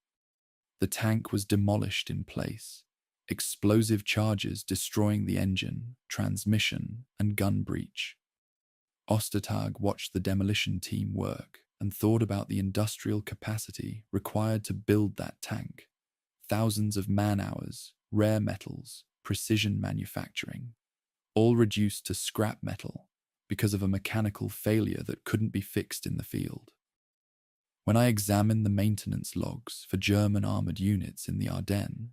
The tank was demolished in place, explosive charges destroying the engine, transmission, and gun breech. Ostertag watched the demolition team work and thought about the industrial capacity required to build that tank. Thousands of man-hours, rare metals, precision manufacturing, all reduced to scrap metal because of a mechanical failure that couldn't be fixed in the field. When I examine the maintenance logs for German armoured units in the Ardennes,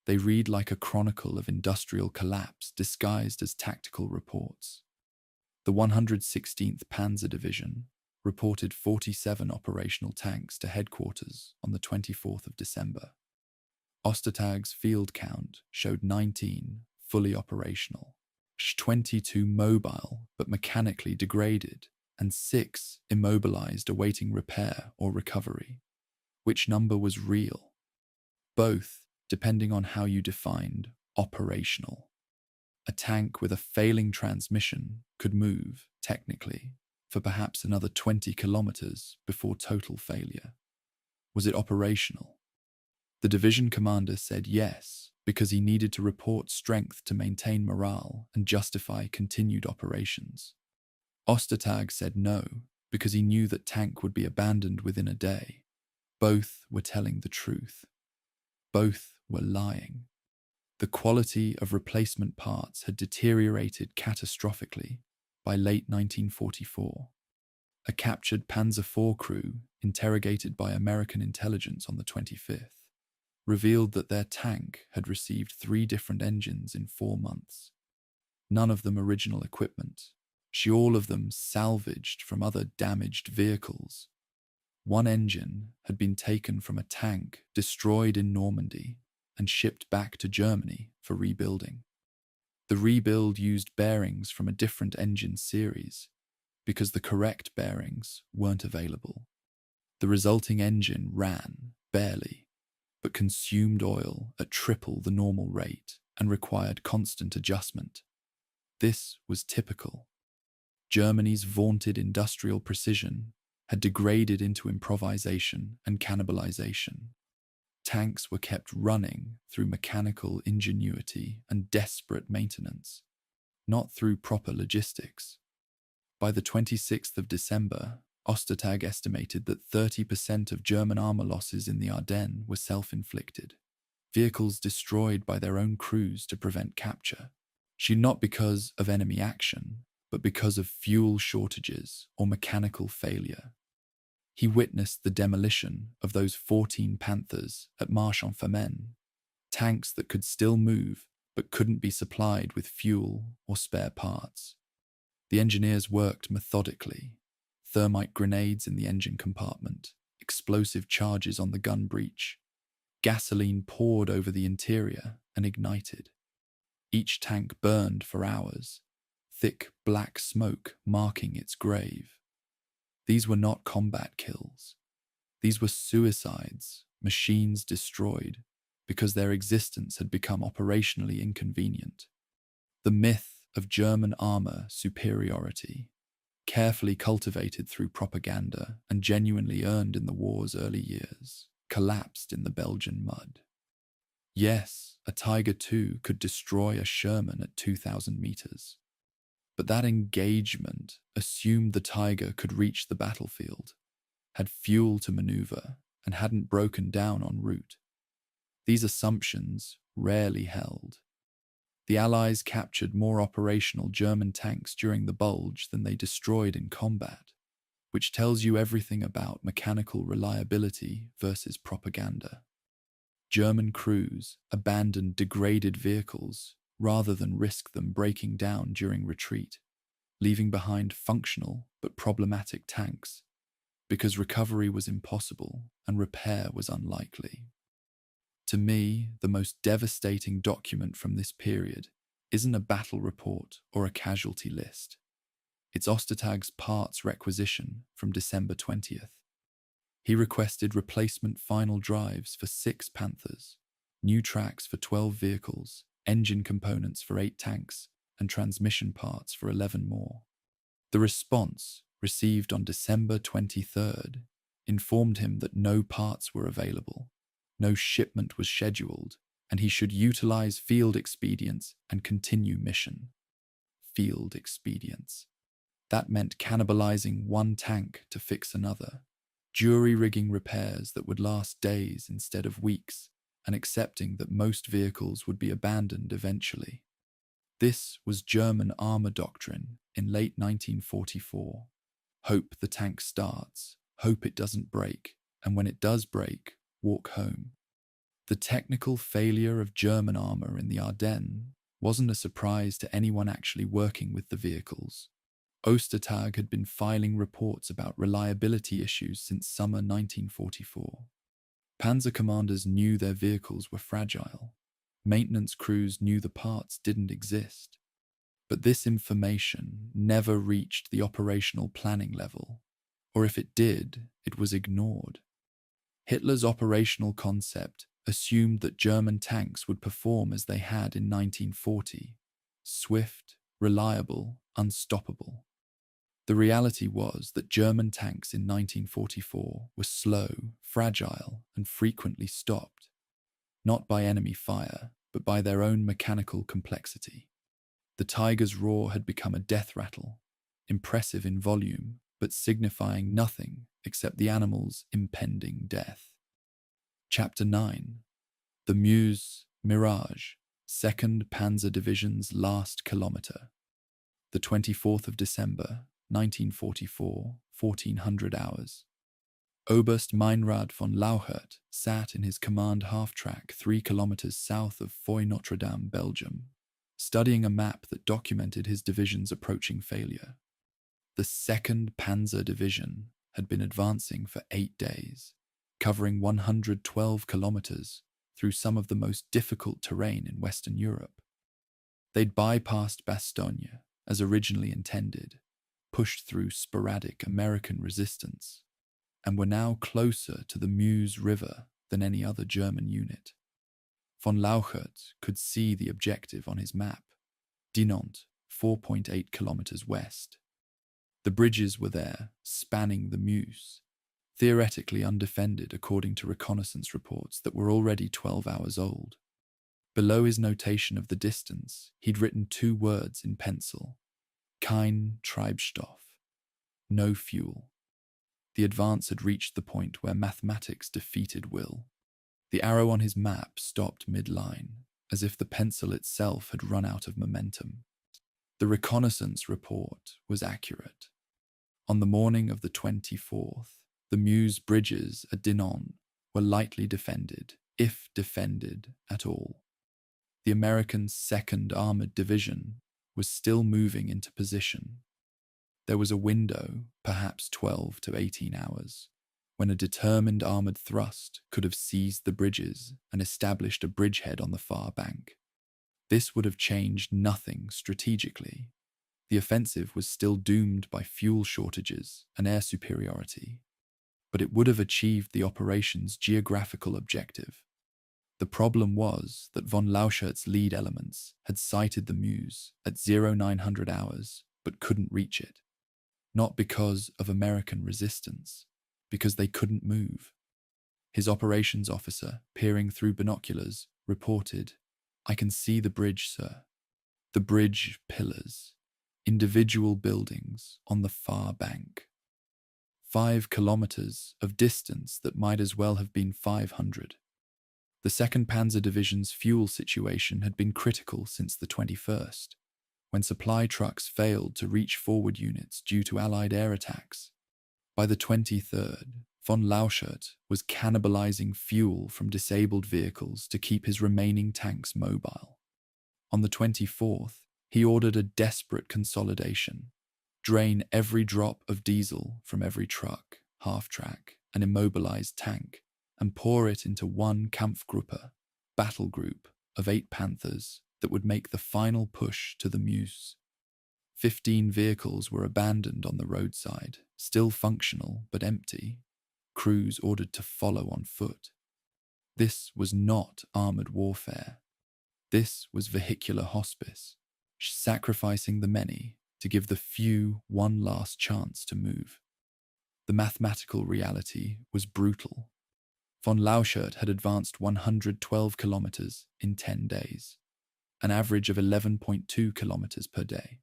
they read like a chronicle of industrial collapse disguised as tactical reports. The 116th Panzer Division reported 47 operational tanks to headquarters on the 24th of December. Ostertag's field count showed 19 fully operational, 22 mobile but mechanically degraded, and 6 immobilized awaiting repair or recovery. Which number was real? Both, depending on how you defined operational. A tank with a failing transmission could move, technically, for perhaps another 20 kilometers before total failure. Was it operational? The division commander said yes, because he needed to report strength to maintain morale and justify continued operations. Ostertag said no, because he knew that tank would be abandoned within a day. Both were telling the truth. Both were lying. The quality of replacement parts had deteriorated catastrophically by late 1944. A captured Panzer IV crew, interrogated by American intelligence on the 25th, revealed that their tank had received 3 different engines in 4 months. None of them original equipment, all of them salvaged from other damaged vehicles. One engine had been taken from a tank destroyed in Normandy and shipped back to Germany for rebuilding. The rebuild used bearings from a different engine series because the correct bearings weren't available. The resulting engine ran, barely, but consumed oil at triple the normal rate and required constant adjustment. This was typical. Germany's vaunted industrial precision had degraded into improvisation and cannibalization. Tanks were kept running through mechanical ingenuity and desperate maintenance, not through proper logistics. By the 26th of December, Ostertag estimated that 30% of German armor losses in the Ardennes were self-inflicted, vehicles destroyed by their own crews to prevent capture, not because of enemy action, but because of fuel shortages or mechanical failure. He witnessed the demolition of those 14 Panthers at Marche-en-Famenne, tanks that could still move but couldn't be supplied with fuel or spare parts. The engineers worked methodically, thermite grenades in the engine compartment, explosive charges on the gun breech. Gasoline poured over the interior and ignited. Each tank burned for hours, thick black smoke marking its grave. These were not combat kills. These were suicides, machines destroyed, because their existence had become operationally inconvenient. The myth of German armor superiority, carefully cultivated through propaganda and genuinely earned in the war's early years, collapsed in the Belgian mud. Yes, a Tiger II could destroy a Sherman at 2,000 meters. But that engagement assumed the Tiger could reach the battlefield, had fuel to maneuver, and hadn't broken down en route. These assumptions rarely held. The Allies captured more operational German tanks during the Bulge than they destroyed in combat, which tells you everything about mechanical reliability versus propaganda. German crews abandoned degraded vehicles rather than risk them breaking down during retreat, leaving behind functional but problematic tanks, because recovery was impossible and repair was unlikely. To me, the most devastating document from this period isn't a battle report or a casualty list. It's Ostertag's parts requisition from December 20th. He requested replacement final drives for 6 Panthers, new tracks for 12 vehicles, engine components for 8 tanks, and transmission parts for 11 more. The response, received on December 23rd, informed him that no parts were available, no shipment was scheduled, and he should utilize field expedients and continue mission. Field expedients. That meant cannibalizing one tank to fix another, jury-rigging repairs that would last days instead of weeks, and accepting that most vehicles would be abandoned eventually. This was German armor doctrine in late 1944. Hope the tank starts, hope it doesn't break, and when it does break, walk home. The technical failure of German armor in the Ardennes wasn't a surprise to anyone actually working with the vehicles. Ostertag had been filing reports about reliability issues since summer 1944. Panzer commanders knew their vehicles were fragile. Maintenance crews knew the parts didn't exist. But this information never reached the operational planning level, or if it did, it was ignored. Hitler's operational concept assumed that German tanks would perform as they had in 1940, swift, reliable, unstoppable. The reality was that German tanks in 1944 were slow, fragile, and frequently stopped, not by enemy fire, but by their own mechanical complexity. The Tiger's roar had become a death rattle, impressive in volume, but signifying nothing except the animal's impending death. Chapter 9. The Meuse Mirage, 2nd Panzer Division's last kilometre. The 24th of December, 1944, 1400 hours. Oberst Meinrad von Lauchert sat in his command half-track 3 kilometres south of Foy Notre Dame, Belgium, studying a map that documented his division's approaching failure. The 2nd Panzer Division had been advancing for 8 days, covering 112 kilometres through some of the most difficult terrain in Western Europe. They'd bypassed Bastogne, as originally intended, pushed through sporadic American resistance, and were now closer to the Meuse River than any other German unit. Von Lauchert could see the objective on his map, Dinant, 4.8 kilometres west. The bridges were there, spanning the Meuse, theoretically undefended according to reconnaissance reports that were already 12 hours old. Below his notation of the distance, he'd written 2 words in pencil: Kein Treibstoff, no fuel. The advance had reached the point where mathematics defeated will. The arrow on his map stopped mid-line, as if the pencil itself had run out of momentum. The reconnaissance report was accurate. On the morning of the 24th, the Meuse bridges at Dinant were lightly defended, if defended at all. The American 2nd Armored Division was still moving into position. There was a window, perhaps 12 to 18 hours, when a determined armoured thrust could have seized the bridges and established a bridgehead on the far bank. This would have changed nothing strategically. The offensive was still doomed by fuel shortages and air superiority, but it would have achieved the operation's geographical objective. The problem was that von Lauchert's lead elements had sighted the Meuse at 0900 hours but couldn't reach it. Not because of American resistance, because they couldn't move. His operations officer, peering through binoculars, reported, "I can see the bridge, sir. The bridge pillars, individual buildings on the far bank. 5 kilometers of distance that might as well have been 500. The 2nd Panzer Division's fuel situation had been critical since the 21st, when supply trucks failed to reach forward units due to Allied air attacks. By the 23rd, von Lauchert was cannibalizing fuel from disabled vehicles to keep his remaining tanks mobile. On the 24th, he ordered a desperate consolidation: drain every drop of diesel from every truck, half-track, and immobilized tank, and pour it into one Kampfgruppe, battle group, of 8 Panthers that would make the final push to the Meuse. 15 vehicles were abandoned on the roadside, still functional but empty, crews ordered to follow on foot. This was not armoured warfare. This was vehicular hospice, sacrificing the many to give the few one last chance to move. The mathematical reality was brutal. Von Lauchert had advanced 112 kilometers in 10 days, an average of 11.2 kilometers per day.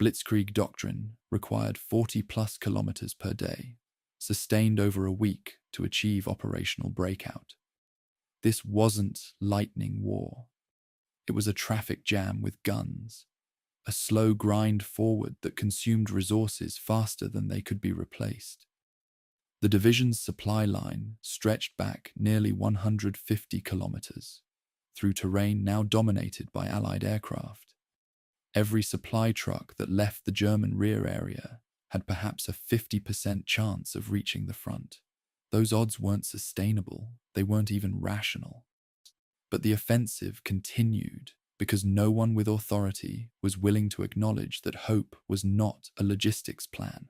Blitzkrieg doctrine required 40-plus kilometers per day, sustained over a week to achieve operational breakout. This wasn't lightning war. It was a traffic jam with guns, a slow grind forward that consumed resources faster than they could be replaced. The division's supply line stretched back nearly 150 kilometers through terrain now dominated by Allied aircraft. Every supply truck that left the German rear area had perhaps a 50% chance of reaching the front. Those odds weren't sustainable, they weren't even rational. But the offensive continued because no one with authority was willing to acknowledge that hope was not a logistics plan.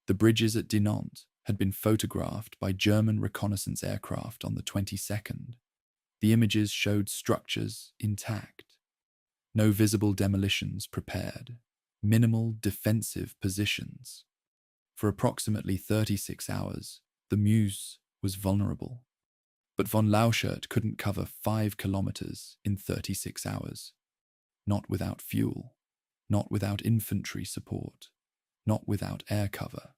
The bridges at Dinant had been photographed by German reconnaissance aircraft on the 22nd. The images showed structures intact. No visible demolitions prepared, minimal defensive positions. For approximately 36 hours, the Meuse was vulnerable. But von Lauchert couldn't cover 5 kilometers in 36 hours. Not without fuel, not without infantry support, not without air cover.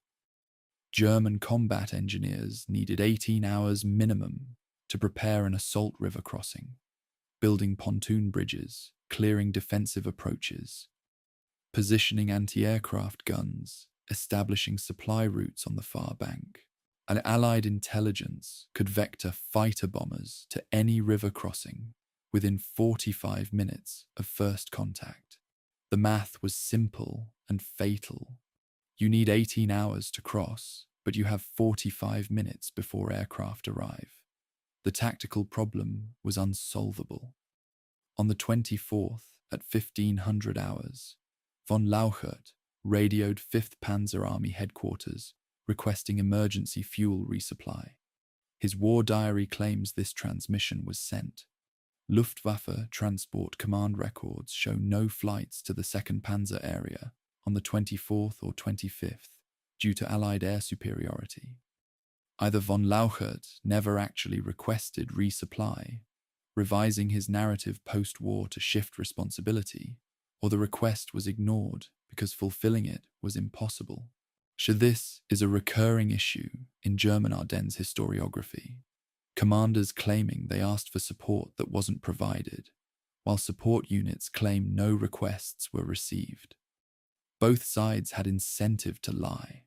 German combat engineers needed 18 hours minimum to prepare an assault river crossing, building pontoon bridges, clearing defensive approaches, positioning anti-aircraft guns, establishing supply routes on the far bank. And Allied intelligence could vector fighter bombers to any river crossing within 45 minutes of first contact. The math was simple and fatal. You need 18 hours to cross, but you have 45 minutes before aircraft arrive. The tactical problem was unsolvable. On the 24th, at 1500 hours, von Lauchert radioed 5th Panzer Army headquarters requesting emergency fuel resupply. His war diary claims this transmission was sent. Luftwaffe transport command records show no flights to the 2nd Panzer area on the 24th or 25th due to Allied air superiority. Either von Lauchert never actually requested resupply, revising his narrative post-war to shift responsibility, or the request was ignored because fulfilling it was impossible. This is a recurring issue in German Ardennes historiography, commanders claiming they asked for support that wasn't provided, while support units claim no requests were received. Both sides had incentive to lie,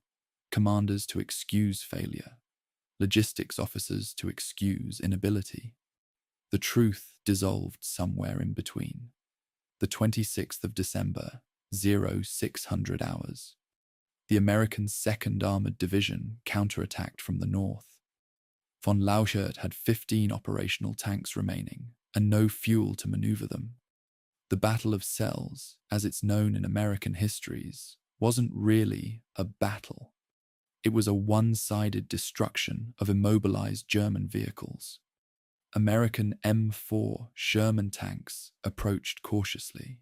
commanders to excuse failure, logistics officers to excuse inability. The truth dissolved somewhere in between. The 26th of December, 0600 hours. The American 2nd Armored Division counterattacked from the north. Von Lauchert had 15 operational tanks remaining and no fuel to maneuver them. The Battle of Selles, as it's known in American histories, wasn't really a battle. It was a one-sided destruction of immobilized German vehicles. American M4 Sherman tanks approached cautiously,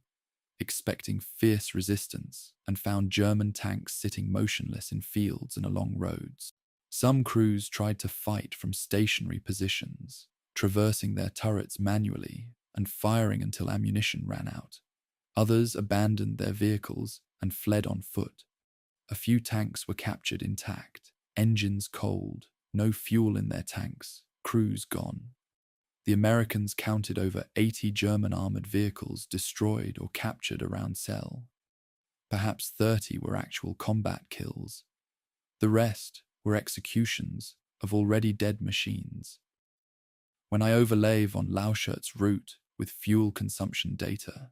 expecting fierce resistance, and found German tanks sitting motionless in fields and along roads. Some crews tried to fight from stationary positions, traversing their turrets manually and firing until ammunition ran out. Others abandoned their vehicles and fled on foot. A few tanks were captured intact, engines cold, no fuel in their tanks, crews gone. The Americans counted over 80 German armored vehicles destroyed or captured around Celle. Perhaps 30 were actual combat kills. The rest were executions of already dead machines. When I overlay von Lauchert's route with fuel consumption data,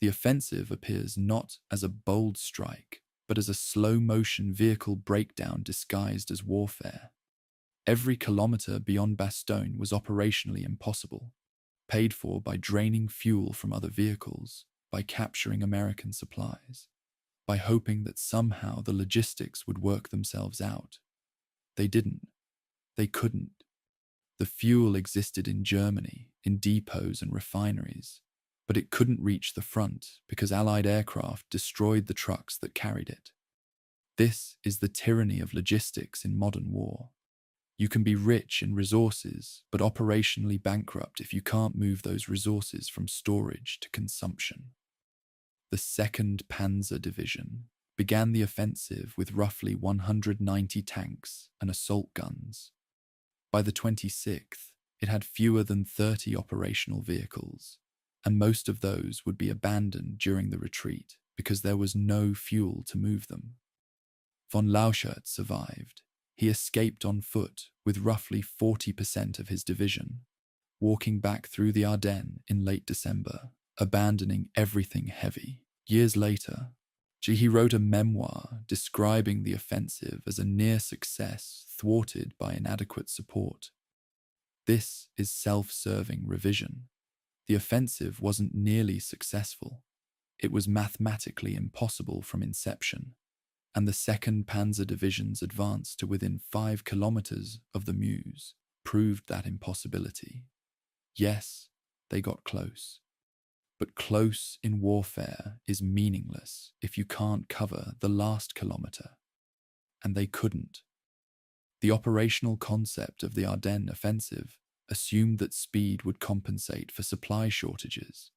the offensive appears not as a bold strike, but as a slow-motion vehicle breakdown disguised as warfare. Every kilometre beyond Bastogne was operationally impossible, paid for by draining fuel from other vehicles, by capturing American supplies, by hoping that somehow the logistics would work themselves out. They didn't. They couldn't. The fuel existed in Germany, in depots and refineries, but it couldn't reach the front because Allied aircraft destroyed the trucks that carried it. This is the tyranny of logistics in modern war. You can be rich in resources, but operationally bankrupt if you can't move those resources from storage to consumption. The 2nd Panzer Division, began the offensive with roughly 190 tanks and assault guns. By the 26th, it had fewer than 30 operational vehicles, and most of those would be abandoned during the retreat because there was no fuel to move them. Von Lauschert survived. He escaped on foot with roughly 40% of his division, walking back through the Ardennes in late December, abandoning everything heavy. Years later, he wrote a memoir describing the offensive as a near success thwarted by inadequate support. This is self-serving revision. The offensive wasn't nearly successful. It was mathematically impossible from inception, and the 2nd Panzer Division's advance to within 5 kilometers of the Meuse proved that impossibility. Yes, they got close. But close in warfare is meaningless if you can't cover the last kilometer. And they couldn't. The operational concept of the Ardennes offensive assumed that speed would compensate for supply shortages,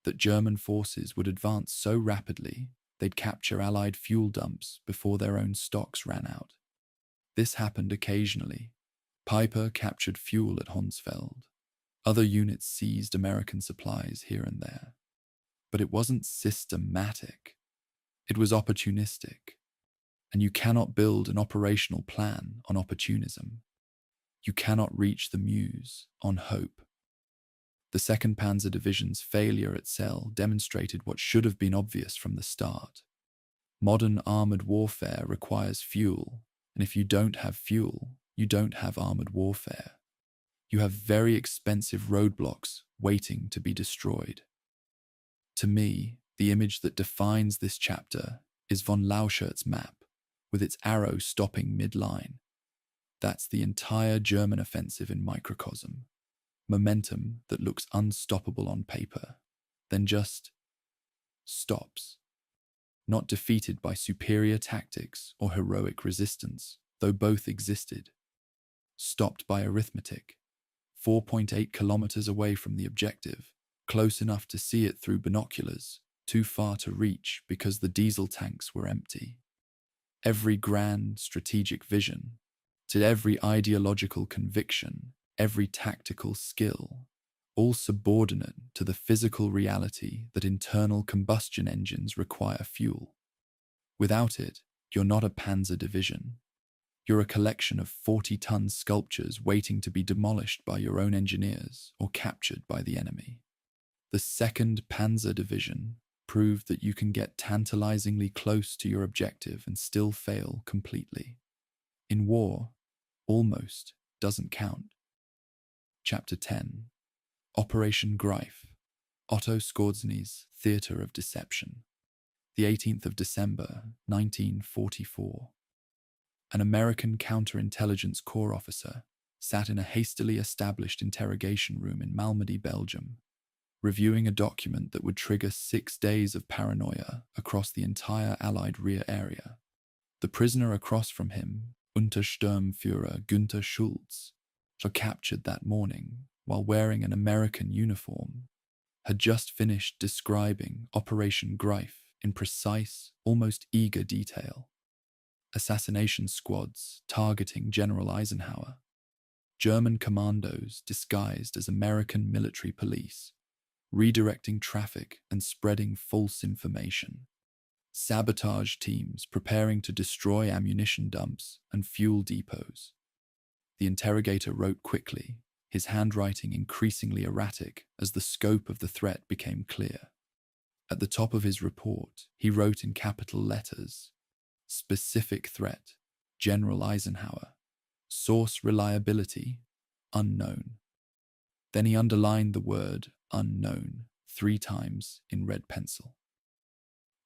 that German forces would advance so rapidly they'd capture Allied fuel dumps before their own stocks ran out. This happened occasionally. Peiper captured fuel at Honsfeld. Other units seized American supplies here and there. But it wasn't systematic. It was opportunistic. And you cannot build an operational plan on opportunism. You cannot reach the Meuse on hope. The 2nd Panzer Division's failure at Celle demonstrated what should have been obvious from the start. Modern armoured warfare requires fuel, and if you don't have fuel, you don't have armoured warfare. You have very expensive roadblocks waiting to be destroyed. To me, the image that defines this chapter is von Lauschert's map, with its arrow stopping mid-line. That's the entire German offensive in microcosm. Momentum that looks unstoppable on paper, then just stops. Not defeated by superior tactics or heroic resistance, though both existed. Stopped by arithmetic. 4.8 kilometers away from the objective, close enough to see it through binoculars, too far to reach because the diesel tanks were empty. Every grand strategic vision, to every ideological conviction, every tactical skill, all subordinate to the physical reality that internal combustion engines require fuel. Without it, you're not a Panzer Division. You're a collection of 40-ton sculptures waiting to be demolished by your own engineers or captured by the enemy. The 2nd Panzer Division proved that you can get tantalizingly close to your objective and still fail completely. In war, almost doesn't count. Chapter 10. Operation Greif, Otto Skorzny's Theatre of Deception. The 18th of December, 1944. An American counterintelligence corps officer sat in a hastily established interrogation room in Malmedy, Belgium, reviewing a document that would trigger 6 days of paranoia across the entire Allied rear area. The prisoner across from him, Untersturmführer Günther Schulz, captured that morning while wearing an American uniform, had just finished describing Operation Greif in precise, almost eager detail. Assassination squads targeting General Eisenhower, German commandos disguised as American military police, redirecting traffic and spreading false information, sabotage teams preparing to destroy ammunition dumps and fuel depots. The interrogator wrote quickly, his handwriting increasingly erratic as the scope of the threat became clear. At the top of his report, he wrote in capital letters, "Specific threat, General Eisenhower. Source reliability, unknown." Then he underlined the word unknown 3 times in red pencil.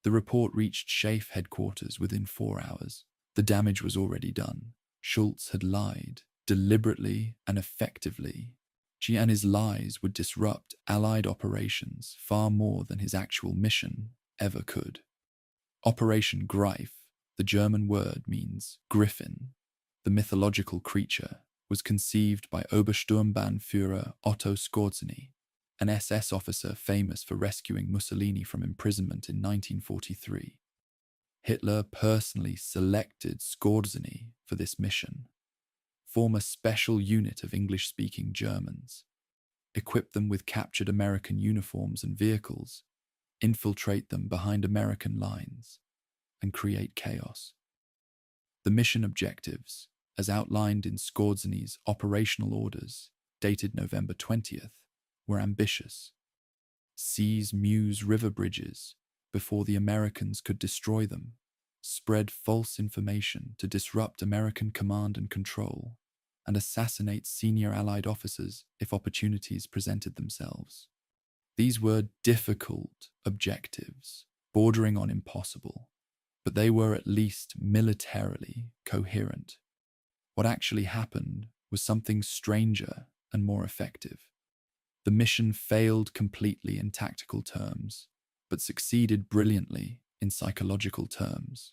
The report reached SHAEF headquarters within 4 hours. The damage was already done. Schulz had lied, deliberately and effectively. And his lies would disrupt Allied operations far more than his actual mission ever could. Operation Greif, the German word means griffin. The mythological creature was conceived by Obersturmbannführer Otto Skorzny, an SS officer famous for rescuing Mussolini from imprisonment in 1943. Hitler personally selected Skorzeny for this mission, form a special unit of English-speaking Germans, equip them with captured American uniforms and vehicles, infiltrate them behind American lines, and create chaos. The mission objectives, as outlined in Skorzeny's operational orders dated November 20th, were ambitious. Seize Meuse river bridges before the Americans could destroy them, spread false information to disrupt American command and control, and assassinate senior Allied officers if opportunities presented themselves. These were difficult objectives, bordering on impossible, but they were at least militarily coherent. What actually happened was something stranger and more effective. The mission failed completely in tactical terms, but succeeded brilliantly in psychological terms.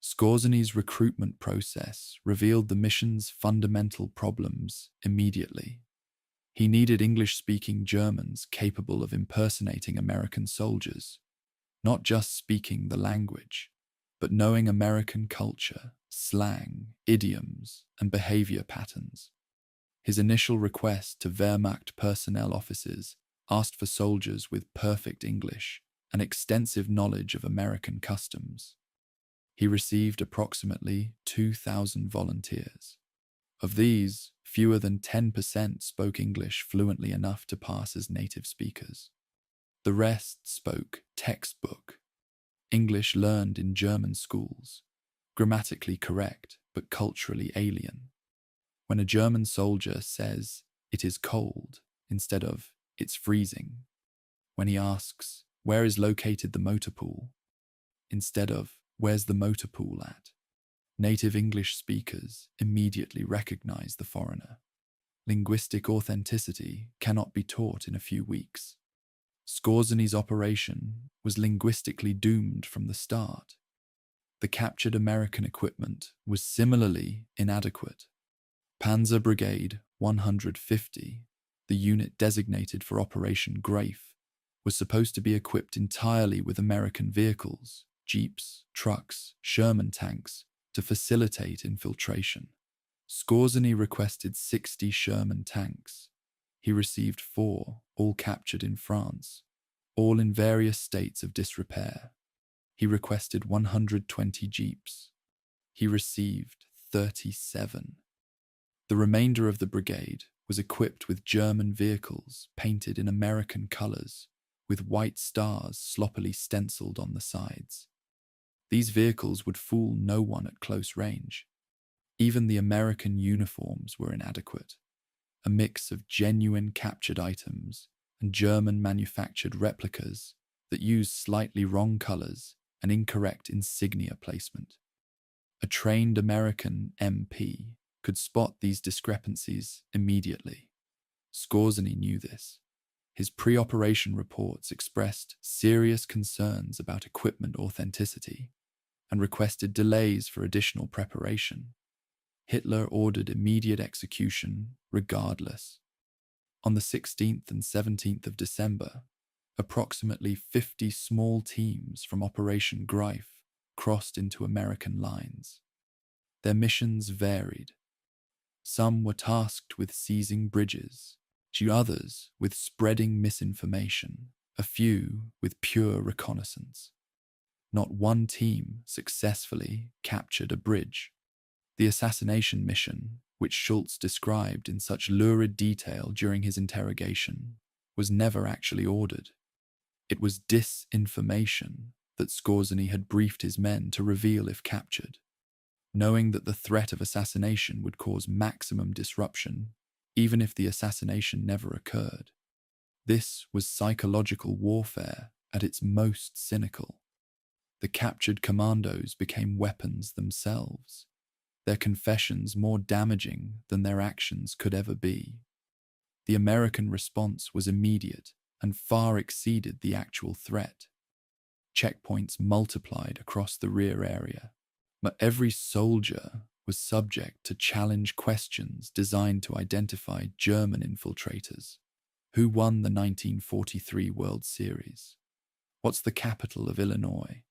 Skorzeny's recruitment process revealed the mission's fundamental problems immediately. He needed English-speaking Germans capable of impersonating American soldiers, not just speaking the language, but knowing American culture, slang, idioms, and behavior patterns. His initial request to Wehrmacht personnel officers asked for soldiers with perfect English and extensive knowledge of American customs. He received approximately 2,000 volunteers. Of these, fewer than 10% spoke English fluently enough to pass as native speakers. The rest spoke textbook English learned in German schools, grammatically correct but culturally alien. When a German soldier says, "It is cold," instead of, "It's freezing," when he asks, "Where is located the motor pool?" instead of, "Where's the motor pool at?" native English speakers immediately recognize the foreigner. Linguistic authenticity cannot be taught in a few weeks. Skorzeny's operation was linguistically doomed from the start. The captured American equipment was similarly inadequate. Panzer Brigade 150, the unit designated for Operation Grafe, was supposed to be equipped entirely with American vehicles, jeeps, trucks, Sherman tanks, to facilitate infiltration. Skorzeny requested 60 Sherman tanks. He received 4, all captured in France, all in various states of disrepair. He requested 120 jeeps. He received 37. The remainder of the brigade was equipped with German vehicles painted in American colors, with white stars sloppily stenciled on the sides. These vehicles would fool no one at close range. Even the American uniforms were inadequate, a mix of genuine captured items and German-manufactured replicas that used slightly wrong colors and incorrect insignia placement. A trained American MP could spot these discrepancies immediately. Skorzeny knew this. His pre-operation reports expressed serious concerns about equipment authenticity and requested delays for additional preparation. Hitler ordered immediate execution regardless. On the 16th and 17th of December, approximately 50 small teams from Operation Greif crossed into American lines. Their missions varied. Some were tasked with seizing bridges, others with spreading misinformation, a few with pure reconnaissance. Not one team successfully captured a bridge. The assassination mission, which Schultz described in such lurid detail during his interrogation, was never actually ordered. It was disinformation that Skorzeny had briefed his men to reveal if captured. Knowing that the threat of assassination would cause maximum disruption, even if the assassination never occurred. This was psychological warfare at its most cynical. The captured commandos became weapons themselves, their confessions more damaging than their actions could ever be. The American response was immediate and far exceeded the actual threat. Checkpoints multiplied across the rear area, but every soldier was subject to challenge questions designed to identify German infiltrators. Who won the 1943 World Series? What's the capital of Illinois?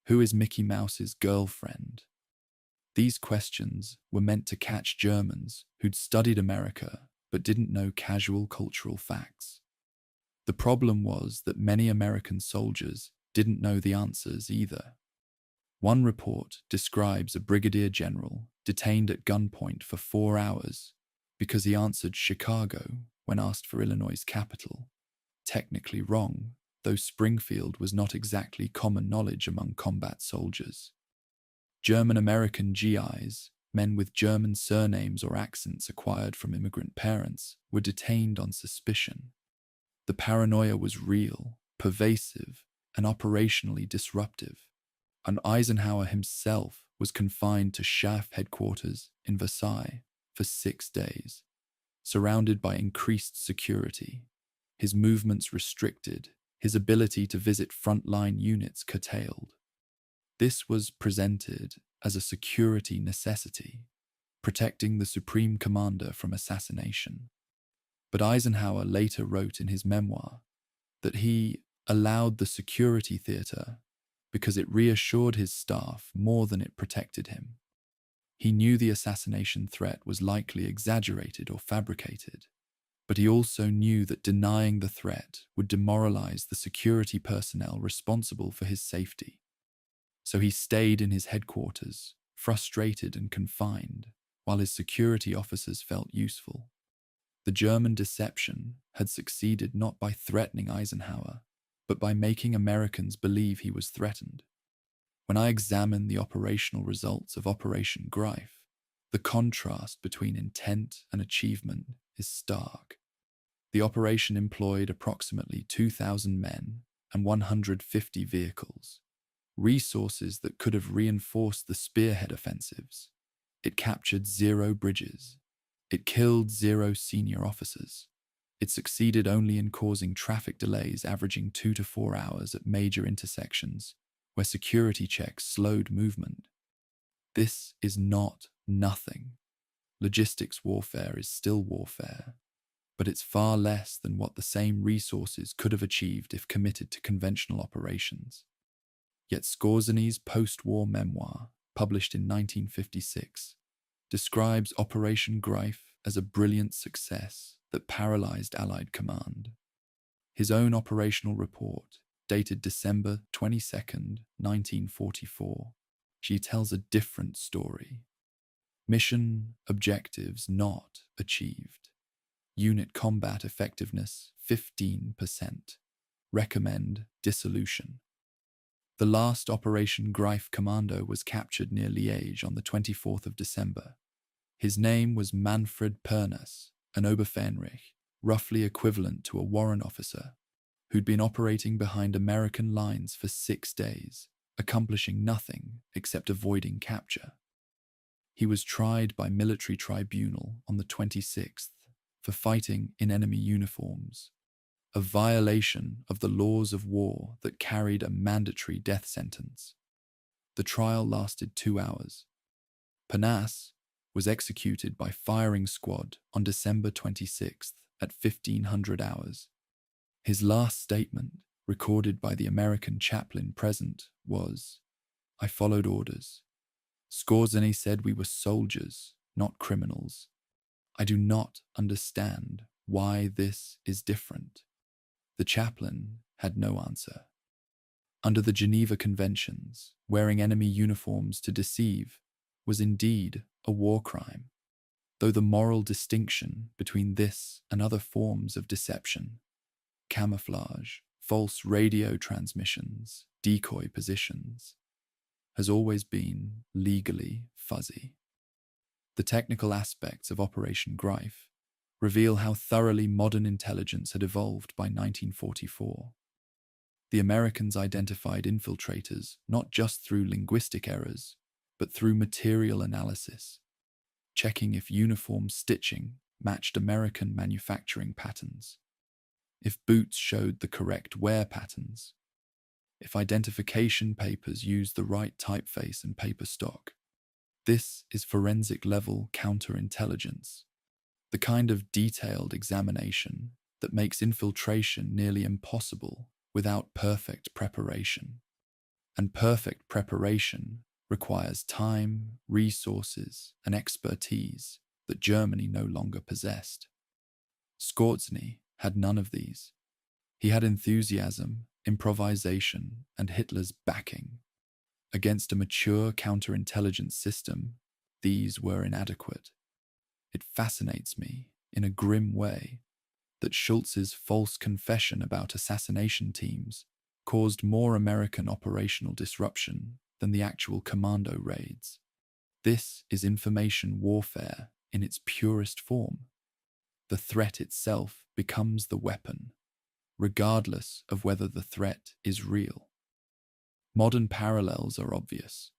Who is Mickey Mouse's girlfriend? These questions were meant to catch Germans who'd studied America but didn't know casual cultural facts. The problem was that many American soldiers didn't know the answers either. One report describes a brigadier general detained at gunpoint for 4 hours because he answered Chicago when asked for Illinois' capital. Technically wrong, though Springfield was not exactly common knowledge among combat soldiers. German-American GIs, men with German surnames or accents acquired from immigrant parents, were detained on suspicion. The paranoia was real, pervasive, and operationally disruptive. And Eisenhower himself was confined to SHAF headquarters in Versailles for 6 days, surrounded by increased security, his movements restricted, his ability to visit frontline units curtailed. This was presented as a security necessity, protecting the supreme commander from assassination. But Eisenhower later wrote in his memoir that he allowed the security theater because it reassured his staff more than it protected him. He knew the assassination threat was likely exaggerated or fabricated, but he also knew that denying the threat would demoralize the security personnel responsible for his safety. So he stayed in his headquarters, frustrated and confined, while his security officers felt useful. The German deception had succeeded not by threatening Eisenhower, but by making Americans believe he was threatened. When I examine the operational results of Operation Greif, the contrast between intent and achievement is stark. The operation employed approximately 2,000 men and 150 vehicles, resources that could have reinforced the spearhead offensives. It captured 0 bridges. It killed 0 senior officers. It succeeded only in causing traffic delays averaging 2 to 4 hours at major intersections, where security checks slowed movement. This is not nothing. Logistics warfare is still warfare, but it's far less than what the same resources could have achieved if committed to conventional operations. Yet Skorzeny's post-war memoir, published in 1956, describes Operation Greif as a brilliant success that paralyzed Allied command. His own operational report, dated December 22, 1944, she tells a different story. Mission objectives not achieved. Unit combat effectiveness 15%. Recommend dissolution. The last Operation Greif commando was captured near Liège on the 24th of December. His name was Manfred Pernas, an Oberfähnrich, roughly equivalent to a warrant officer, who'd been operating behind American lines for 6 days, accomplishing nothing except avoiding capture. He was tried by military tribunal on the 26th for fighting in enemy uniforms, a violation of the laws of war that carried a mandatory death sentence. The trial lasted 2 hours. Pernas was executed by firing squad on December 26th at 1500 hours. His last statement, recorded by the American chaplain present, was, "I followed orders. Skorzeny said we were soldiers, not criminals. I do not understand why this is different." The chaplain had no answer. Under the Geneva Conventions, wearing enemy uniforms to deceive was indeed a war crime, though the moral distinction between this and other forms of deception, camouflage, false radio transmissions, decoy positions, has always been legally fuzzy. The technical aspects of Operation Greif reveal how thoroughly modern intelligence had evolved by 1944. The Americans identified infiltrators not just through linguistic errors, but through material analysis, checking if uniform stitching matched American manufacturing patterns, if boots showed the correct wear patterns, if identification papers used the right typeface and paper stock. This is forensic-level counterintelligence, the kind of detailed examination that makes infiltration nearly impossible without perfect preparation. and perfect preparation requires time, resources, and expertise that Germany no longer possessed. Skorzenny had none of these. He had enthusiasm, improvisation, and Hitler's backing. Against a mature counterintelligence system, these were inadequate. It fascinates me, in a grim way, that Schultz's false confession about assassination teams caused more American operational disruption than the actual commando raids. This is information warfare in its purest form. The threat itself becomes the weapon, regardless of whether the threat is real. Modern parallels are obvious.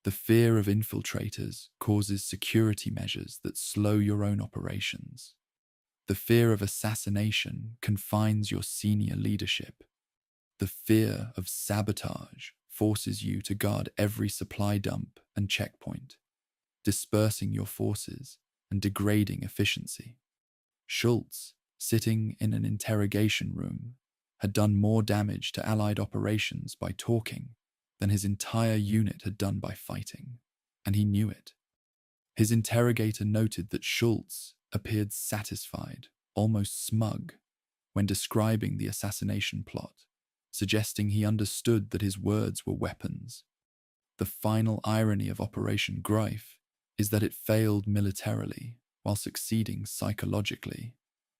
The fear of infiltrators causes security measures that slow your own operations. The fear of assassination confines your senior leadership. The fear of sabotage forces you to guard every supply dump and checkpoint, dispersing your forces and degrading efficiency. Schultz, sitting in an interrogation room, had done more damage to Allied operations by talking than his entire unit had done by fighting, and he knew it. His interrogator noted that Schultz appeared satisfied, almost smug, when describing the assassination plot, suggesting he understood that his words were weapons. The final irony of Operation Greif is that it failed militarily while succeeding psychologically,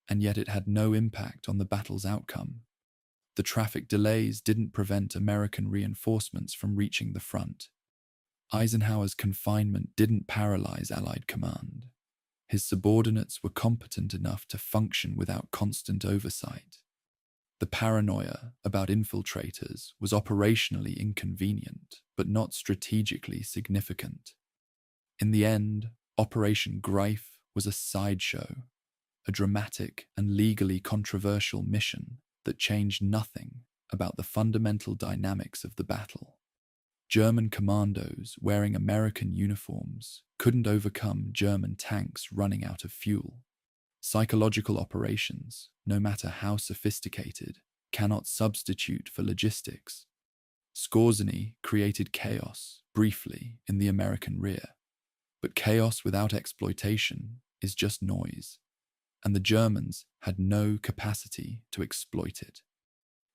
and yet it had no impact on the battle's outcome. The traffic delays didn't prevent American reinforcements from reaching the front. Eisenhower's confinement didn't paralyze Allied command. His subordinates were competent enough to function without constant oversight. The paranoia about infiltrators was operationally inconvenient, but not strategically significant. In the end, Operation Greif was a sideshow, a dramatic and legally controversial mission that changed nothing about the fundamental dynamics of the battle. German commandos wearing American uniforms couldn't overcome German tanks running out of fuel. Psychological operations, no matter how sophisticated, cannot substitute for logistics. Skorzenny created chaos, briefly, in the American rear. But chaos without exploitation is just noise, and the Germans had no capacity to exploit it.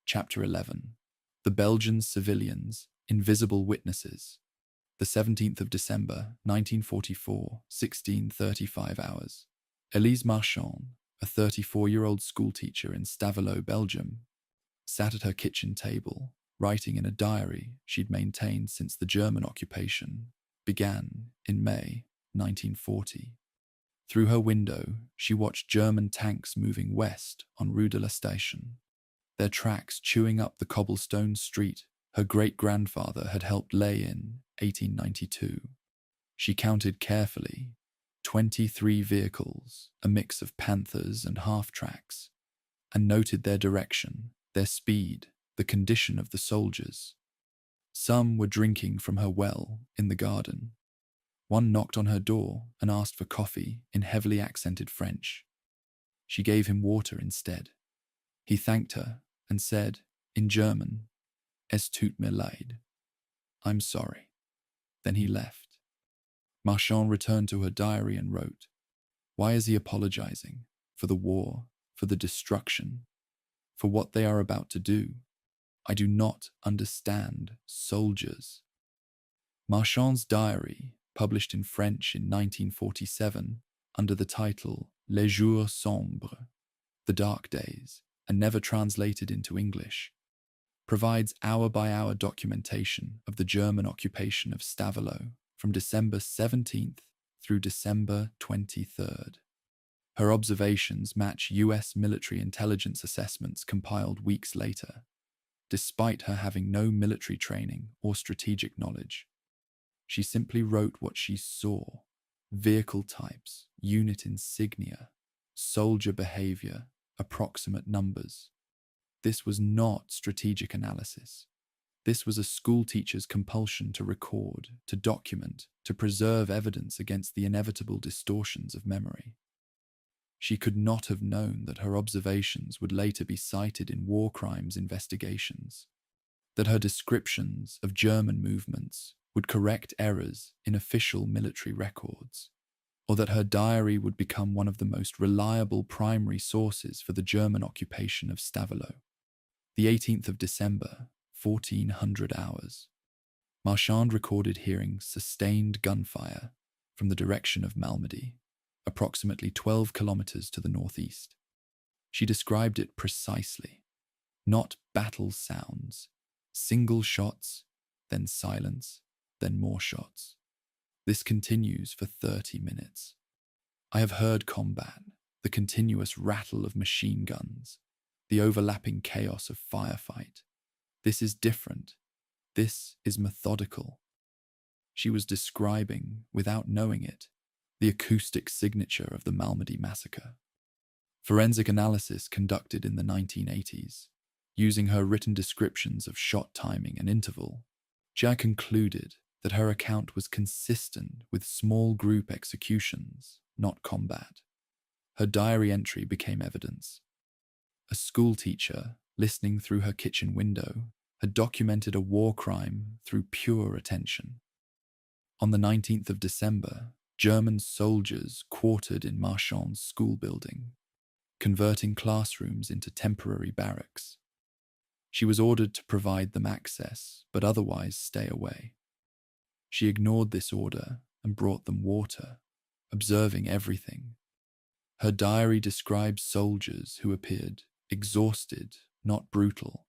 Chapter 11. The Belgian Civilians, Invisible Witnesses. The 17th of December, 1944, 16:35 hours. Elise Marchand, a 34-year-old schoolteacher in Stavelot, Belgium, sat at her kitchen table, writing in a diary she'd maintained since the German occupation began in May 1940. Through her window, she watched German tanks moving west on Rue de la Station, their tracks chewing up the cobblestone street her great-grandfather had helped lay in 1892. She counted carefully, 23 vehicles, a mix of Panthers and half-tracks, and noted their direction, their speed, the condition of the soldiers. Some were drinking from her well in the garden. One knocked on her door and asked for coffee in heavily accented French. She gave him water instead. He thanked her and said, in German, "Es tut mir leid." "I'm sorry." Then he left. Marchand returned to her diary and wrote, "Why is he apologizing? For the war, for the destruction, for what they are about to do? I do not understand soldiers." Marchand's diary, published in French in 1947 under the title Les Jours Sombres, The Dark Days, and never translated into English, provides hour-by-hour documentation of the German occupation of Stavelot from December 17th through December 23rd. Her observations match US military intelligence assessments compiled weeks later, despite her having no military training or strategic knowledge. She simply wrote what she saw: vehicle types, unit insignia, soldier behavior, approximate numbers. This was not strategic analysis. This was a schoolteacher's compulsion to record, to document, to preserve evidence against the inevitable distortions of memory. She could not have known that her observations would later be cited in war crimes investigations. that her descriptions of German movements would correct errors in official military records, or that her diary would become one of the most reliable primary sources for the German occupation of Stavelot. The 18th of December, 1400 hours. Marchand recorded hearing sustained gunfire from the direction of Malmedy, approximately 12 kilometers to the northeast. She described it precisely. Not battle sounds, single shots, then silence, then more shots. This continues for 30 minutes. I have heard combat, the continuous rattle of machine guns, the overlapping chaos of firefight. This is different. This is methodical. She was describing, without knowing it, the acoustic signature of the Malmedy massacre. Forensic analysis conducted in the 1980s, using her written descriptions of shot timing and interval, Jia concluded that her account was consistent with small group executions, not combat. Her diary entry became evidence. A schoolteacher, listening through her kitchen window, had documented a war crime through pure attention. On the 19th of December, German soldiers quartered in Marchand's school building, converting classrooms into temporary barracks. She was ordered to provide them access, but otherwise stay away. She ignored this order and brought them water, observing everything. Her diary describes soldiers who appeared exhausted, not brutal.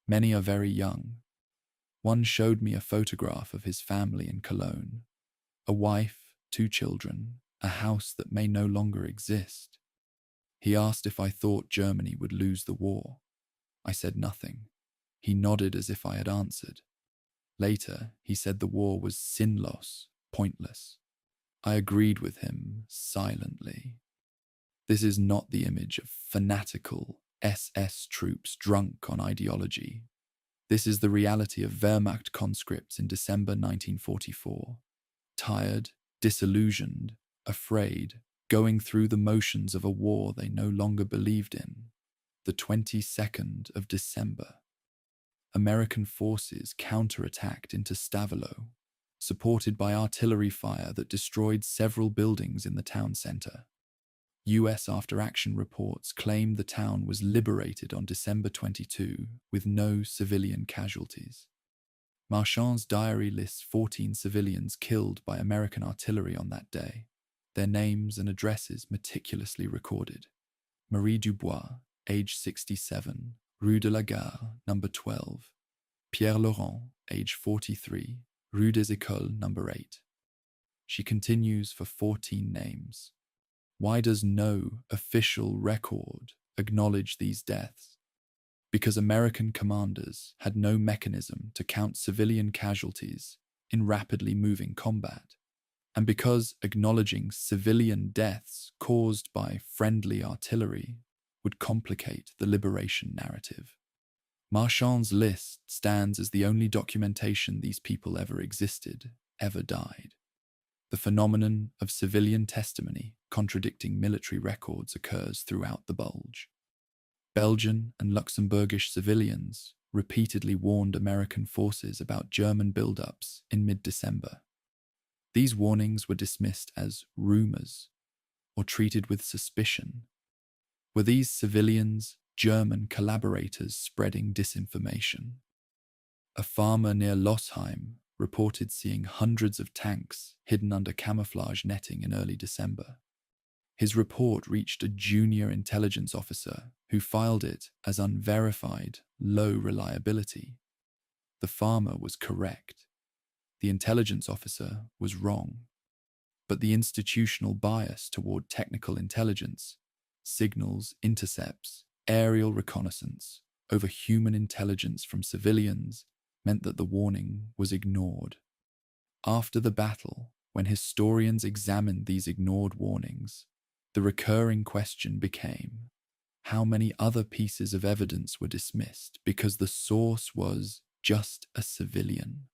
Many are very young. One showed me a photograph of his family in Cologne. A wife, 2 children, a house that may no longer exist. He asked if I thought Germany would lose the war. I said nothing. He nodded as if I had answered. Later, he said the war was sinnlos, pointless. I agreed with him silently. This is not the image of fanatical SS troops drunk on ideology. This is the reality of Wehrmacht conscripts in December 1944. Tired, disillusioned, afraid, going through the motions of a war they no longer believed in. The 22nd of December. American forces counterattacked into Stavelot, supported by artillery fire that destroyed several buildings in the town centre. US after-action reports claimed the town was liberated on December 22 with no civilian casualties. Marchand's diary lists 14 civilians killed by American artillery on that day, their names and addresses meticulously recorded. Marie Dubois, age 67, Rue de la Gare, number 12. Pierre Laurent, age 43, Rue des Écoles, number 8. She continues for 14 names. Why does no official record acknowledge these deaths? Because American commanders had no mechanism to count civilian casualties in rapidly moving combat, and because acknowledging civilian deaths caused by friendly artillery would complicate the liberation narrative. Marchand's list stands as the only documentation these people ever existed, ever died. The phenomenon of civilian testimony contradicting military records occurs throughout the Bulge. Belgian and Luxembourgish civilians repeatedly warned American forces about German buildups in mid-December. These warnings were dismissed as rumors or treated with suspicion. Were these civilians German collaborators spreading disinformation? A farmer near Losheim reported seeing hundreds of tanks hidden under camouflage netting in early December. His report reached a junior intelligence officer who filed it as unverified, low reliability. The farmer was correct. The intelligence officer was wrong. But the institutional bias toward technical intelligence, signals, intercepts, aerial reconnaissance over human intelligence from civilians meant that the warning was ignored. After the battle, when historians examined these ignored warnings, the recurring question became, how many other pieces of evidence were dismissed because the source was just a civilian?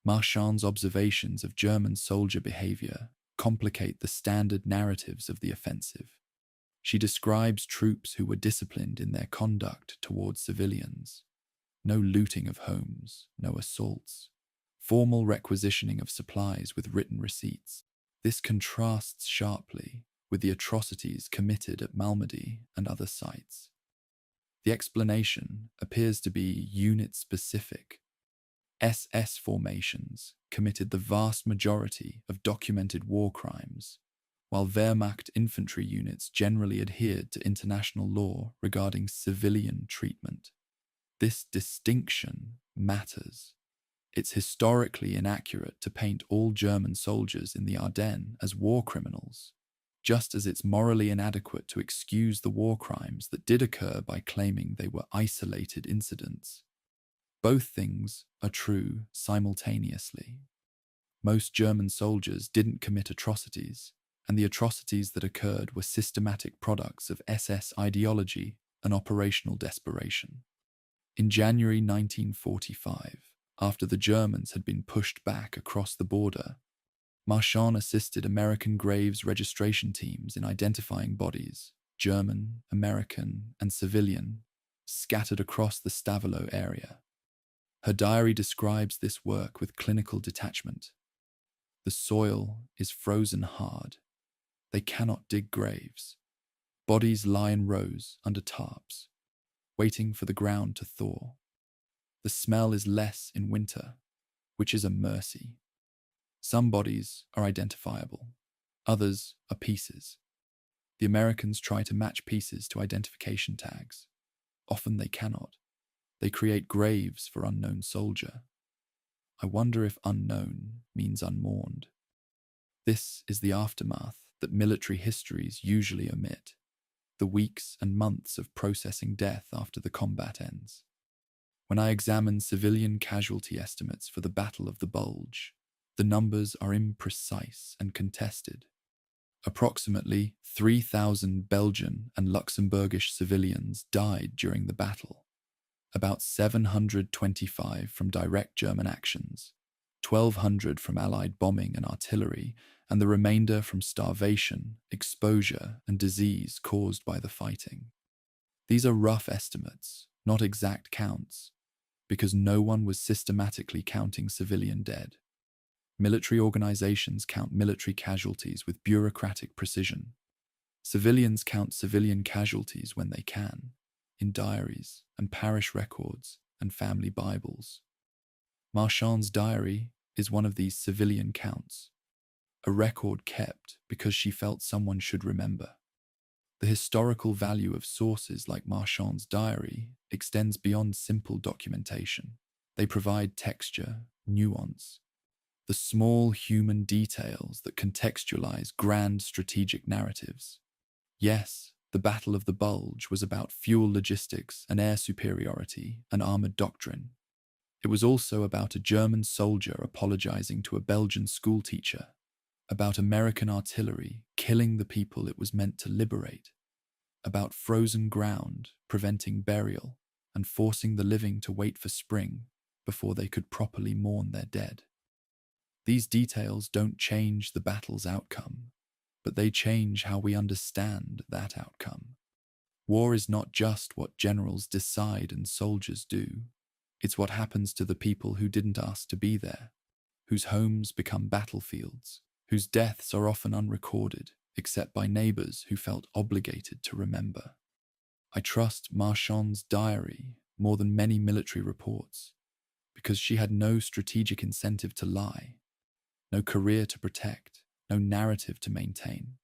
Marchand's observations of German soldier behavior complicate the standard narratives of the offensive. She describes troops who were disciplined in their conduct towards civilians. No looting of homes, no assaults. Formal requisitioning of supplies with written receipts. This contrasts sharply with the atrocities committed at Malmedy and other sites. The explanation appears to be unit-specific. SS formations committed the vast majority of documented war crimes, while Wehrmacht infantry units generally adhered to international law regarding civilian treatment. This distinction matters. It's historically inaccurate to paint all German soldiers in the Ardennes as war criminals, just as it's morally inadequate to excuse the war crimes that did occur by claiming they were isolated incidents. Both things are true simultaneously. Most German soldiers didn't commit atrocities, and the atrocities that occurred were systematic products of SS ideology and operational desperation. In January 1945, after the Germans had been pushed back across the border, Marchand assisted American graves registration teams in identifying bodies, German, American, and civilian, scattered across the Stavelot area. Her diary describes this work with clinical detachment. The soil is frozen hard. They cannot dig graves. Bodies lie in rows under tarps, waiting for the ground to thaw. The smell is less in winter, which is a mercy. Some bodies are identifiable. Others are pieces. The Americans try to match pieces to identification tags. Often they cannot. They create graves for unknown soldier. I wonder if unknown means unmourned. This is the aftermath that military histories usually omit, the weeks and months of processing death after the combat ends. When I examine civilian casualty estimates for the Battle of the Bulge, the numbers are imprecise and contested. Approximately 3,000 Belgian and Luxembourgish civilians died during the battle. About 725 from direct German actions, 1,200 from Allied bombing and artillery, and the remainder from starvation, exposure, and disease caused by the fighting. These are rough estimates, not exact counts, because no one was systematically counting civilian dead. Military organizations count military casualties with bureaucratic precision. Civilians count civilian casualties when they can, in diaries and parish records and family Bibles. Marchand's diary is one of these civilian counts, a record kept because she felt someone should remember. The historical value of sources like Marchand's diary extends beyond simple documentation. They provide texture, nuance, the small human details that contextualize grand strategic narratives. Yes, the Battle of the Bulge was about fuel logistics and air superiority and armored doctrine. It was also about a German soldier apologizing to a Belgian schoolteacher, about American artillery killing the people it was meant to liberate, about frozen ground preventing burial and forcing the living to wait for spring before they could properly mourn their dead. These details don't change the battle's outcome, but they change how we understand that outcome. War is not just what generals decide and soldiers do. It's what happens to the people who didn't ask to be there, whose homes become battlefields, whose deaths are often unrecorded, except by neighbors who felt obligated to remember. I trust Marchand's diary more than many military reports, because she had no strategic incentive to lie, no career to protect, no narrative to maintain,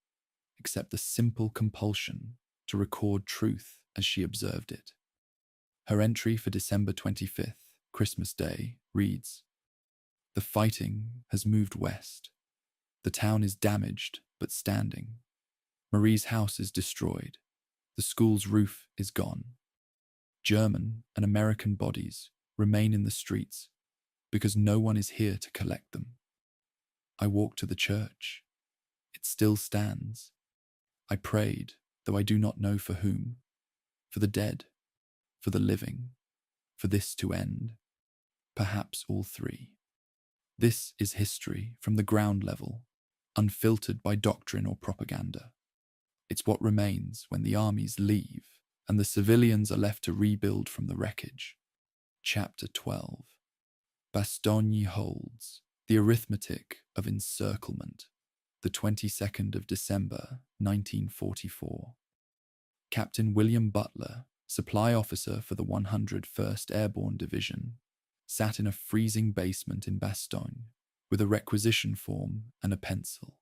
except the simple compulsion to record truth as she observed it. Her entry for December 25th, Christmas Day, reads, "The fighting has moved west. The town is damaged but standing. Marie's house is destroyed. The school's roof is gone. German and American bodies remain in the streets because no one is here to collect them. I walked to the church. It still stands. I prayed, though I do not know for whom, for the dead, for the living, for this to end, perhaps all three. This is history from the ground level, unfiltered by doctrine or propaganda. It's what remains when the armies leave and the civilians are left to rebuild from the wreckage. Chapter 12. Bastogne holds. The Arithmetic of Encirclement. The 22nd of December, 1944. Captain William Butler, supply officer for the 101st Airborne Division, sat in a freezing basement in Bastogne with a requisition form and a pencil,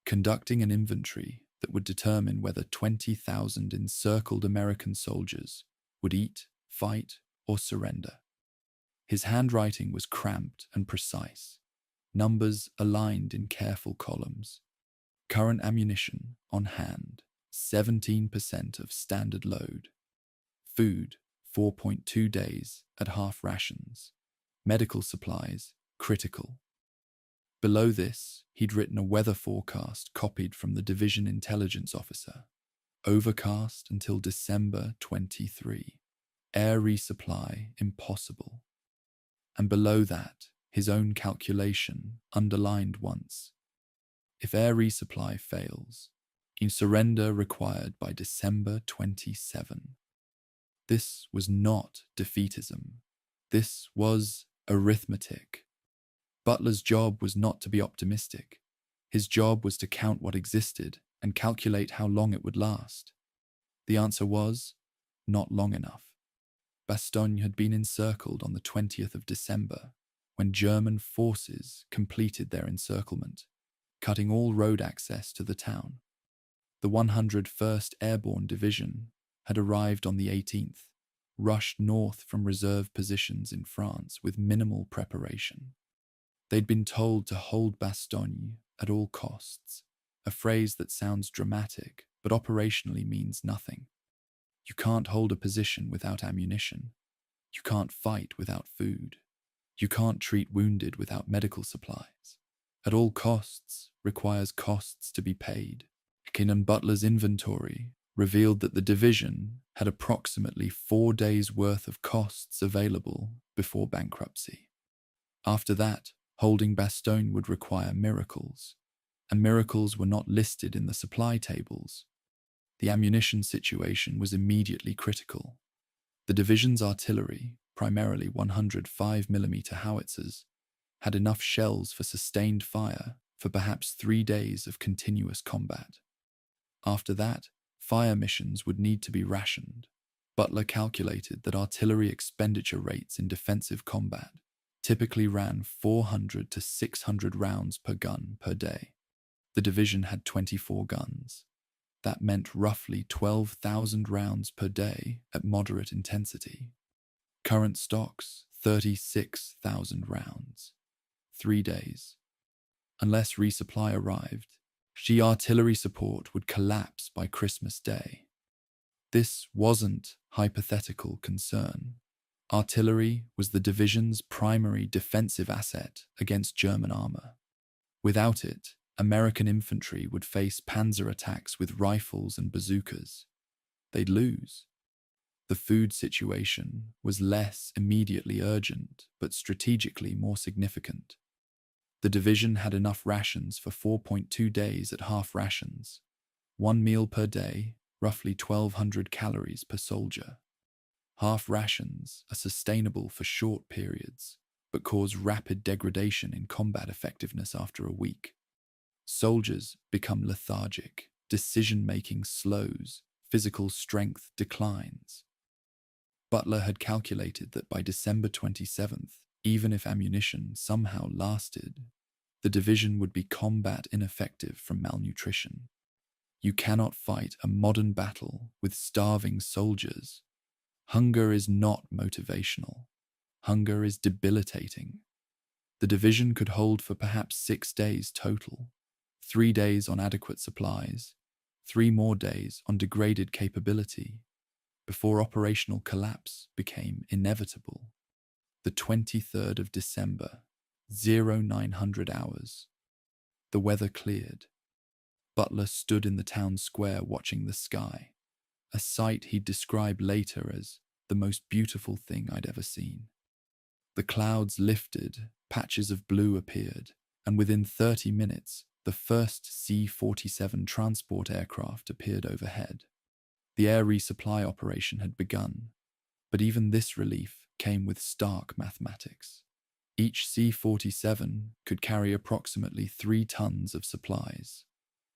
conducting an inventory that would determine whether 20,000 encircled American soldiers would eat, fight, or surrender. His handwriting was cramped and precise, numbers aligned in careful columns. Current ammunition on hand, 17% of standard load. Food, 4.2 days at half rations. Medical supplies, critical. Below this, he'd written a weather forecast copied from the division intelligence officer. Overcast until December 23. Air resupply impossible. And below that, his own calculation underlined once. If air resupply fails, in surrender required by December 27. This was not defeatism. This was arithmetic. Butler's job was not to be optimistic. His job was to count what existed and calculate how long it would last. The answer was, not long enough. Bastogne had been encircled on the 20th of December, when German forces completed their encirclement, cutting all road access to the town. The 101st Airborne Division had arrived on the 18th, rushed north from reserve positions in France with minimal preparation. They'd been told to hold Bastogne at all costs, a phrase that sounds dramatic but operationally means nothing. You can't hold a position without ammunition. You can't fight without food. You can't treat wounded without medical supplies. At all costs requires costs to be paid. Kin Butler's inventory revealed that the division had approximately 4 days' worth of costs available before bankruptcy. After that, holding Bastogne would require miracles, and miracles were not listed in the supply tables. The ammunition situation was immediately critical. The division's artillery, primarily 105mm howitzers, had enough shells for sustained fire for perhaps 3 days of continuous combat. After that, fire missions would need to be rationed. Butler calculated that artillery expenditure rates in defensive combat typically ran 400 to 600 rounds per gun per day. The division had 24 guns. That meant roughly 12,000 rounds per day at moderate intensity. Current stocks, 36,000 rounds. 3 days. Unless resupply arrived, the artillery support would collapse by Christmas Day. This wasn't hypothetical concern. Artillery was the division's primary defensive asset against German armor. Without it, American infantry would face panzer attacks with rifles and bazookas. They'd lose. The food situation was less immediately urgent, but strategically more significant. The division had enough rations for 4.2 days at half rations. 1 meal per day, roughly 1,200 calories per soldier. Half rations are sustainable for short periods, but cause rapid degradation in combat effectiveness after a week. Soldiers become lethargic, decision-making slows, physical strength declines. Butler had calculated that by December 27th, even if ammunition somehow lasted, the division would be combat ineffective from malnutrition. You cannot fight a modern battle with starving soldiers. Hunger is not motivational. Hunger is debilitating. The division could hold for perhaps 6 days total. 3 days on adequate supplies, 3 more days on degraded capability, before operational collapse became inevitable. The 23rd of December, 0900 hours. The weather cleared. Butler stood in the town square watching the sky, a sight he'd describe later as the most beautiful thing I'd ever seen. The clouds lifted, patches of blue appeared, and within 30 minutes, the first C-47 transport aircraft appeared overhead. The air resupply operation had begun, but even this relief came with stark mathematics. Each C-47 could carry approximately 3 tons of supplies: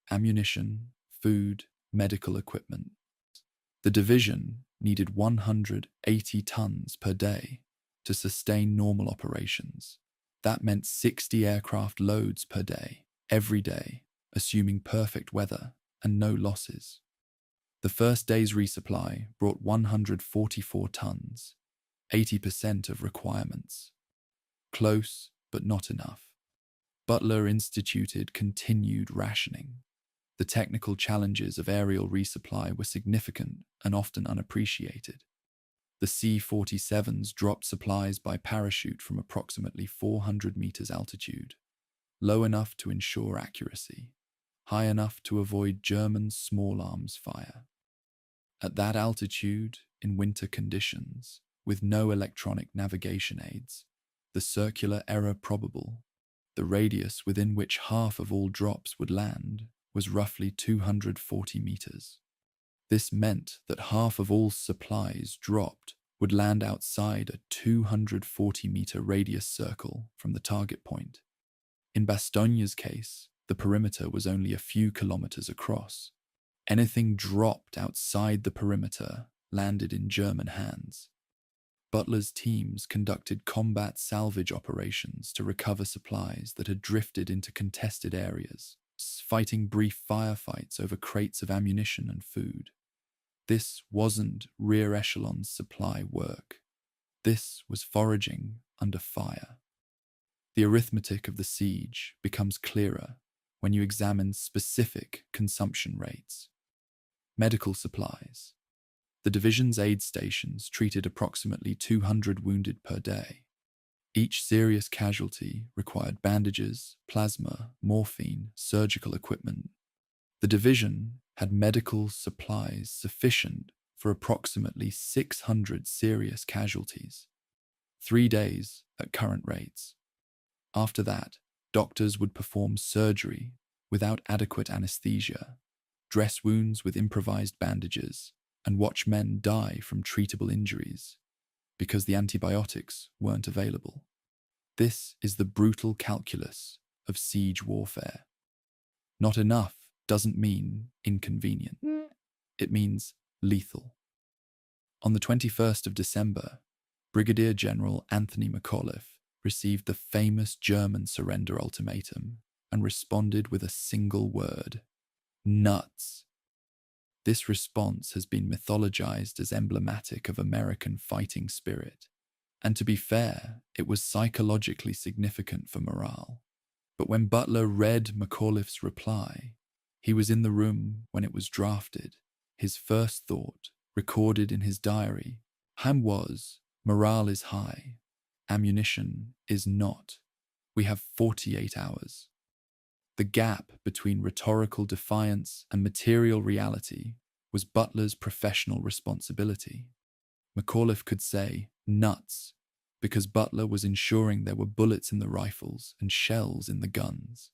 ammunition, food, medical equipment. The division needed 180 tons per day to sustain normal operations. That meant 60 aircraft loads per day, every day, assuming perfect weather and no losses. The first day's resupply brought 144 tons, 80% of requirements. Close, but not enough. Butler instituted continued rationing. The technical challenges of aerial resupply were significant and often unappreciated. The C-47s dropped supplies by parachute from approximately 400 meters altitude, low enough to ensure accuracy, high enough to avoid German small arms fire. At that altitude, in winter conditions, with no electronic navigation aids, the circular error probable, the radius within which half of all drops would land, was roughly 240 meters. This meant that half of all supplies dropped would land outside a 240-meter radius circle from the target point. In Bastogne's case, the perimeter was only a few kilometers across. Anything dropped outside the perimeter landed in German hands. Butler's teams conducted combat salvage operations to recover supplies that had drifted into contested areas, fighting brief firefights over crates of ammunition and food. This wasn't rear echelon supply work. This was foraging under fire. The arithmetic of the siege becomes clearer when you examine specific consumption rates. Medical supplies. The division's aid stations treated approximately 200 wounded per day. Each serious casualty required bandages, plasma, morphine, surgical equipment. The division had medical supplies sufficient for approximately 600 serious casualties. 3 days at current rates. After that, doctors would perform surgery without adequate anesthesia, dress wounds with improvised bandages, and watch men die from treatable injuries because the antibiotics weren't available. This is the brutal calculus of siege warfare. Not enough doesn't mean inconvenient. It means lethal. On the 21st of December, Brigadier General Anthony McAuliffe received the famous German surrender ultimatum and responded with a single word: nuts. This response has been mythologized as emblematic of American fighting spirit, and to be fair, it was psychologically significant for morale. But when Butler read McAuliffe's reply, he was in the room when it was drafted. His first thought, recorded in his diary, was, morale is high, ammunition is not. We have 48 hours. The gap between rhetorical defiance and material reality was Butler's professional responsibility. McAuliffe could say nuts because Butler was ensuring there were bullets in the rifles and shells in the guns.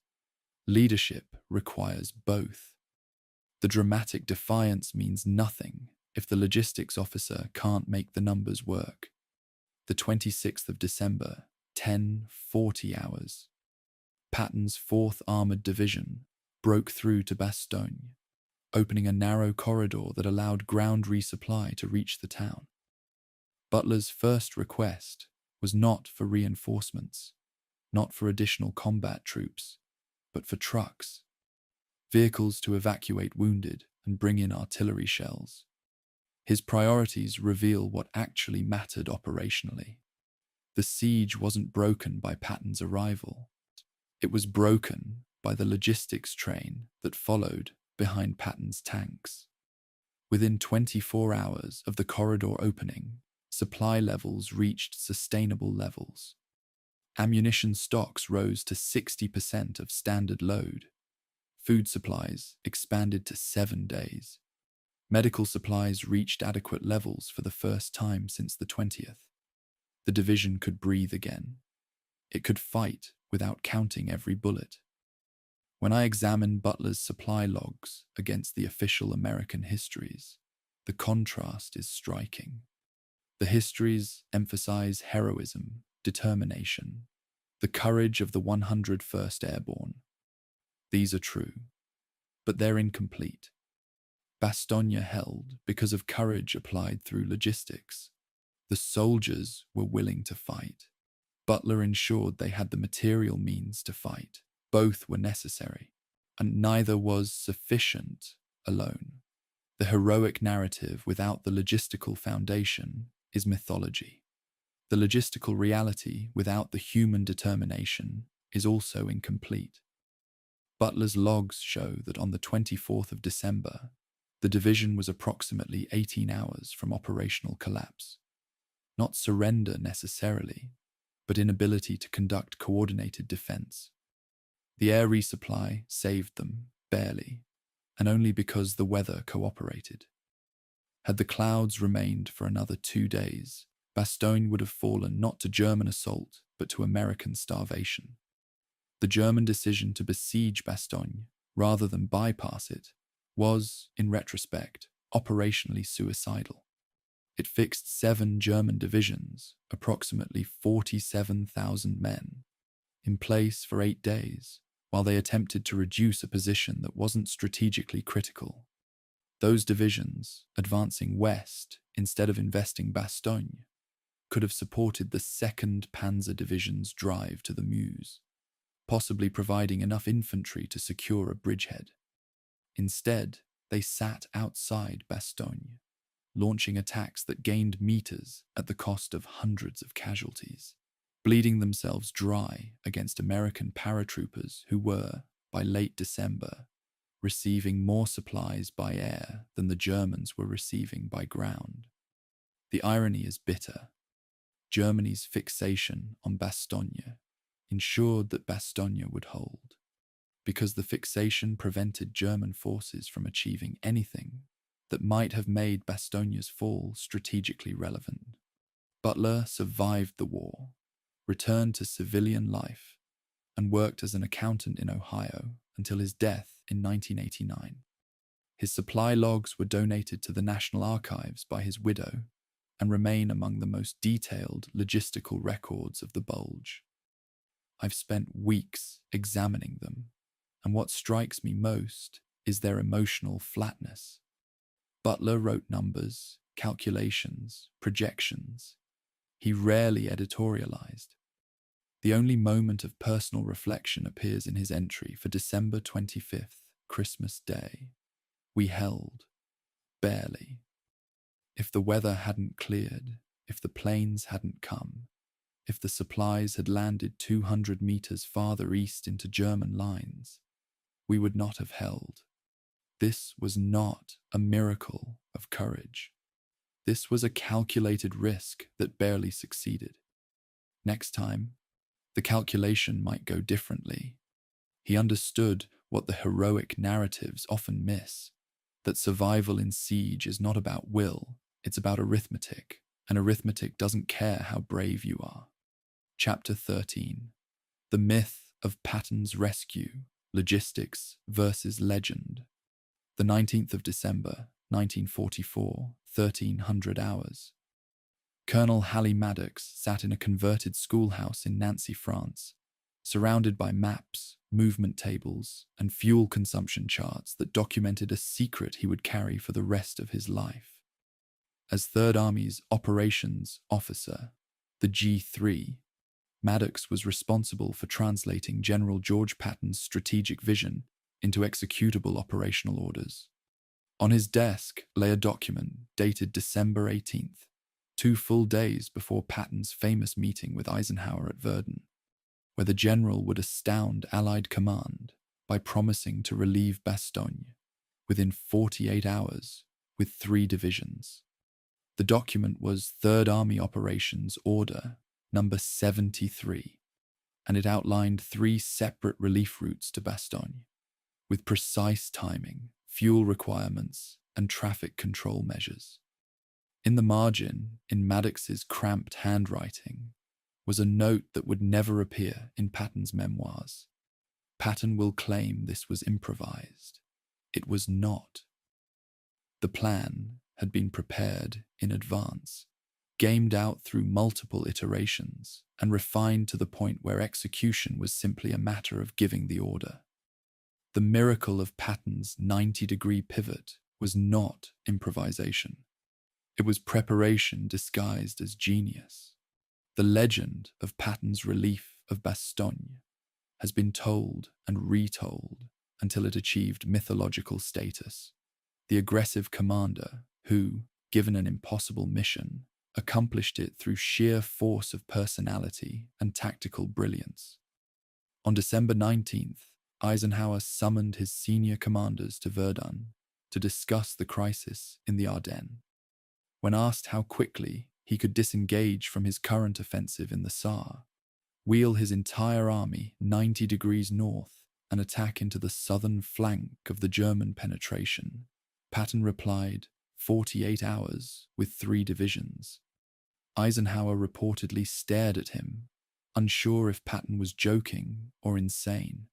Leadership requires both. The dramatic defiance means nothing if the logistics officer can't make the numbers work. The 26th of December, 10:40 hours. Patton's 4th Armoured Division broke through to Bastogne, opening a narrow corridor that allowed ground resupply to reach the town. Butler's first request was not for reinforcements, not for additional combat troops, but for trucks, vehicles to evacuate wounded and bring in artillery shells. His priorities reveal what actually mattered operationally. The siege wasn't broken by Patton's arrival. It was broken by the logistics train that followed behind Patton's tanks. Within 24 hours of the corridor opening, supply levels reached sustainable levels. Ammunition stocks rose to 60% of standard load. Food supplies expanded to 7 days. Medical supplies reached adequate levels for the first time since the 20th. The division could breathe again. It could fight without counting every bullet. When I examine Butler's supply logs against the official American histories, the contrast is striking. The histories emphasize heroism, determination, the courage of the 101st Airborne. These are true, but they're incomplete. Bastogne held because of courage applied through logistics. The soldiers were willing to fight. Butler ensured they had the material means to fight. Both were necessary, and neither was sufficient alone. The heroic narrative without the logistical foundation is mythology. The logistical reality without the human determination is also incomplete. Butler's logs show that on the 24th of December, the division was approximately 18 hours from operational collapse. Not surrender necessarily, but inability to conduct coordinated defense. The air resupply saved them, barely, and only because the weather cooperated. Had the clouds remained for another 2 days, Bastogne would have fallen not to German assault, but to American starvation. The German decision to besiege Bastogne, rather than bypass it, was, in retrospect, operationally suicidal. It fixed 7 German divisions, approximately 47,000 men, in place for 8 days, while they attempted to reduce a position that wasn't strategically critical. Those divisions, advancing west instead of investing Bastogne, could have supported the 2nd Panzer Division's drive to the Meuse, possibly providing enough infantry to secure a bridgehead. Instead, they sat outside Bastogne, launching attacks that gained meters at the cost of hundreds of casualties, bleeding themselves dry against American paratroopers who were, by late December, receiving more supplies by air than the Germans were receiving by ground. The irony is bitter. Germany's fixation on Bastogne ensured that Bastogne would hold, because the fixation prevented German forces from achieving anything that might have made Bastogne's fall strategically relevant. Butler survived the war, returned to civilian life, and worked as an accountant in Ohio until his death in 1989. His supply logs were donated to the National Archives by his widow and remain among the most detailed logistical records of the Bulge. I've spent weeks examining them, and what strikes me most is their emotional flatness. Butler wrote numbers, calculations, projections. He rarely editorialized. The only moment of personal reflection appears in his entry for December 25th, Christmas Day. We held, barely. If the weather hadn't cleared, if the planes hadn't come, if the supplies had landed 200 meters farther east into German lines, we would not have held. This was not a miracle of courage. This was a calculated risk that barely succeeded. Next time, the calculation might go differently. He understood what the heroic narratives often miss, that survival in siege is not about will, it's about arithmetic, and arithmetic doesn't care how brave you are. Chapter 13. The Myth of Patton's Rescue, Logistics versus Legend. The 19th of December, 1944, 1300 hours. Colonel Halley Maddox sat in a converted schoolhouse in Nancy, France, surrounded by maps, movement tables, and fuel consumption charts that documented a secret he would carry for the rest of his life. As Third Army's operations officer, the G3, Maddox was responsible for translating General George Patton's strategic vision into executable operational orders. On his desk lay a document dated December 18th, 2 full days before Patton's famous meeting with Eisenhower at Verdun, where the general would astound Allied command by promising to relieve Bastogne within 48 hours with 3 divisions. The document was Third Army Operations Order number 73, and it outlined 3 separate relief routes to Bastogne, with precise timing, fuel requirements, and traffic control measures. In the margin, in Maddox's cramped handwriting, was a note that would never appear in Patton's memoirs. Patton will claim this was improvised. It was not. The plan had been prepared in advance. gamed out through multiple iterations and refined to the point where execution was simply a matter of giving the order. The miracle of Patton's 90-degree pivot was not improvisation. It was preparation disguised as genius. The legend of Patton's relief of Bastogne has been told and retold until it achieved mythological status. The aggressive commander who, given an impossible mission, accomplished it through sheer force of personality and tactical brilliance. On December 19th, Eisenhower summoned his senior commanders to Verdun to discuss the crisis in the Ardennes. When asked how quickly he could disengage from his current offensive in the Saar, wheel his entire army 90 degrees north and attack into the southern flank of the German penetration, Patton replied, 48 hours with 3 divisions. Eisenhower reportedly stared at him, unsure if Patton was joking or insane.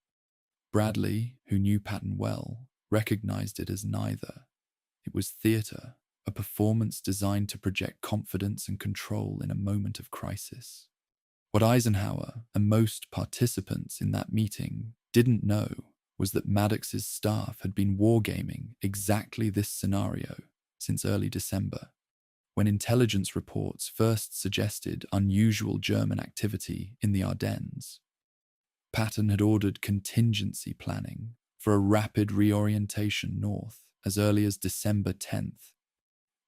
Bradley, who knew Patton well, recognized it as neither. It was theater, a performance designed to project confidence and control in a moment of crisis. What Eisenhower and most participants in that meeting didn't know was that Maddox's staff had been wargaming exactly this scenario since early December, when intelligence reports first suggested unusual German activity in the Ardennes. Patton had ordered contingency planning for a rapid reorientation north as early as December 10th.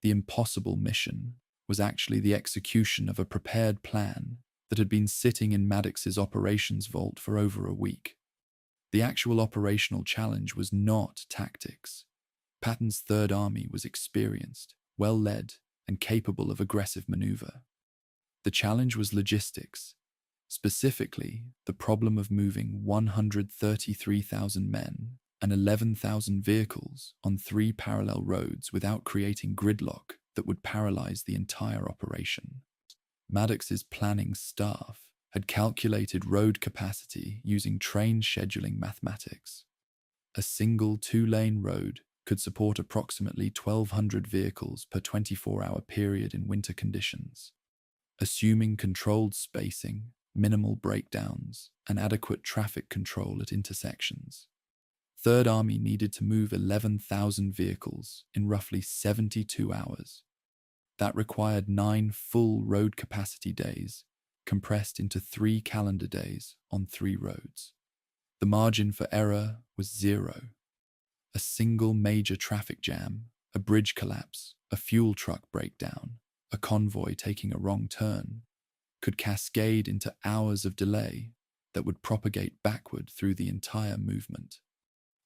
The impossible mission was actually the execution of a prepared plan that had been sitting in Maddox's operations vault for over a week. The actual operational challenge was not tactics. Patton's Third Army was experienced, well-led, and capable of aggressive maneuver. The challenge was logistics, specifically the problem of moving 133,000 men and 11,000 vehicles on 3 parallel roads without creating gridlock that would paralyze the entire operation. Maddox's planning staff had calculated road capacity using train scheduling mathematics. A single 2-lane road could support approximately 1,200 vehicles per 24-hour period in winter conditions. Assuming controlled spacing, minimal breakdowns, and adequate traffic control at intersections, Third Army needed to move 11,000 vehicles in roughly 72 hours. That required 9 full road capacity days, compressed into 3 calendar days on 3 roads. The margin for error was 0. A single major traffic jam, a bridge collapse, a fuel truck breakdown, a convoy taking a wrong turn, could cascade into hours of delay that would propagate backward through the entire movement.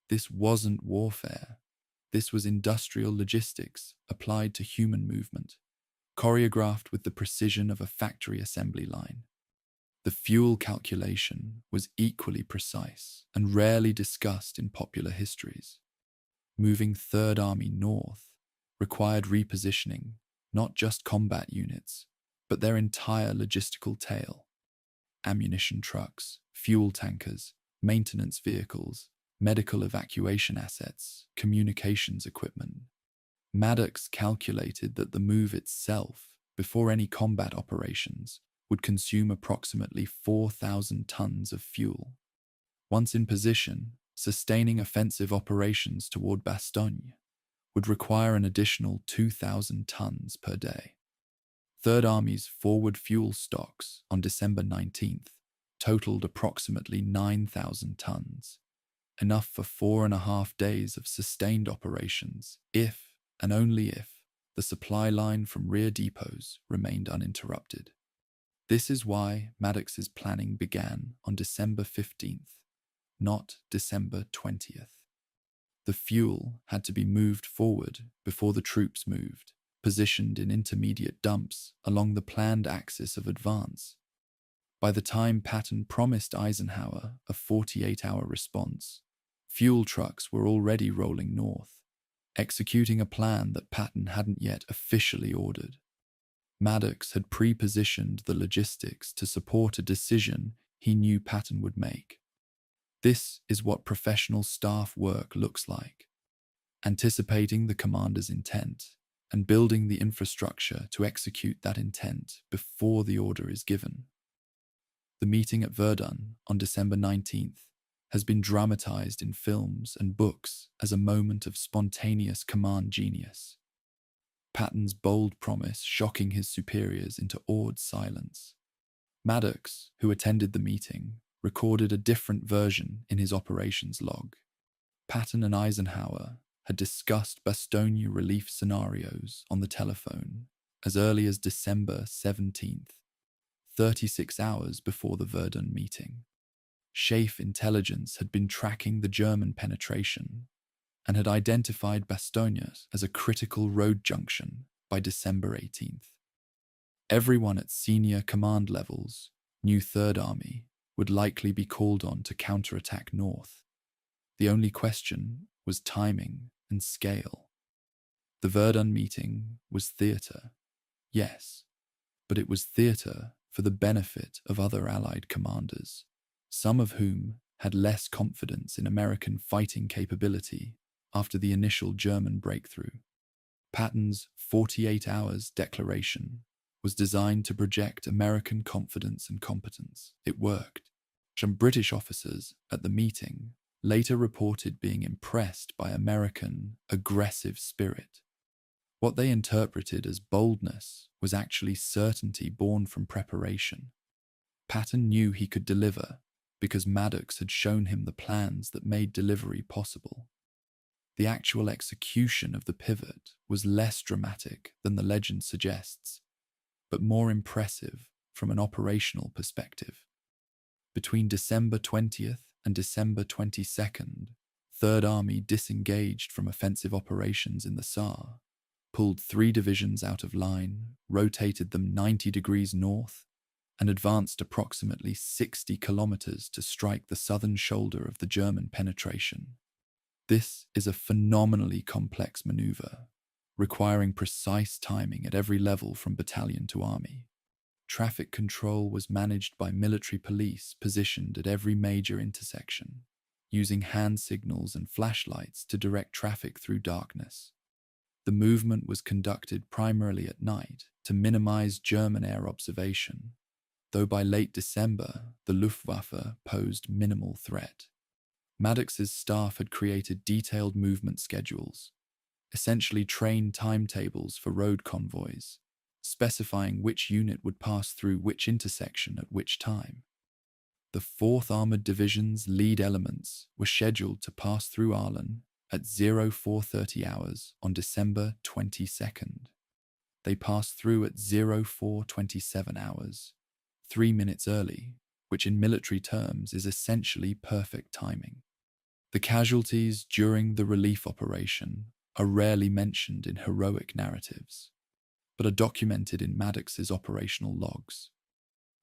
This wasn't warfare. This was industrial logistics applied to human movement, choreographed with the precision of a factory assembly line. The fuel calculation was equally precise and rarely discussed in popular histories. Moving Third Army north required repositioning not just combat units, but their entire logistical tail. Ammunition trucks, fuel tankers, maintenance vehicles, medical evacuation assets, communications equipment. Maddox calculated that the move itself, before any combat operations, would consume approximately 4,000 tons of fuel. Once in position, sustaining offensive operations toward Bastogne would require an additional 2,000 tons per day. Third Army's forward fuel stocks on December 19th totaled approximately 9,000 tons, enough for 4.5 days of sustained operations if, and only if, the supply line from rear depots remained uninterrupted. This is why Maddox's planning began on December 15th, not December 20th. The fuel had to be moved forward before the troops moved, positioned in intermediate dumps along the planned axis of advance. By the time Patton promised Eisenhower a 48-hour response, fuel trucks were already rolling north, executing a plan that Patton hadn't yet officially ordered. Maddox had pre-positioned the logistics to support a decision he knew Patton would make. This is what professional staff work looks like. Anticipating the commander's intent, and building the infrastructure to execute that intent before the order is given. The meeting at Verdun on December 19th has been dramatized in films and books as a moment of spontaneous command genius. Patton's bold promise shocking his superiors into awed silence. Maddox, who attended the meeting, recorded a different version in his operations log. Patton and Eisenhower had discussed Bastogne relief scenarios on the telephone as early as December 17th, 36 hours before the Verdun meeting. SHAEF intelligence had been tracking the German penetration and had identified Bastogne as a critical road junction by December 18th. Everyone at senior command levels knew Third Army would likely be called on to counterattack north. The only question was timing and scale. The Verdun meeting was theatre, yes, but it was theatre for the benefit of other Allied commanders, some of whom had less confidence in American fighting capability after the initial German breakthrough. Patton's 48 hours declaration was designed to project American confidence and competence. It worked. Some British officers at the meeting later reported being impressed by American aggressive spirit. What they interpreted as boldness was actually certainty born from preparation. Patton knew he could deliver because Maddox had shown him the plans that made delivery possible. The actual execution of the pivot was less dramatic than the legend suggests, but more impressive from an operational perspective. Between December 20th and December 22nd, Third Army disengaged from offensive operations in the Saar, pulled 3 divisions out of line, rotated them 90 degrees north, and advanced approximately 60 kilometers to strike the southern shoulder of the German penetration. This is a phenomenally complex maneuver, requiring precise timing at every level from battalion to army. Traffic control was managed by military police positioned at every major intersection, using hand signals and flashlights to direct traffic through darkness. The movement was conducted primarily at night to minimize German air observation, though by late December, the Luftwaffe posed minimal threat. Maddox's staff had created detailed movement schedules, essentially train timetables for road convoys, specifying which unit would pass through which intersection at which time. The 4th Armored Division's lead elements were scheduled to pass through Ardennes at 0430 hours on December 22nd. They passed through at 0427 hours, 3 minutes early, which in military terms is essentially perfect timing. The casualties during the relief operation are rarely mentioned in heroic narratives, but are documented in Maddox's operational logs.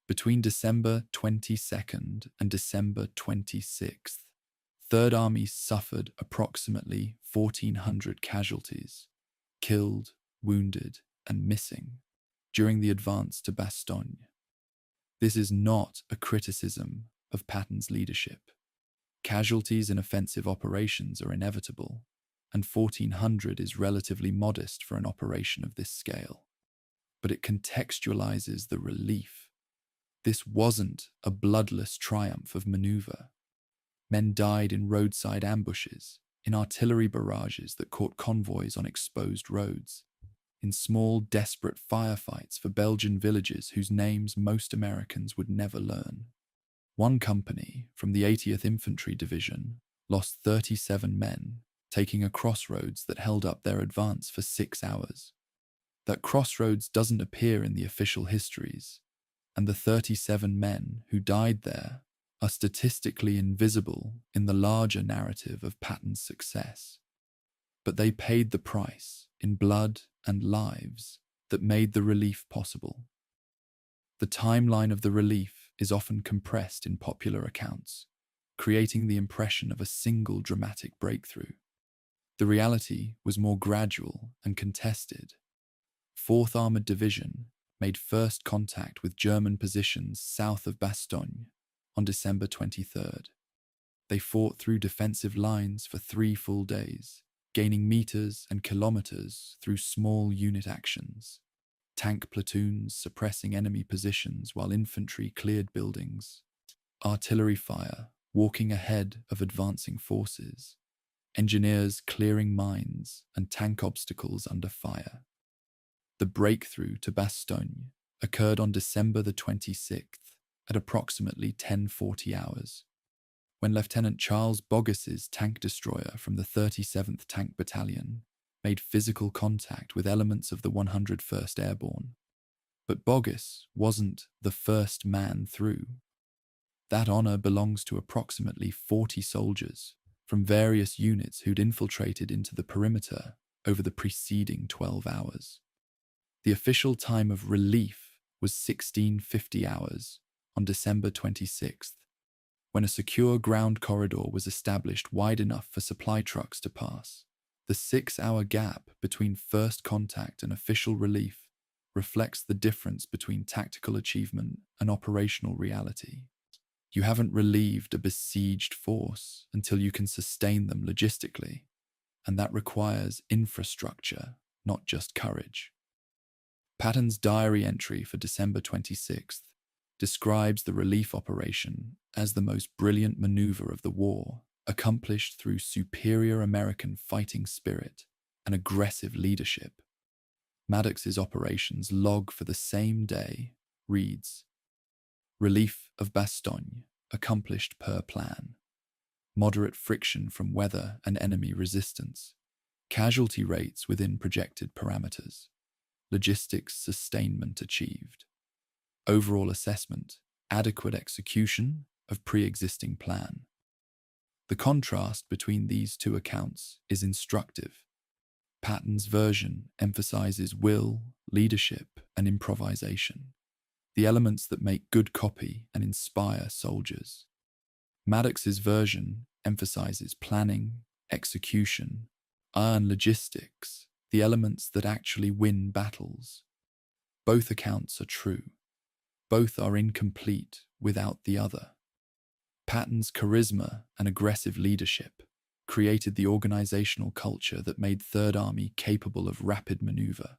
Between December 22nd and December 26th, Third Army suffered approximately 1,400 casualties, killed, wounded, and missing, during the advance to Bastogne. This is not a criticism of Patton's leadership. Casualties in offensive operations are inevitable, and 1,400 is relatively modest for an operation of this scale. But it contextualizes the relief. This wasn't a bloodless triumph of maneuver. Men died in roadside ambushes, in artillery barrages that caught convoys on exposed roads, in small, desperate firefights for Belgian villages whose names most Americans would never learn. One company from the 80th Infantry Division lost 37 men, taking a crossroads that held up their advance for 6 hours. That crossroads doesn't appear in the official histories, and the 37 men who died there are statistically invisible in the larger narrative of Patton's success. But they paid the price in blood and lives that made the relief possible. The timeline of the relief is often compressed in popular accounts, creating the impression of a single dramatic breakthrough. The reality was more gradual and contested. 4th Armored Division made first contact with German positions south of Bastogne on December 23rd. They fought through defensive lines for 3 full days, gaining meters and kilometers through small unit actions. Tank platoons suppressing enemy positions while infantry cleared buildings. Artillery fire walking ahead of advancing forces. Engineers clearing mines and tank obstacles under fire. The breakthrough to Bastogne occurred on December the 26th at approximately 10:40 hours, when Lieutenant Charles Boggess's tank destroyer from the 37th Tank Battalion made physical contact with elements of the 101st Airborne. But Boggess wasn't the first man through. That honor belongs to approximately 40 soldiers from various units who'd infiltrated into the perimeter over the preceding 12 hours. The official time of relief was 16:50 hours on December 26th, when a secure ground corridor was established wide enough for supply trucks to pass. The 6-hour gap between first contact and official relief reflects the difference between tactical achievement and operational reality. You haven't relieved a besieged force until you can sustain them logistically, and that requires infrastructure, not just courage. Patton's diary entry for December 26th describes the relief operation as the most brilliant maneuver of the war, accomplished through superior American fighting spirit and aggressive leadership. Maddox's operations log for the same day reads, "Relief of Bastogne, accomplished per plan. Moderate friction from weather and enemy resistance. Casualty rates within projected parameters. Logistics sustainment achieved. Overall assessment, adequate execution of pre-existing plan." The contrast between these two accounts is instructive. Patton's version emphasizes will, leadership, and improvisation, the elements that make good copy and inspire soldiers. Maddox's version emphasizes planning, execution, and logistics, the elements that actually win battles. Both accounts are true. Both are incomplete without the other. Patton's charisma and aggressive leadership created the organizational culture that made Third Army capable of rapid maneuver.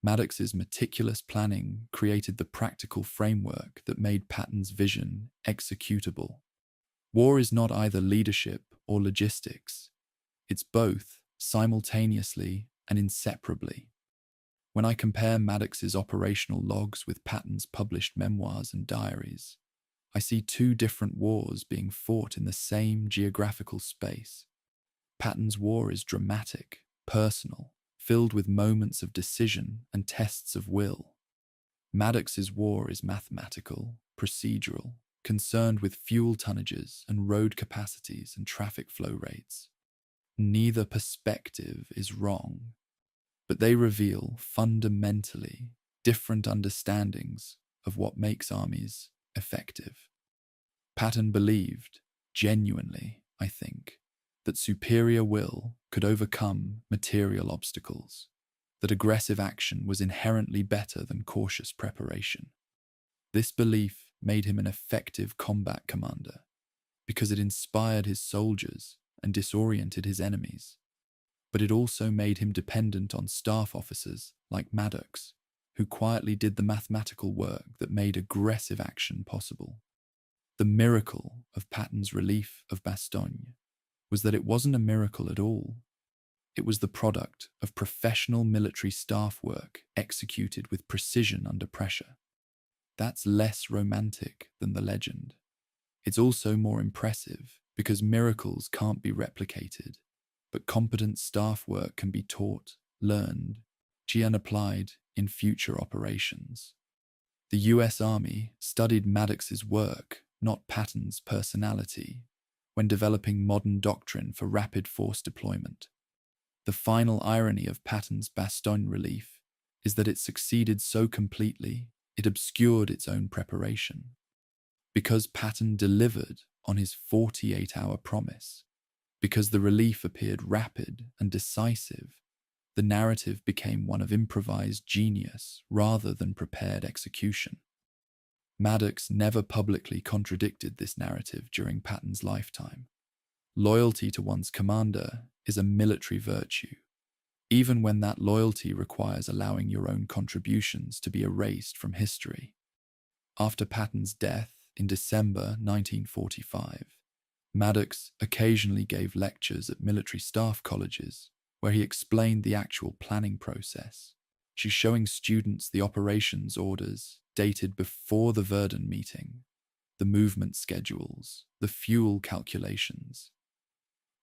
Maddox's meticulous planning created the practical framework that made Patton's vision executable. War is not either leadership or logistics. It's both, simultaneously and inseparably. When I compare Maddox's operational logs with Patton's published memoirs and diaries, I see two different wars being fought in the same geographical space. Patton's war is dramatic, personal, filled with moments of decision and tests of will. Maddox's war is mathematical, procedural, concerned with fuel tonnages and road capacities and traffic flow rates. Neither perspective is wrong, but they reveal fundamentally different understandings of what makes armies effective. Patton believed, genuinely, I think, that superior will could overcome material obstacles, that aggressive action was inherently better than cautious preparation. This belief made him an effective combat commander, because it inspired his soldiers and disoriented his enemies. But it also made him dependent on staff officers like Maddox, who quietly did the mathematical work that made aggressive action possible. The miracle of Patton's relief of Bastogne was that it wasn't a miracle at all. It was the product of professional military staff work executed with precision under pressure. That's less romantic than the legend. It's also more impressive because miracles can't be replicated, but competent staff work can be taught, learned, and applied in future operations. The US Army studied Maddox's work, not Patton's personality, when developing modern doctrine for rapid force deployment. The final irony of Patton's Bastogne relief is that it succeeded so completely it obscured its own preparation. Because Patton delivered on his 48-hour promise, because the relief appeared rapid and decisive, the narrative became one of improvised genius rather than prepared execution. Maddox never publicly contradicted this narrative during Patton's lifetime. Loyalty to one's commander is a military virtue, even when that loyalty requires allowing your own contributions to be erased from history. After Patton's death in December 1945, Maddox occasionally gave lectures at military staff colleges where he explained the actual planning process. She's showing students the operations orders dated before the Verdun meeting, the movement schedules, the fuel calculations.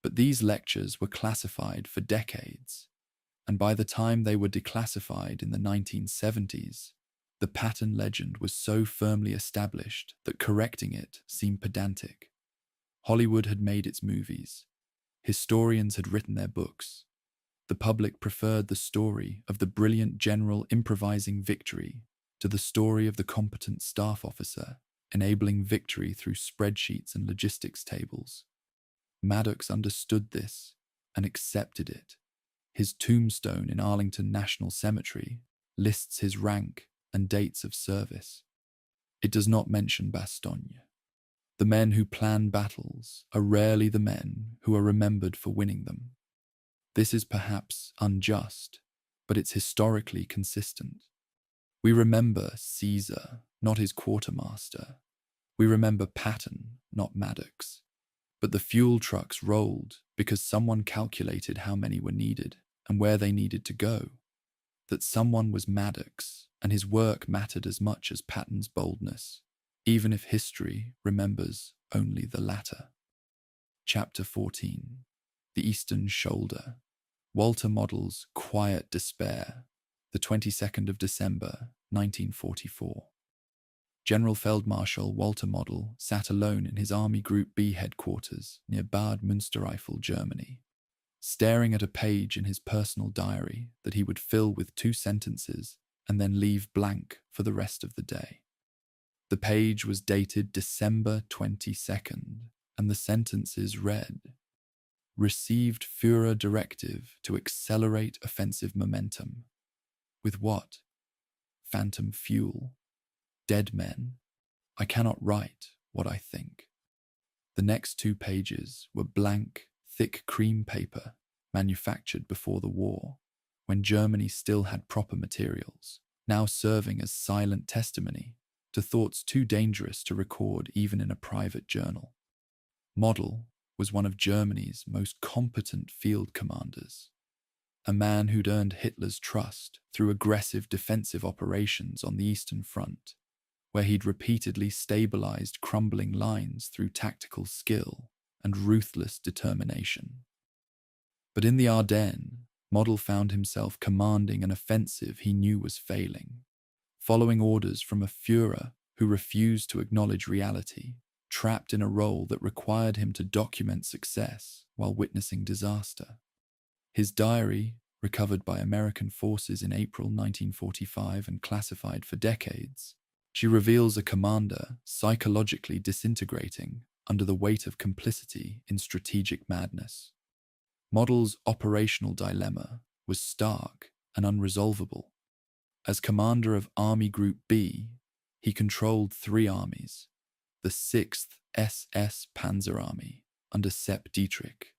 But these lectures were classified for decades, and by the time they were declassified in the 1970s, the Patton legend was so firmly established that correcting it seemed pedantic. Hollywood had made its movies. Historians had written their books. The public preferred the story of the brilliant general improvising victory to the story of the competent staff officer enabling victory through spreadsheets and logistics tables. Maddox understood this and accepted it. His tombstone in Arlington National Cemetery lists his rank and dates of service. It does not mention Bastogne. The men who plan battles are rarely the men who are remembered for winning them. This is perhaps unjust, but it's historically consistent. We remember Caesar, not his quartermaster. We remember Patton, not Maddox. But the fuel trucks rolled because someone calculated how many were needed and where they needed to go. That someone was Maddox, and his work mattered as much as Patton's boldness, even if history remembers only the latter. Chapter 14. The Eastern Shoulder. Walter Model's Quiet Despair, the 22nd of December, 1944. General Feldmarschall Walter Model sat alone in his Army Group B headquarters near Bad Münstereifel, Germany, staring at a page in his personal diary that he would fill with 2 sentences and then leave blank for the rest of the day. The page was dated December 22nd, and the sentences read, "Received Führer directive to accelerate offensive momentum. With what? Phantom fuel. Dead men. I cannot write what I think." The next 2 pages were blank, thick cream paper manufactured before the war, when Germany still had proper materials, now serving as silent testimony to thoughts too dangerous to record even in a private journal. Model was one of Germany's most competent field commanders, a man who'd earned Hitler's trust through aggressive defensive operations on the Eastern Front, where he'd repeatedly stabilized crumbling lines through tactical skill and ruthless determination. But in the Ardennes, Model found himself commanding an offensive he knew was failing, following orders from a Führer who refused to acknowledge reality, trapped in a role that required him to document success while witnessing disaster. His diary, recovered by American forces in April 1945 and classified for decades, she reveals a commander psychologically disintegrating under the weight of complicity in strategic madness. Model's operational dilemma was stark and unresolvable. As commander of Army Group B, he controlled 3 armies: the 6th SS Panzer Army under Sepp Dietrich,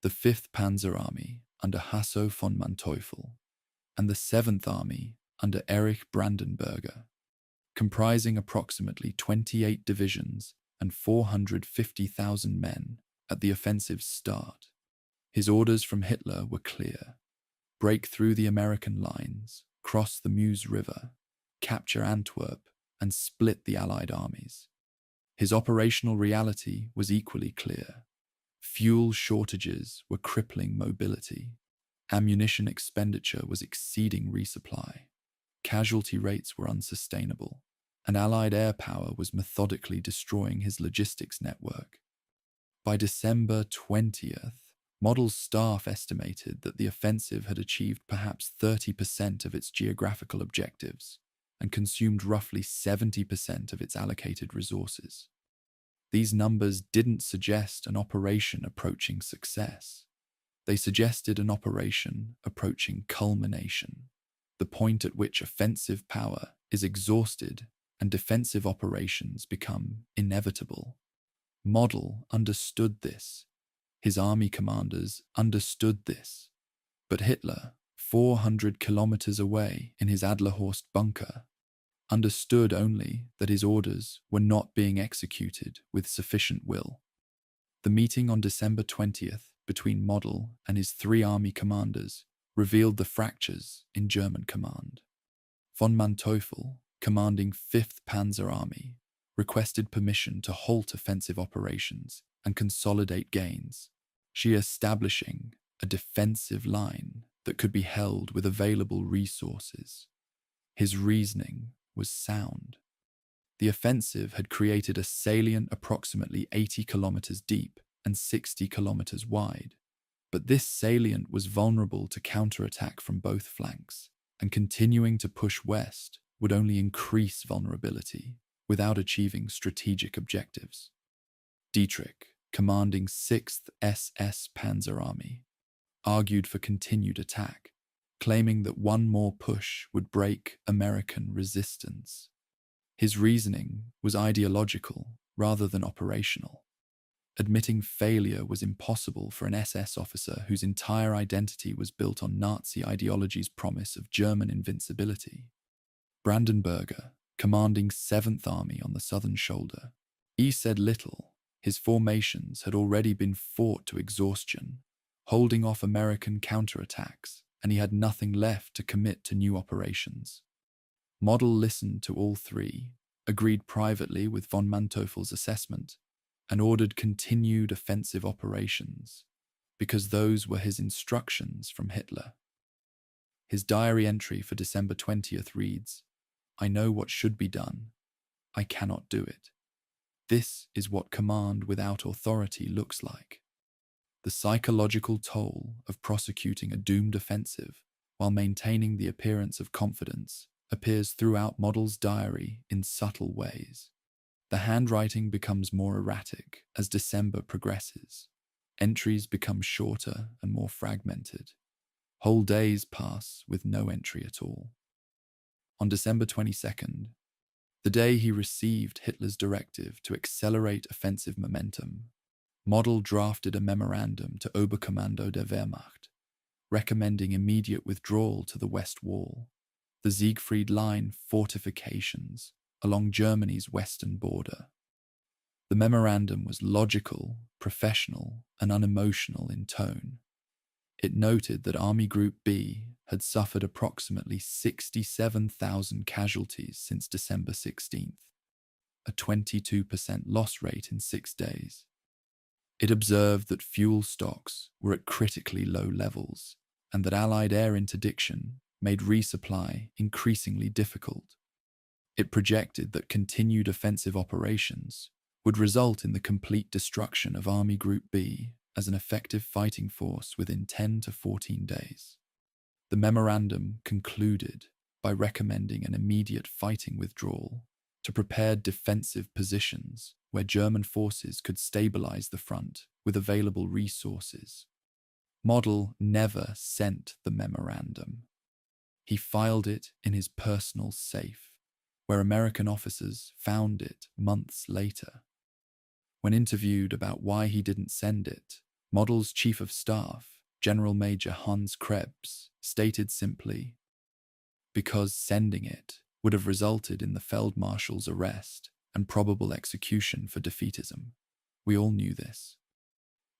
the 5th Panzer Army under Hasso von Manteuffel, and the 7th Army under Erich Brandenberger, comprising approximately 28 divisions and 450,000 men at the offensive's start. His orders from Hitler were clear: break through the American lines, cross the Meuse River, capture Antwerp, and split the Allied armies. His operational reality was equally clear. Fuel shortages were crippling mobility. Ammunition expenditure was exceeding resupply. Casualty rates were unsustainable, and Allied air power was methodically destroying his logistics network. By December 20th, Model's staff estimated that the offensive had achieved perhaps 30% of its geographical objectives and consumed roughly 70% of its allocated resources. These numbers didn't suggest an operation approaching success. They suggested an operation approaching culmination, the point at which offensive power is exhausted and defensive operations become inevitable. Model understood this. His army commanders understood this, but Hitler, 400 kilometers away in his Adlerhorst bunker, understood only that his orders were not being executed with sufficient will. The meeting on December 20th between Model and his 3 army commanders revealed the fractures in German command. Von Manteuffel, commanding 5th Panzer Army, requested permission to halt offensive operations and consolidate gains, she establishing a defensive line that could be held with available resources. His reasoning was sound. The offensive had created a salient approximately 80 kilometers deep and 60 kilometers wide, but this salient was vulnerable to counterattack from both flanks, and continuing to push west would only increase vulnerability without achieving strategic objectives. Dietrich, commanding 6th SS Panzer Army, argued for continued attack, claiming that one more push would break American resistance. His reasoning was ideological rather than operational. Admitting failure was impossible for an SS officer whose entire identity was built on Nazi ideology's promise of German invincibility. Brandenburger, commanding 7th Army on the southern shoulder, said little. His formations had already been fought to exhaustion, holding off American counterattacks, and he had nothing left to commit to new operations. Model listened to all 3, agreed privately with von Manteuffel's assessment, and ordered continued offensive operations, because those were his instructions from Hitler. His diary entry for December 20th reads, "I know what should be done. I cannot do it. This is what command without authority looks like." The psychological toll of prosecuting a doomed offensive while maintaining the appearance of confidence appears throughout Model's diary in subtle ways. The handwriting becomes more erratic as December progresses. Entries become shorter and more fragmented. Whole days pass with no entry at all. On December 22nd, the day he received Hitler's directive to accelerate offensive momentum, Model drafted a memorandum to Oberkommando der Wehrmacht, recommending immediate withdrawal to the West Wall, the Siegfried Line fortifications along Germany's western border. The memorandum was logical, professional, and unemotional in tone. It noted that Army Group B had suffered approximately 67,000 casualties since December 16th, a 22% loss rate in 6 days. It observed that fuel stocks were at critically low levels and that Allied air interdiction made resupply increasingly difficult. It projected that continued offensive operations would result in the complete destruction of Army Group B as an effective fighting force within 10 to 14 days. The memorandum concluded by recommending an immediate fighting withdrawal to prepare defensive positions where German forces could stabilize the front with available resources. Model never sent the memorandum. He filed it in his personal safe, where American officers found it months later. When interviewed about why he didn't send it, Model's Chief of Staff, General Major Hans Krebs, stated simply, "Because sending it would have resulted in the Feldmarshal's arrest and probable execution for defeatism. We all knew this."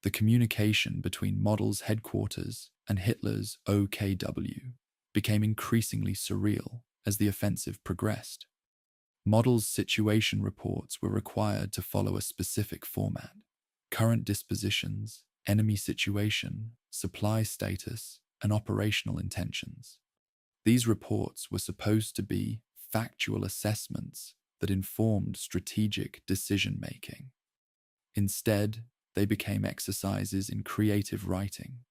The communication between Model's headquarters and Hitler's OKW became increasingly surreal as the offensive progressed. Model's situation reports were required to follow a specific format: current dispositions, enemy situation, supply status, and operational intentions. These reports were supposed to be factual assessments that informed strategic decision-making. Instead, they became exercises in creative writing,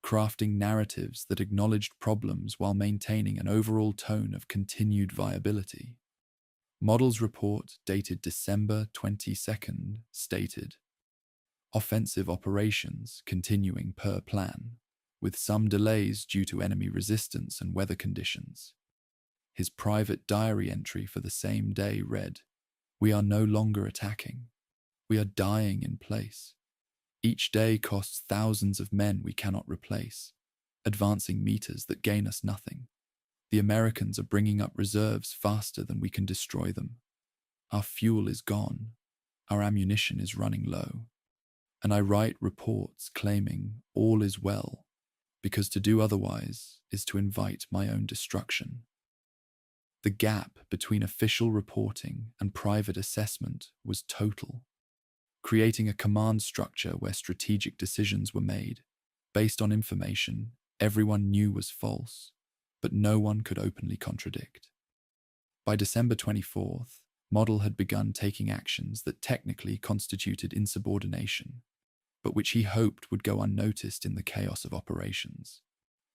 crafting narratives that acknowledged problems while maintaining an overall tone of continued viability. Model's report, dated December 22nd, stated, "Offensive operations continuing per plan, with some delays due to enemy resistance and weather conditions." His private diary entry for the same day read, "We are no longer attacking. We are dying in place. Each day costs thousands of men we cannot replace, advancing meters that gain us nothing. The Americans are bringing up reserves faster than we can destroy them. Our fuel is gone. Our ammunition is running low. And I write reports claiming all is well, because to do otherwise is to invite my own destruction. The gap between official reporting and private assessment was total, creating a command structure where strategic decisions were made, based on information everyone knew was false, but no one could openly contradict. By December 24th, Model had begun taking actions that technically constituted insubordination, but which he hoped would go unnoticed in the chaos of operations.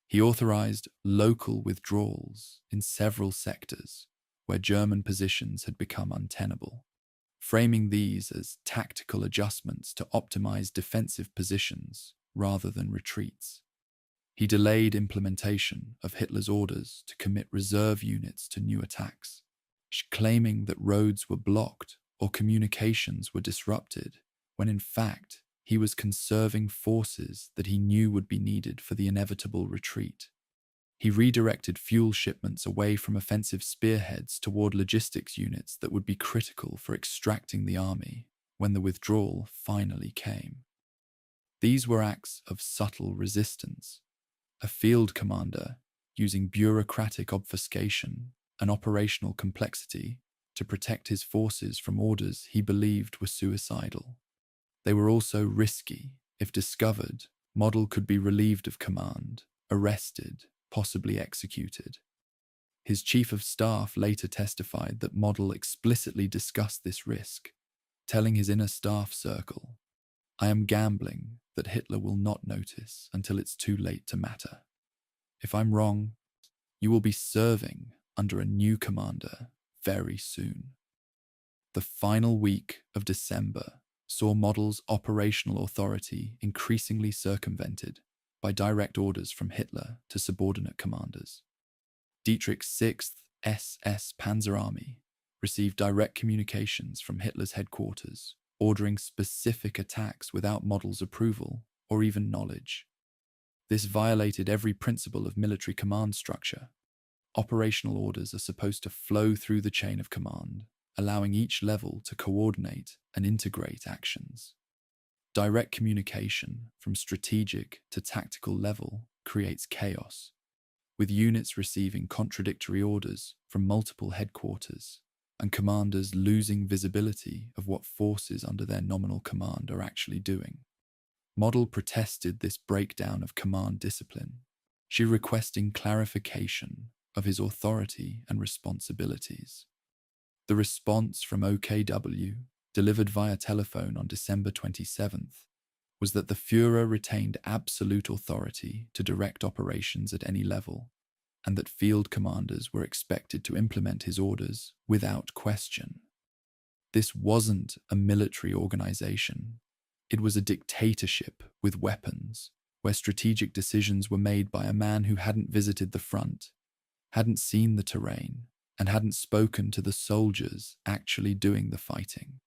He authorized local withdrawals in several sectors where German positions had become untenable, framing these as tactical adjustments to optimize defensive positions rather than retreats. He delayed implementation of Hitler's orders to commit reserve units to new attacks, claiming that roads were blocked or communications were disrupted, when in fact he was conserving forces that he knew would be needed for the inevitable retreat. He redirected fuel shipments away from offensive spearheads toward logistics units that would be critical for extracting the army when the withdrawal finally came. These were acts of subtle resistance, a field commander using bureaucratic obfuscation and operational complexity to protect his forces from orders he believed were suicidal. They were also risky. If discovered, Model could be relieved of command, arrested, possibly executed. His chief of staff later testified that Model explicitly discussed this risk, telling his inner staff circle, "I am gambling that Hitler will not notice until it's too late to matter. If I'm wrong, you will be serving under a new commander very soon." The final week of December saw Model's operational authority increasingly circumvented by direct orders from Hitler to subordinate commanders. Dietrich's 6th SS Panzer Army received direct communications from Hitler's headquarters, ordering specific attacks without Model's approval or even knowledge. This violated every principle of military command structure. Operational orders are supposed to flow through the chain of command, allowing each level to coordinate and integrate actions. Direct communication from strategic to tactical level creates chaos, with units receiving contradictory orders from multiple headquarters and commanders losing visibility of what forces under their nominal command are actually doing. Model protested this breakdown of command discipline, she requesting clarification of his authority and responsibilities. The response from OKW, delivered via telephone on December 27th, was that the Führer retained absolute authority to direct operations at any level, and that field commanders were expected to implement his orders without question. This wasn't a military organization. It was a dictatorship with weapons, where strategic decisions were made by a man who hadn't visited the front, hadn't seen the terrain, and hadn't spoken to the soldiers actually doing the fighting.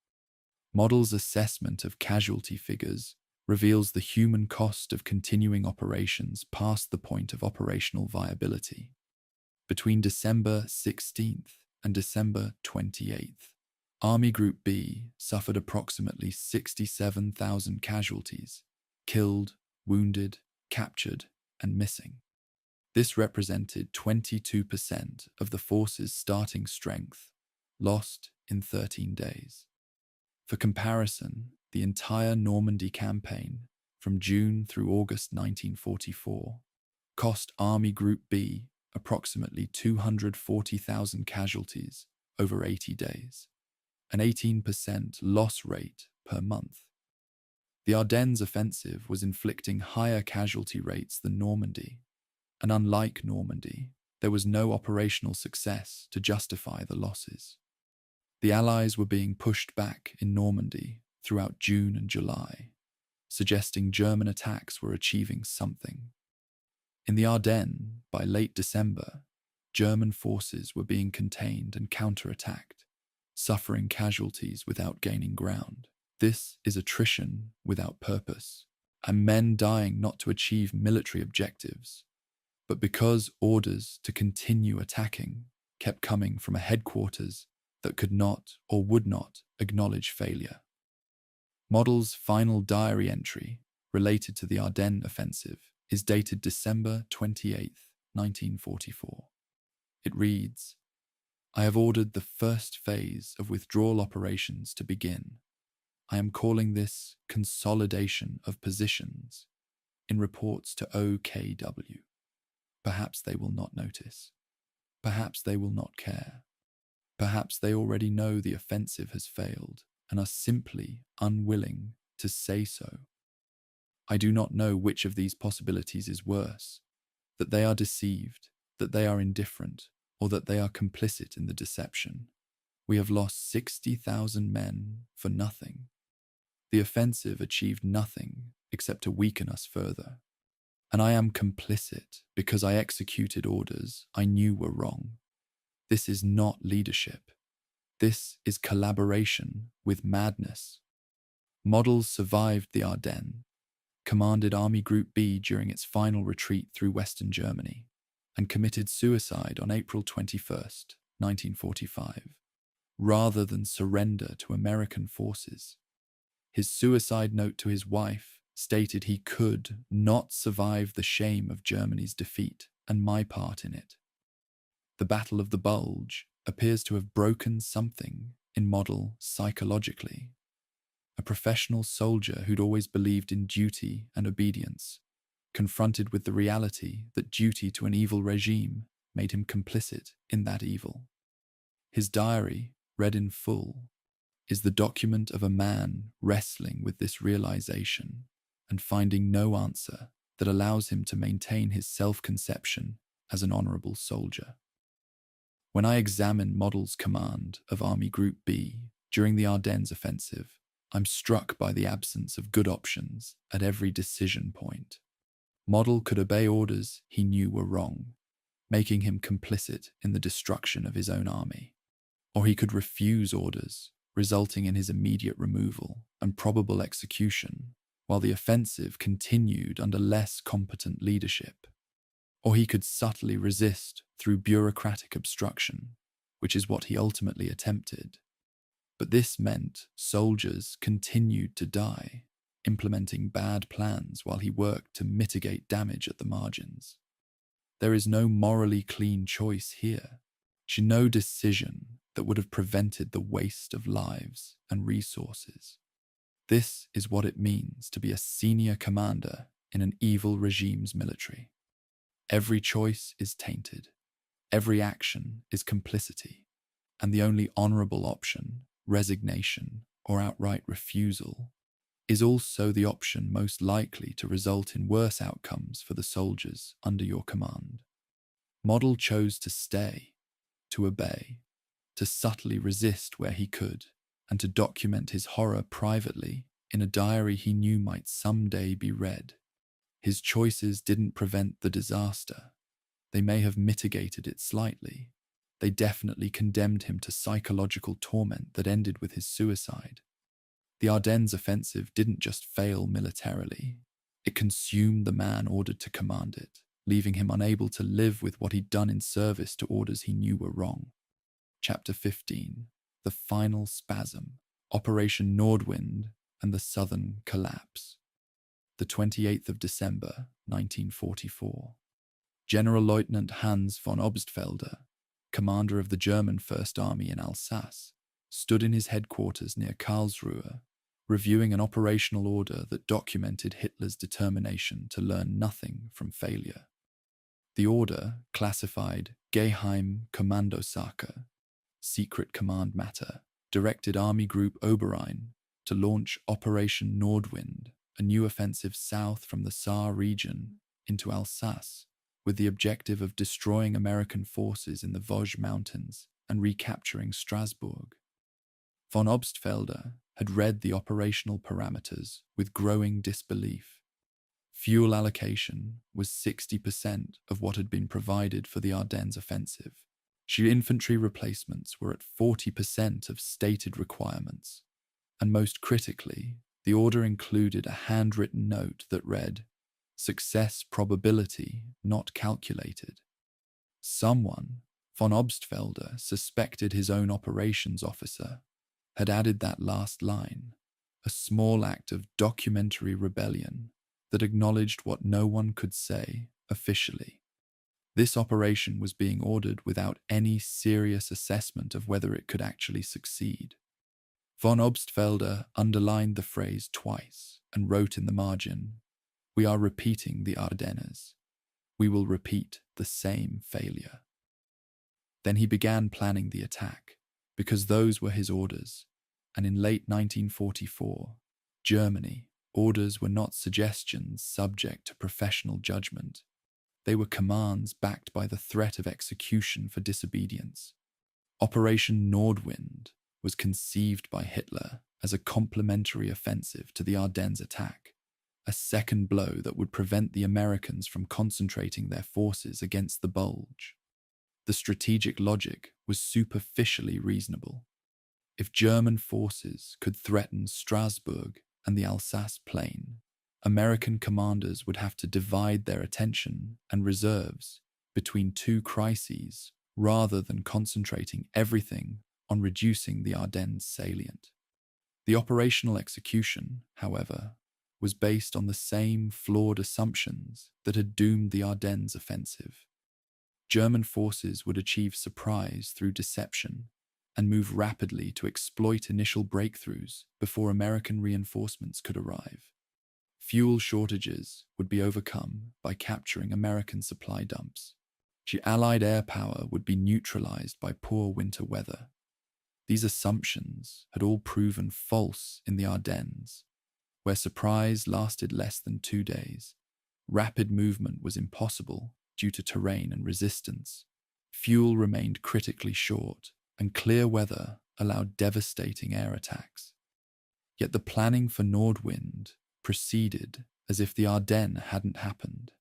Model's assessment of casualty figures reveals the human cost of continuing operations past the point of operational viability. Between December 16th and December 28th, Army Group B suffered approximately 67,000 casualties, killed, wounded, captured, and missing. This represented 22% of the force's starting strength, lost in 13 days. For comparison, the entire Normandy campaign, from June through August 1944, cost Army Group B approximately 240,000 casualties over 80 days, an 18% loss rate per month. The Ardennes offensive was inflicting higher casualty rates than Normandy, and unlike Normandy, there was no operational success to justify the losses. The Allies were being pushed back in Normandy throughout June and July, suggesting German attacks were achieving something. In the Ardennes, by late December, German forces were being contained and counterattacked, suffering casualties without gaining ground. This is attrition without purpose, and men dying not to achieve military objectives, but because orders to continue attacking kept coming from a headquarters that could not or would not acknowledge failure. Model's final diary entry related to the Ardennes offensive is dated December 28, 1944. It reads, "I have ordered the first phase of withdrawal operations to begin. I am calling this consolidation of positions in reports to OKW. Perhaps they will not notice. Perhaps they will not care. Perhaps they already know the offensive has failed and are simply unwilling to say so. I do not know which of these possibilities is worse, that they are deceived, that they are indifferent, or that they are complicit in the deception. We have lost 60,000 men for nothing. The offensive achieved nothing except to weaken us further. And I am complicit because I executed orders I knew were wrong. This is not leadership. This is collaboration with madness." Models survived the Ardennes, commanded Army Group B during its final retreat through Western Germany, and committed suicide on April 21, 1945, rather than surrender to American forces. His suicide note to his wife stated he could not survive the shame of Germany's defeat and my part in it. The Battle of the Bulge appears to have broken something in Model psychologically. A professional soldier who'd always believed in duty and obedience, confronted with the reality that duty to an evil regime made him complicit in that evil. His diary, read in full, is the document of a man wrestling with this realization and finding no answer that allows him to maintain his self-conception as an honorable soldier. When I examine Model's command of Army Group B during the Ardennes offensive, I'm struck by the absence of good options at every decision point. Model could obey orders he knew were wrong, making him complicit in the destruction of his own army. Or he could refuse orders, resulting in his immediate removal and probable execution, while the offensive continued under less competent leadership. Or he could subtly resist through bureaucratic obstruction, which is what he ultimately attempted. But this meant soldiers continued to die, implementing bad plans while he worked to mitigate damage at the margins. There is no morally clean choice here, no decision that would have prevented the waste of lives and resources. This is what it means to be a senior commander in an evil regime's military. Every choice is tainted, every action is complicity, and the only honorable option, resignation or outright refusal, is also the option most likely to result in worse outcomes for the soldiers under your command. Model chose to stay, to obey, to subtly resist where he could, and to document his horror privately in a diary he knew might someday be read. His choices didn't prevent the disaster. They may have mitigated it slightly. They definitely condemned him to psychological torment that ended with his suicide. The Ardennes offensive didn't just fail militarily. It consumed the man ordered to command it, leaving him unable to live with what he'd done in service to orders he knew were wrong. Chapter 15, The Final Spasm, Operation Nordwind and the Southern Collapse. The 28th of December, 1944. General Lieutenant Hans von Obstfelder, commander of the German First Army in Alsace, stood in his headquarters near Karlsruhe, reviewing an operational order that documented Hitler's determination to learn nothing from failure. The order, classified Geheim Kommandosache, secret command matter, directed Army Group Oberrhein to launch Operation Nordwind, a new offensive south from the Saar region into Alsace, with the objective of destroying American forces in the Vosges Mountains and recapturing Strasbourg. Von Obstfelder had read the operational parameters with growing disbelief. Fuel allocation was 60% of what had been provided for the Ardennes offensive. Infantry replacements were at 40% of stated requirements, And most critically, the order included a handwritten note that read, "Success probability not calculated." Someone, von Obstfelder suspected his own operations officer, had added that last line, a small act of documentary rebellion that acknowledged what no one could say officially. This operation was being ordered without any serious assessment of whether it could actually succeed. Von Obstfelder underlined the phrase twice and wrote in the margin, "We are repeating the Ardennes. We will repeat the same failure." Then he began planning the attack, because those were his orders, and in late 1944, Germany, orders were not suggestions subject to professional judgment. They were commands backed by the threat of execution for disobedience. Operation Nordwind was conceived by Hitler as a complementary offensive to the Ardennes attack, a second blow that would prevent the Americans from concentrating their forces against the Bulge. The strategic logic was superficially reasonable. If German forces could threaten Strasbourg and the Alsace Plain, American commanders would have to divide their attention and reserves between two crises rather than concentrating everything on reducing the Ardennes salient. The operational execution, however, was based on the same flawed assumptions that had doomed the Ardennes offensive. German forces would achieve surprise through deception and move rapidly to exploit initial breakthroughs before American reinforcements could arrive. Fuel shortages would be overcome by capturing American supply dumps. Allied air power would be neutralized by poor winter weather. These assumptions had all proven false in the Ardennes, where surprise lasted less than 2 days. Rapid movement was impossible due to terrain and resistance. Fuel remained critically short, and clear weather allowed devastating air attacks. Yet the planning for Nordwind proceeded as if the Ardennes hadn't happened,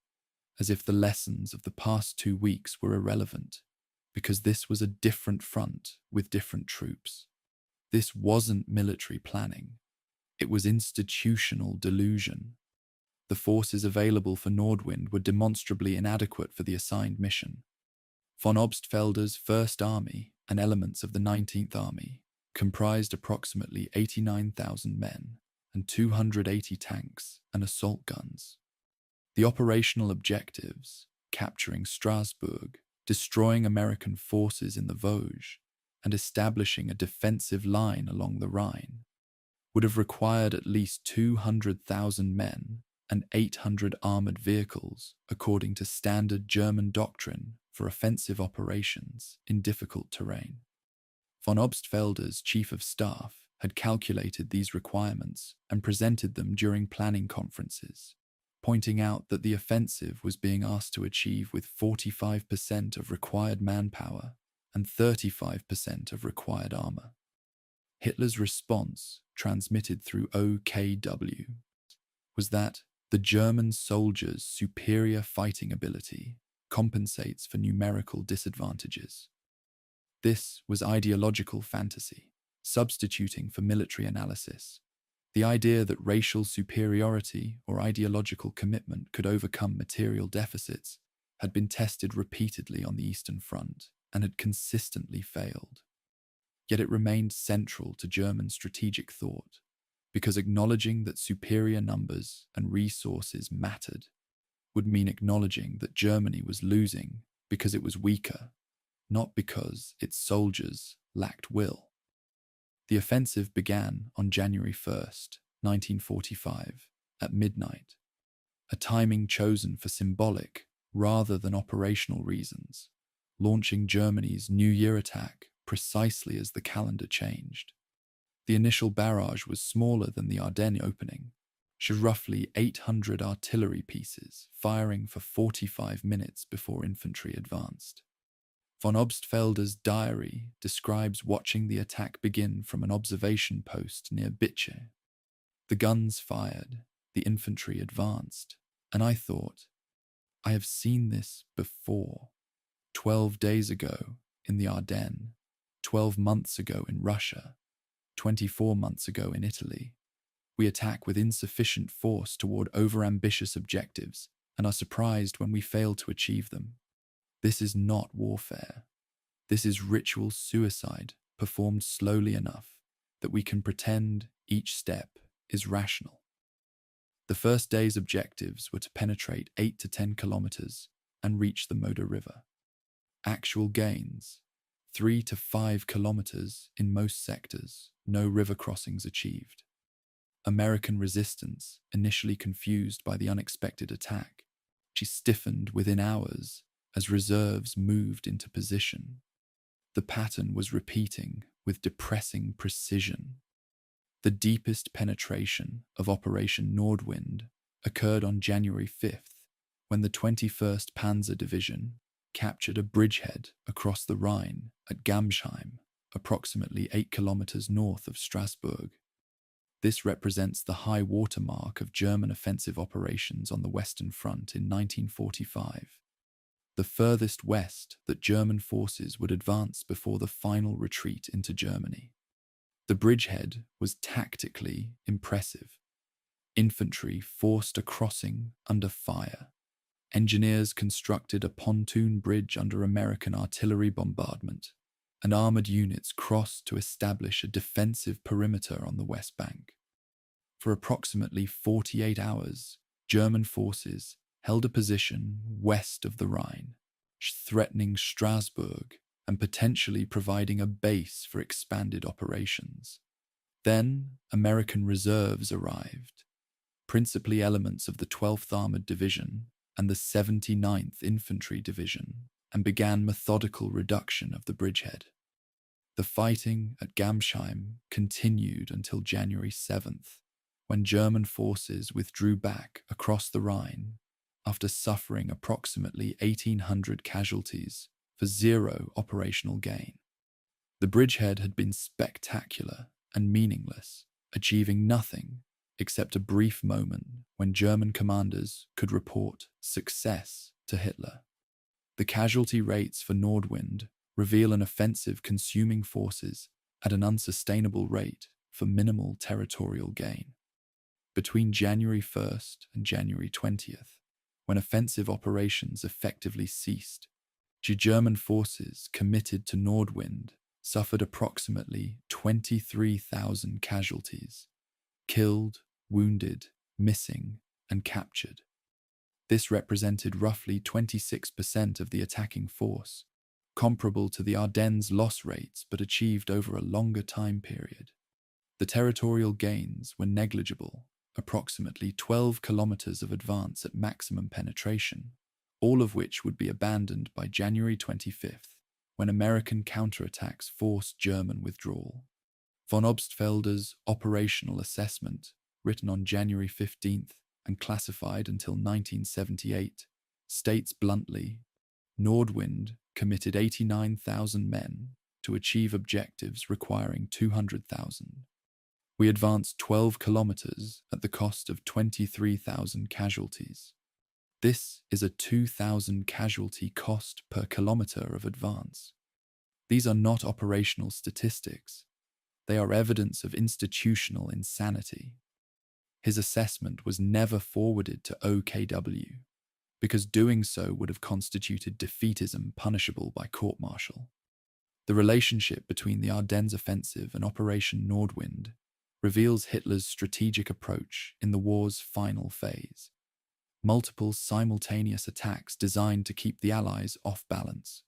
as if the lessons of the past 2 weeks were irrelevant, because this was a different front with different troops. This wasn't military planning. It was institutional delusion. The forces available for Nordwind were demonstrably inadequate for the assigned mission. Von Obstfelder's First Army and elements of the 19th Army comprised approximately 89,000 men and 280 tanks and assault guns. The operational objectives, capturing Strasbourg, destroying American forces in the Vosges, and establishing a defensive line along the Rhine, would have required at least 200,000 men and 800 armored vehicles, according to standard German doctrine for offensive operations in difficult terrain. Von Obstfelder's chief of staff had calculated these requirements and presented them during planning conferences, pointing out that the offensive was being asked to achieve with 45% of required manpower and 35% of required armor. Hitler's response, transmitted through OKW, was that the German soldiers' superior fighting ability compensates for numerical disadvantages. This was ideological fantasy, substituting for military analysis. The idea that racial superiority or ideological commitment could overcome material deficits had been tested repeatedly on the Eastern Front and had consistently failed. Yet it remained central to German strategic thought, because acknowledging that superior numbers and resources mattered would mean acknowledging that Germany was losing because it was weaker, not because its soldiers lacked will. The offensive began on January 1st, 1945, at midnight, a timing chosen for symbolic rather than operational reasons, launching Germany's New Year attack precisely as the calendar changed. The initial barrage was smaller than the Ardennes opening, with roughly 800 artillery pieces firing for 45 minutes before infantry advanced. Von Obstfelder's diary describes watching the attack begin from an observation post near Bitche. The guns fired, the infantry advanced, and I thought, I have seen this before. 12 days ago in the Ardennes, 12 months ago in Russia, 24 months ago in Italy. We attack with insufficient force toward overambitious objectives and are surprised when we fail to achieve them. This is not warfare. This is ritual suicide performed slowly enough that we can pretend each step is rational. The first day's objectives were to penetrate 8 to 10 kilometers and reach the Moder River. Actual gains, 3 to 5 kilometers in most sectors, no river crossings achieved. American resistance, initially confused by the unexpected attack, she stiffened within hours as reserves moved into position. The pattern was repeating with depressing precision. The deepest penetration of Operation Nordwind occurred on January 5th, when the 21st Panzer Division captured a bridgehead across the Rhine at Gamsheim, approximately 8 kilometers north of Strasbourg. This represents the high watermark of German offensive operations on the Western Front in 1945, the furthest west that German forces would advance before the final retreat into Germany. The bridgehead was tactically impressive. Infantry forced a crossing under fire. Engineers constructed a pontoon bridge under American artillery bombardment, and armored units crossed to establish a defensive perimeter on the West Bank. For approximately 48 hours, German forces held a position west of the Rhine, threatening Strasbourg and potentially providing a base for expanded operations. Then, American reserves arrived, principally elements of the 12th Armored Division and the 79th Infantry Division, and began methodical reduction of the bridgehead. The fighting at Gamsheim continued until January 7th, when German forces withdrew back across the Rhine after suffering approximately 1,800 casualties for zero operational gain. The bridgehead had been spectacular and meaningless, achieving nothing except a brief moment when German commanders could report success to Hitler. The casualty rates for Nordwind reveal an offensive consuming forces at an unsustainable rate for minimal territorial gain. Between January 1st and January 20th, when offensive operations effectively ceased, German forces committed to Nordwind suffered approximately 23,000 casualties, killed, wounded, missing, and captured. This represented roughly 26% of the attacking force, comparable to the Ardennes loss rates but achieved over a longer time period. The territorial gains were negligible, approximately 12 kilometers of advance at maximum penetration, all of which would be abandoned by January 25th, when American counterattacks forced German withdrawal. Von Obstfelder's operational assessment, written on January 15th and classified until 1978, states bluntly, Nordwind committed 89,000 men to achieve objectives requiring 200,000. We advanced 12 kilometers at the cost of 23,000 casualties. This is a 2,000 casualty cost per kilometer of advance. These are not operational statistics. They are evidence of institutional insanity. His assessment was never forwarded to OKW, because doing so would have constituted defeatism punishable by court-martial. The relationship between the Ardennes offensive and Operation Nordwind reveals Hitler's strategic approach in the war's final phase. Multiple simultaneous attacks designed to keep the Allies off balance,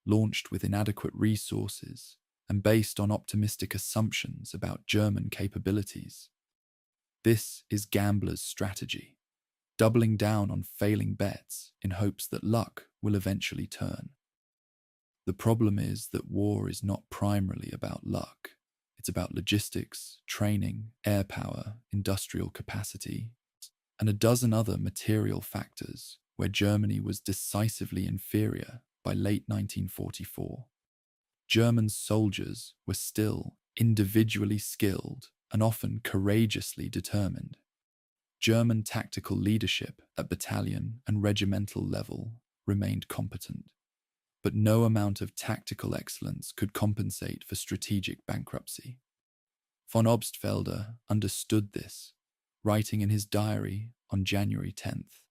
launched with inadequate resources and based on optimistic assumptions about German capabilities. This is gambler's strategy, doubling down on failing bets in hopes that luck will eventually turn. The problem is that war is not primarily about luck. It's about logistics, training, air power, industrial capacity, and a dozen other material factors where Germany was decisively inferior by late 1944. German soldiers were still individually skilled and often courageously determined. German tactical leadership at battalion and regimental level remained competent, but no amount of tactical excellence could compensate for strategic bankruptcy. Von Obstfelder understood this, writing in his diary on January 10th,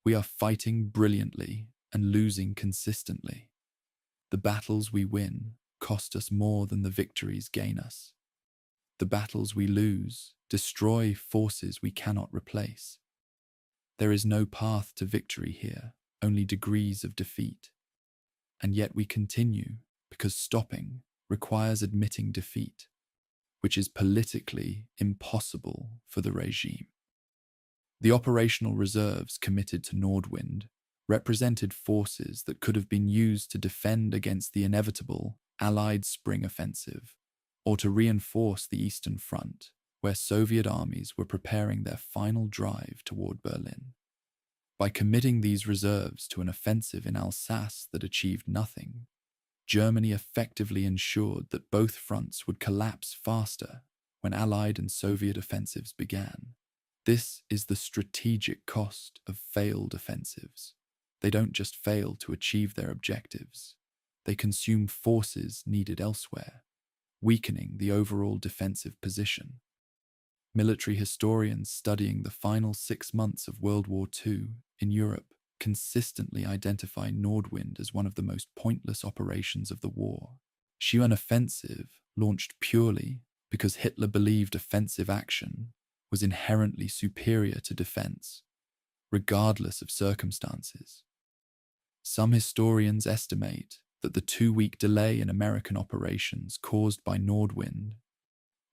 "We are fighting brilliantly and losing consistently. The battles we win cost us more than the victories gain us. The battles we lose destroy forces we cannot replace. There is no path to victory here, only degrees of defeat. And yet we continue because stopping requires admitting defeat, which is politically impossible for the regime." The operational reserves committed to Nordwind represented forces that could have been used to defend against the inevitable Allied spring offensive, or to reinforce the Eastern Front, where Soviet armies were preparing their final drive toward Berlin. By committing these reserves to an offensive in Alsace that achieved nothing, Germany effectively ensured that both fronts would collapse faster when Allied and Soviet offensives began. This is the strategic cost of failed offensives. They don't just fail to achieve their objectives, they consume forces needed elsewhere, weakening the overall defensive position. Military historians studying the final 6 months of World War II in Europe consistently identify Nordwind as one of the most pointless operations of the war. An offensive launched purely because Hitler believed offensive action was inherently superior to defense, regardless of circumstances. Some historians estimate that the 2-week delay in American operations caused by Nordwind,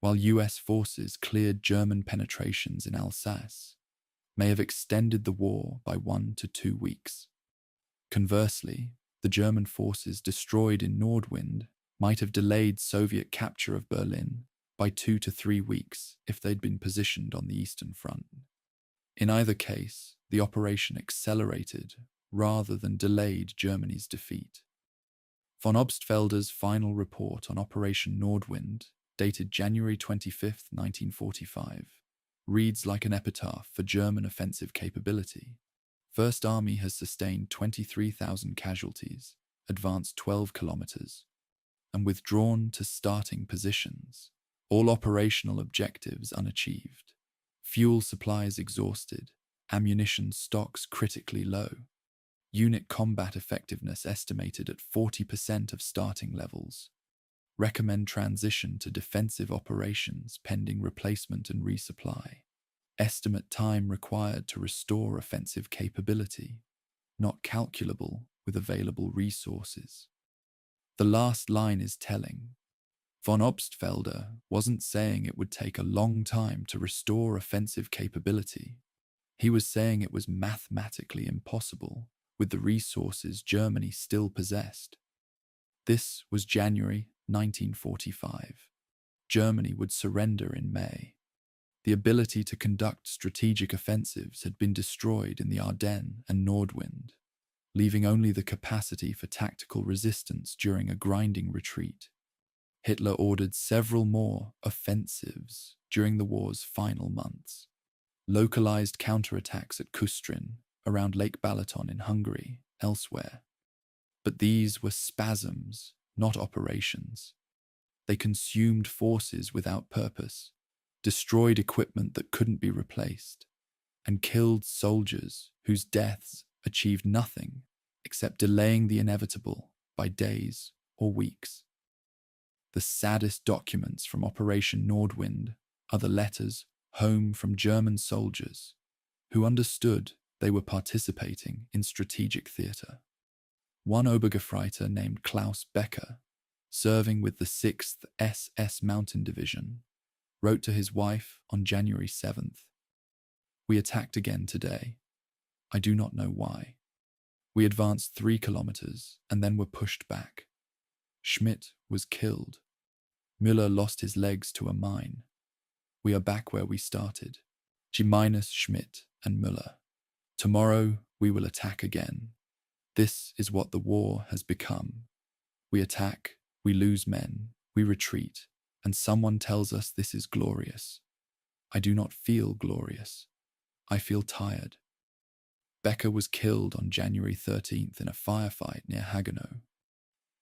while US forces cleared German penetrations in Alsace, may have extended the war by 1 to 2 weeks. Conversely, the German forces destroyed in Nordwind might have delayed Soviet capture of Berlin by 2 to 3 weeks if they'd been positioned on the Eastern Front. In either case, the operation accelerated rather than delayed Germany's defeat. Von Obstfelder's final report on Operation Nordwind, dated January 25, 1945, reads like an epitaph for German offensive capability. First Army has sustained 23,000 casualties, advanced 12 kilometers, and withdrawn to starting positions. All operational objectives unachieved. Fuel supplies exhausted. Ammunition stocks critically low. Unit combat effectiveness estimated at 40% of starting levels. Recommend transition to defensive operations pending replacement and resupply. Estimate time required to restore offensive capability, not calculable with available resources. The last line is telling. Von Obstfelder wasn't saying it would take a long time to restore offensive capability. He was saying it was mathematically impossible with the resources Germany still possessed. This was January 1945. Germany would surrender in May. The ability to conduct strategic offensives had been destroyed in the Ardennes and Nordwind, leaving only the capacity for tactical resistance during a grinding retreat. Hitler ordered several more offensives during the war's final months. Localized counterattacks at Kustrin, around Lake Balaton in Hungary, elsewhere. But these were spasms, not operations. They consumed forces without purpose, destroyed equipment that couldn't be replaced, and killed soldiers whose deaths achieved nothing except delaying the inevitable by days or weeks. The saddest documents from Operation Nordwind are the letters home from German soldiers who understood they were participating in strategic theatre. One Obergefreiter named Klaus Becker, serving with the 6th SS Mountain Division, wrote to his wife on January 7th, "We attacked again today. I do not know why. We advanced 3 kilometers and then were pushed back. Schmidt was killed. Müller lost his legs to a mine. We are back where we started. G- Schmidt and Müller. Tomorrow we will attack again. This is what the war has become. We attack, we lose men, we retreat, and someone tells us this is glorious. I do not feel glorious. I feel tired." Becker was killed on January 13th in a firefight near Haguenau.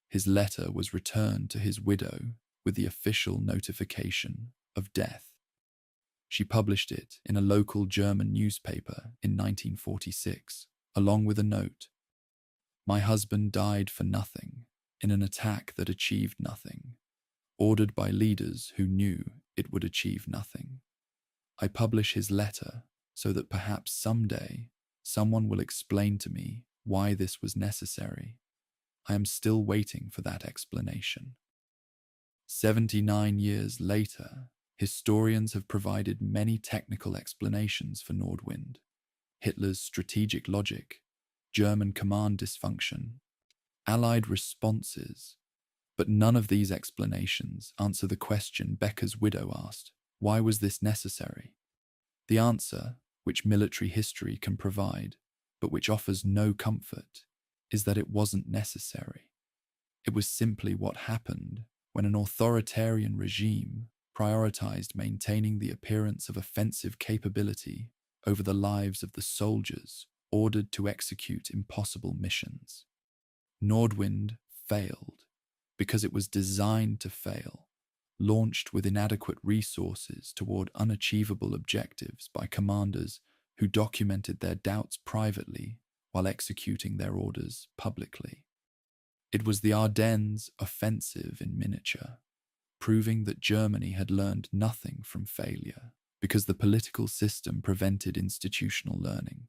His letter was returned to his widow with the official notification of death. She published it in a local German newspaper in 1946, along with a note. "My husband died for nothing, in an attack that achieved nothing, ordered by leaders who knew it would achieve nothing. I publish his letter so that perhaps someday someone will explain to me why this was necessary. I am still waiting for that explanation." 79 years later, historians have provided many technical explanations for Nordwind: Hitler's strategic logic, German command dysfunction, Allied responses, but none of these explanations answer the question Becker's widow asked: why was this necessary? The answer, which military history can provide, but which offers no comfort, is that it wasn't necessary. It was simply what happened when an authoritarian regime prioritized maintaining the appearance of offensive capability over the lives of the soldiers ordered to execute impossible missions. Nordwind failed because it was designed to fail, launched with inadequate resources toward unachievable objectives by commanders who documented their doubts privately while executing their orders publicly. It was the Ardennes offensive in miniature, proving that Germany had learned nothing from failure because the political system prevented institutional learning.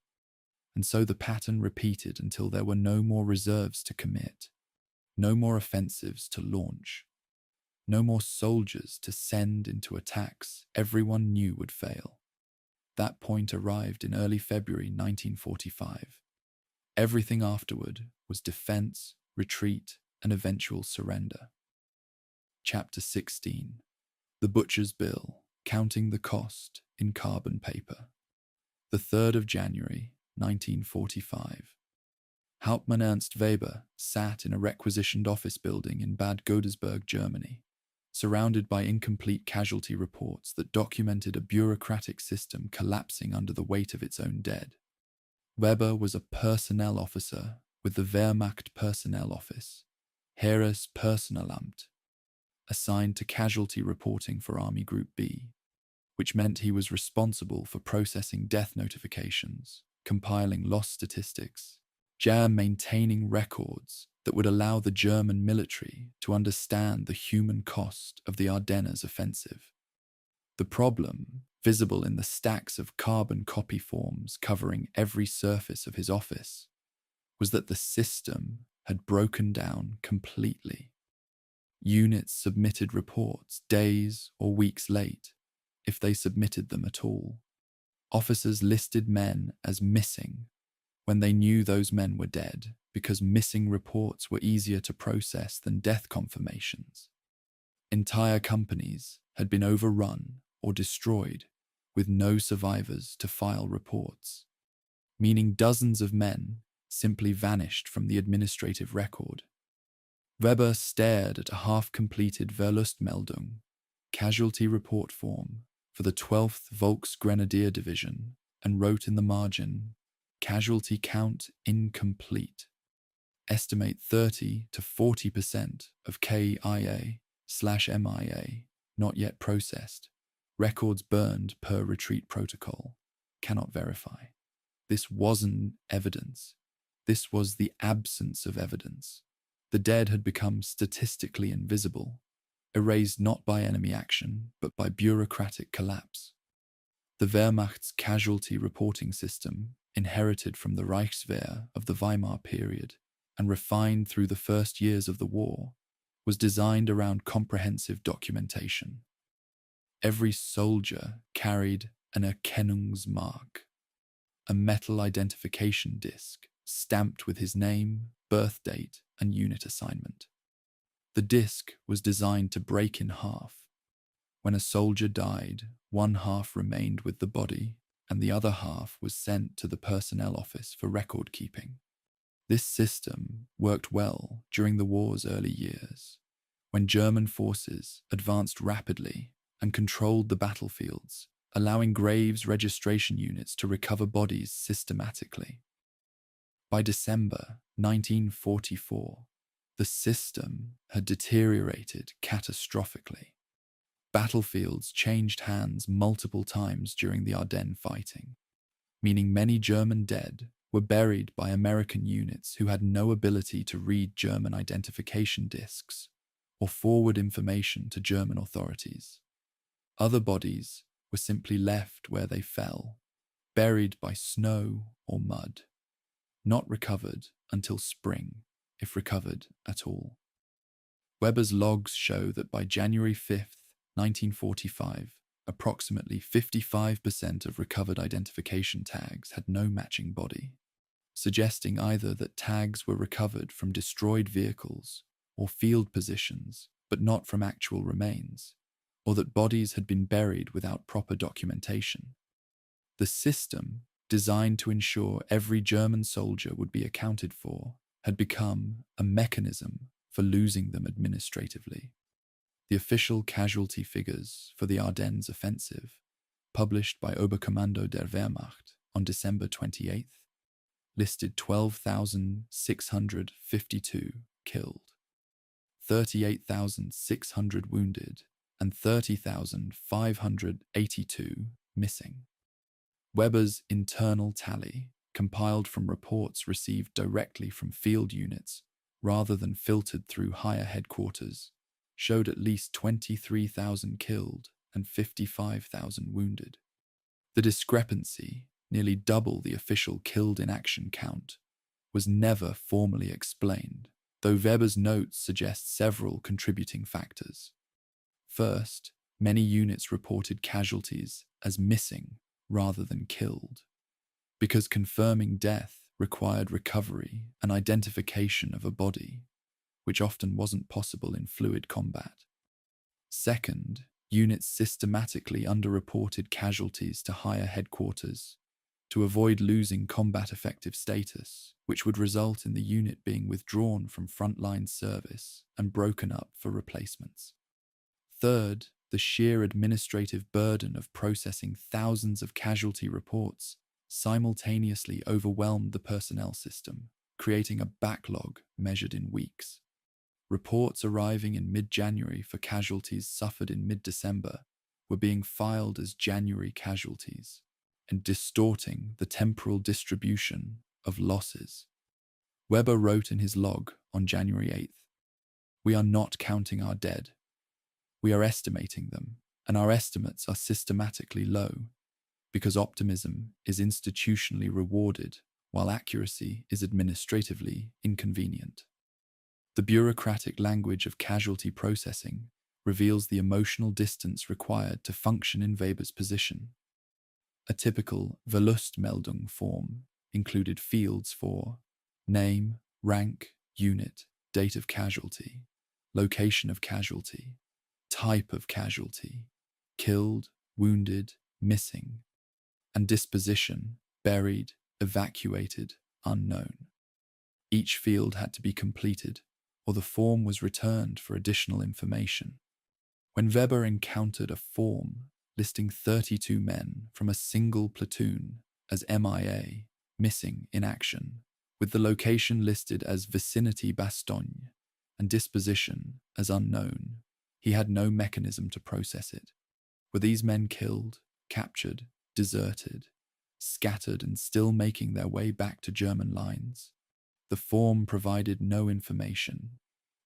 And so the pattern repeated until there were no more reserves to commit, no more offensives to launch, no more soldiers to send into attacks everyone knew would fail. That point arrived in early February 1945. Everything afterward was defense, retreat, and eventual surrender. Chapter 16. The Butcher's Bill, Counting the Cost in Carbon Paper. The 3rd of January, 1945. Hauptmann Ernst Weber sat in a requisitioned office building in Bad Godesberg, Germany, surrounded by incomplete casualty reports that documented a bureaucratic system collapsing under the weight of its own dead. Weber was a personnel officer with the Wehrmacht Personnel Office, Heeres Personalamt, assigned to casualty reporting for Army Group B, which meant he was responsible for processing death notifications, compiling loss statistics, maintaining records that would allow the German military to understand the human cost of the Ardennes offensive. The problem, visible in the stacks of carbon copy forms covering every surface of his office, was that the system had broken down completely. Units submitted reports days or weeks late, if they submitted them at all. Officers listed men as missing when they knew those men were dead because missing reports were easier to process than death confirmations. Entire companies had been overrun or destroyed with no survivors to file reports, meaning dozens of men simply vanished from the administrative record. Weber stared at a half-completed Verlustmeldung, casualty report form, for the 12th Volksgrenadier Division and wrote in the margin, "Casualty count incomplete. Estimate 30 to 40% of KIA/MIA not yet processed. Records burned per retreat protocol. Cannot verify." This wasn't evidence. This was the absence of evidence. The dead had become statistically invisible, erased not by enemy action, but by bureaucratic collapse. The Wehrmacht's casualty reporting system, inherited from the Reichswehr of the Weimar period and refined through the first years of the war, was designed around comprehensive documentation. Every soldier carried an Erkennungsmark, a metal identification disc stamped with his name, birth date, and unit assignment. The disc was designed to break in half. When a soldier died, one half remained with the body, and the other half was sent to the personnel office for record keeping. This system worked well during the war's early years, when German forces advanced rapidly and controlled the battlefields, allowing graves registration units to recover bodies systematically. By December 1944, The system had deteriorated catastrophically. Battlefields changed hands multiple times during the Ardennes fighting, meaning many German dead were buried by American units who had no ability to read German identification discs or forward information to German authorities. Other bodies were simply left where they fell, buried by snow or mud, not recovered until spring, if recovered at all. Weber's logs show that by January 5th, 1945, approximately 55% of recovered identification tags had no matching body, suggesting either that tags were recovered from destroyed vehicles or field positions, but not from actual remains, or that bodies had been buried without proper documentation. The system, designed to ensure every German soldier would be accounted for, had become a mechanism for losing them administratively. The official casualty figures for the Ardennes offensive, published by Oberkommando der Wehrmacht on December 28th, listed 12,652 killed, 38,600 wounded, and 30,582 missing. Weber's internal tally, compiled from reports received directly from field units rather than filtered through higher headquarters, showed at least 23,000 killed and 55,000 wounded. The discrepancy, nearly double the official killed in action count, was never formally explained, though Weber's notes suggest several contributing factors. First, many units reported casualties as missing rather than killed, because confirming death required recovery and identification of a body, which often wasn't possible in fluid combat. Second, units systematically underreported casualties to higher headquarters to avoid losing combat effective status, which would result in the unit being withdrawn from frontline service and broken up for replacements. Third, the sheer administrative burden of processing thousands of casualty reports simultaneously overwhelmed the personnel system, creating a backlog measured in weeks. Reports arriving in mid-January for casualties suffered in mid-December were being filed as January casualties and distorting the temporal distribution of losses. Weber wrote in his log on January 8th, "We are not counting our dead. We are estimating them, and our estimates are systematically low, because optimism is institutionally rewarded while accuracy is administratively inconvenient." The bureaucratic language of casualty processing reveals the emotional distance required to function in Weber's position. A typical Verlustmeldung form included fields for name, rank, unit, date of casualty, location of casualty, type of casualty, killed, wounded, missing, and disposition, buried, evacuated, unknown. Each field had to be completed, or the form was returned for additional information. When Weber encountered a form listing 32 men from a single platoon as MIA, missing in action, with the location listed as vicinity Bastogne and disposition as unknown, he had no mechanism to process it. Were these men killed, captured, deserted, scattered and still making their way back to German lines? The form provided no information,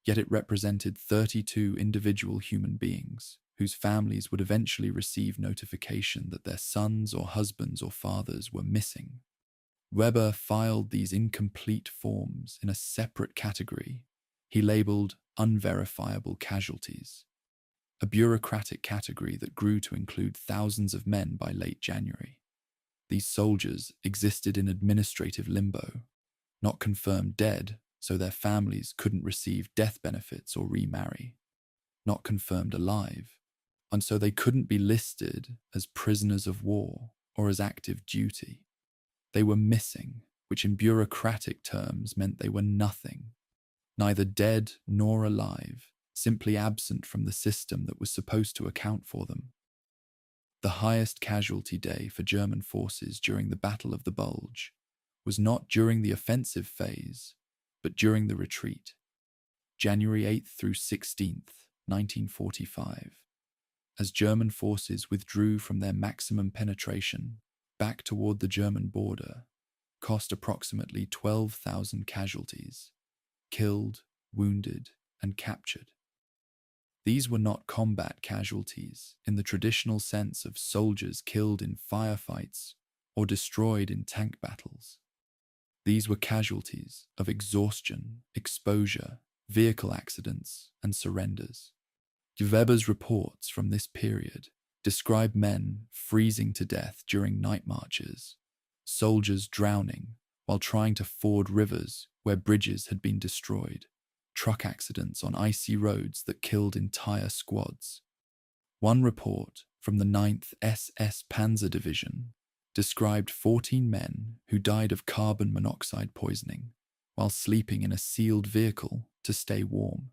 yet it represented 32 individual human beings whose families would eventually receive notification that their sons or husbands or fathers were missing. Weber filed these incomplete forms in a separate category he labeled unverifiable casualties, a bureaucratic category that grew to include thousands of men by late January. These soldiers existed in administrative limbo, not confirmed dead, so their families couldn't receive death benefits or remarry, not confirmed alive, and so they couldn't be listed as prisoners of war or as active duty. They were missing, which in bureaucratic terms meant they were nothing, neither dead nor alive, simply absent from the system that was supposed to account for them. The highest casualty day for German forces during the Battle of the Bulge was not during the offensive phase, but during the retreat. January 8th through 16th, 1945, as German forces withdrew from their maximum penetration back toward the German border, cost approximately 12,000 casualties, killed, wounded, and captured. These were not combat casualties in the traditional sense of soldiers killed in firefights or destroyed in tank battles. These were casualties of exhaustion, exposure, vehicle accidents, and surrenders. Weber's reports from this period describe men freezing to death during night marches, soldiers drowning while trying to ford rivers where bridges had been destroyed, truck accidents on icy roads that killed entire squads. One report from the 9th SS Panzer Division described 14 men who died of carbon monoxide poisoning while sleeping in a sealed vehicle to stay warm.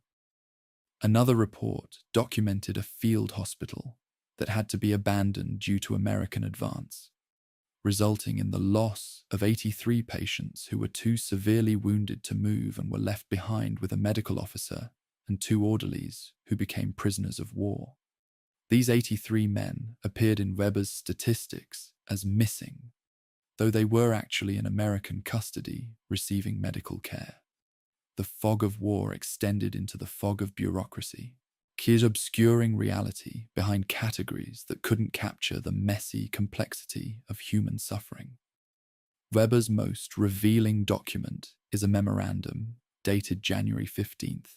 Another report documented a field hospital that had to be abandoned due to American advance, resulting in the loss of 83 patients who were too severely wounded to move and were left behind with a medical officer and 2 orderlies who became prisoners of war. These 83 men appeared in Weber's statistics as missing, though they were actually in American custody receiving medical care. The fog of war extended into the fog of bureaucracy, obscuring reality behind categories that couldn't capture the messy complexity of human suffering. Weber's most revealing document is a memorandum dated January 15th,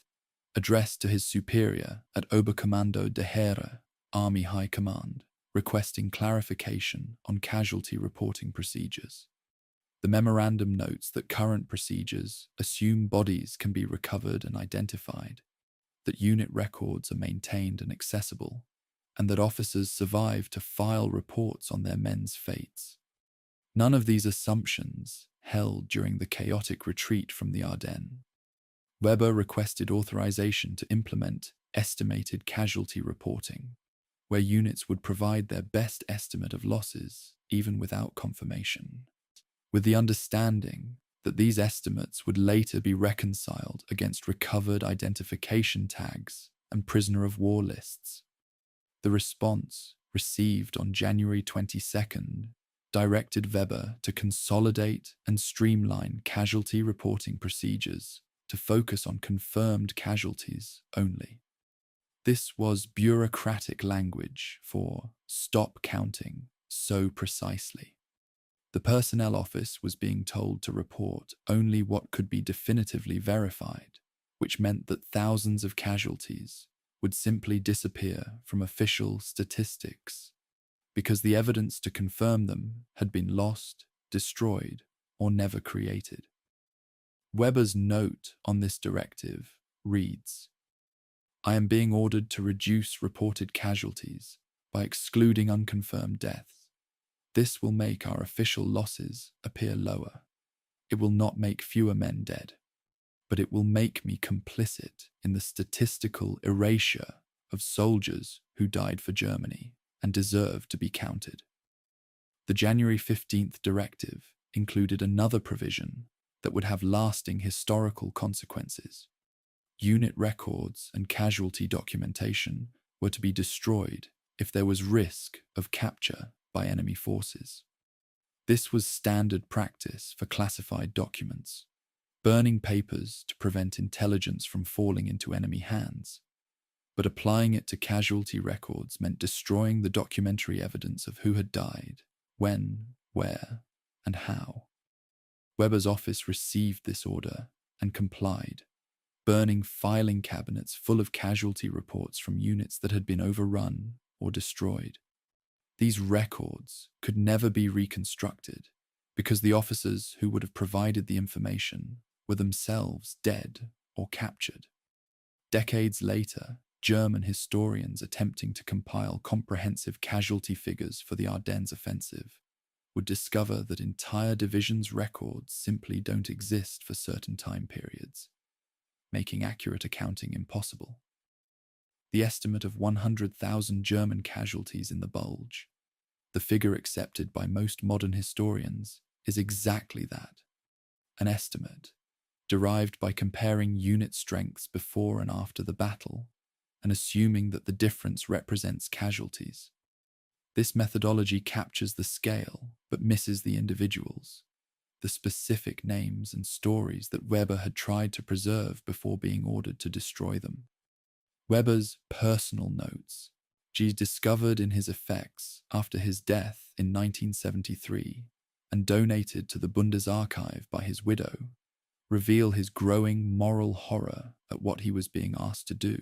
addressed to his superior at Oberkommando der Heere, Army High Command, requesting clarification on casualty reporting procedures. The memorandum notes that current procedures assume bodies can be recovered and identified, that unit records are maintained and accessible, and that officers survive to file reports on their men's fates. None of these assumptions held during the chaotic retreat from the Ardennes. Weber requested authorization to implement estimated casualty reporting, where units would provide their best estimate of losses even without confirmation, with the understanding that these estimates would later be reconciled against recovered identification tags and prisoner of war lists. The response, received on January 22nd, directed Weber to consolidate and streamline casualty reporting procedures to focus on confirmed casualties only. This was bureaucratic language for stop counting so precisely. The personnel office was being told to report only what could be definitively verified, which meant that thousands of casualties would simply disappear from official statistics because the evidence to confirm them had been lost, destroyed, or never created. Weber's note on this directive reads, "I am being ordered to reduce reported casualties by excluding unconfirmed deaths. This will make our official losses appear lower. It will not make fewer men dead, but it will make me complicit in the statistical erasure of soldiers who died for Germany and deserve to be counted." The January 15th directive included another provision that would have lasting historical consequences. Unit records and casualty documentation were to be destroyed if there was risk of capture by enemy forces. This was standard practice for classified documents, burning papers to prevent intelligence from falling into enemy hands, but applying it to casualty records meant destroying the documentary evidence of who had died, when, where, and how. Weber's office received this order and complied, burning filing cabinets full of casualty reports from units that had been overrun or destroyed. These records could never be reconstructed because the officers who would have provided the information were themselves dead or captured. Decades later, German historians attempting to compile comprehensive casualty figures for the Ardennes offensive would discover that entire divisions' records simply don't exist for certain time periods, making accurate accounting impossible. The estimate of 100,000 German casualties in the Bulge, the figure accepted by most modern historians, is exactly that, an estimate, derived by comparing unit strengths before and after the battle, and assuming that the difference represents casualties. This methodology captures the scale, but misses the individuals, the specific names and stories that Weber had tried to preserve before being ordered to destroy them. Weber's personal notes, discovered in his effects after his death in 1973 and donated to the Bundesarchiv by his widow, reveal his growing moral horror at what he was being asked to do.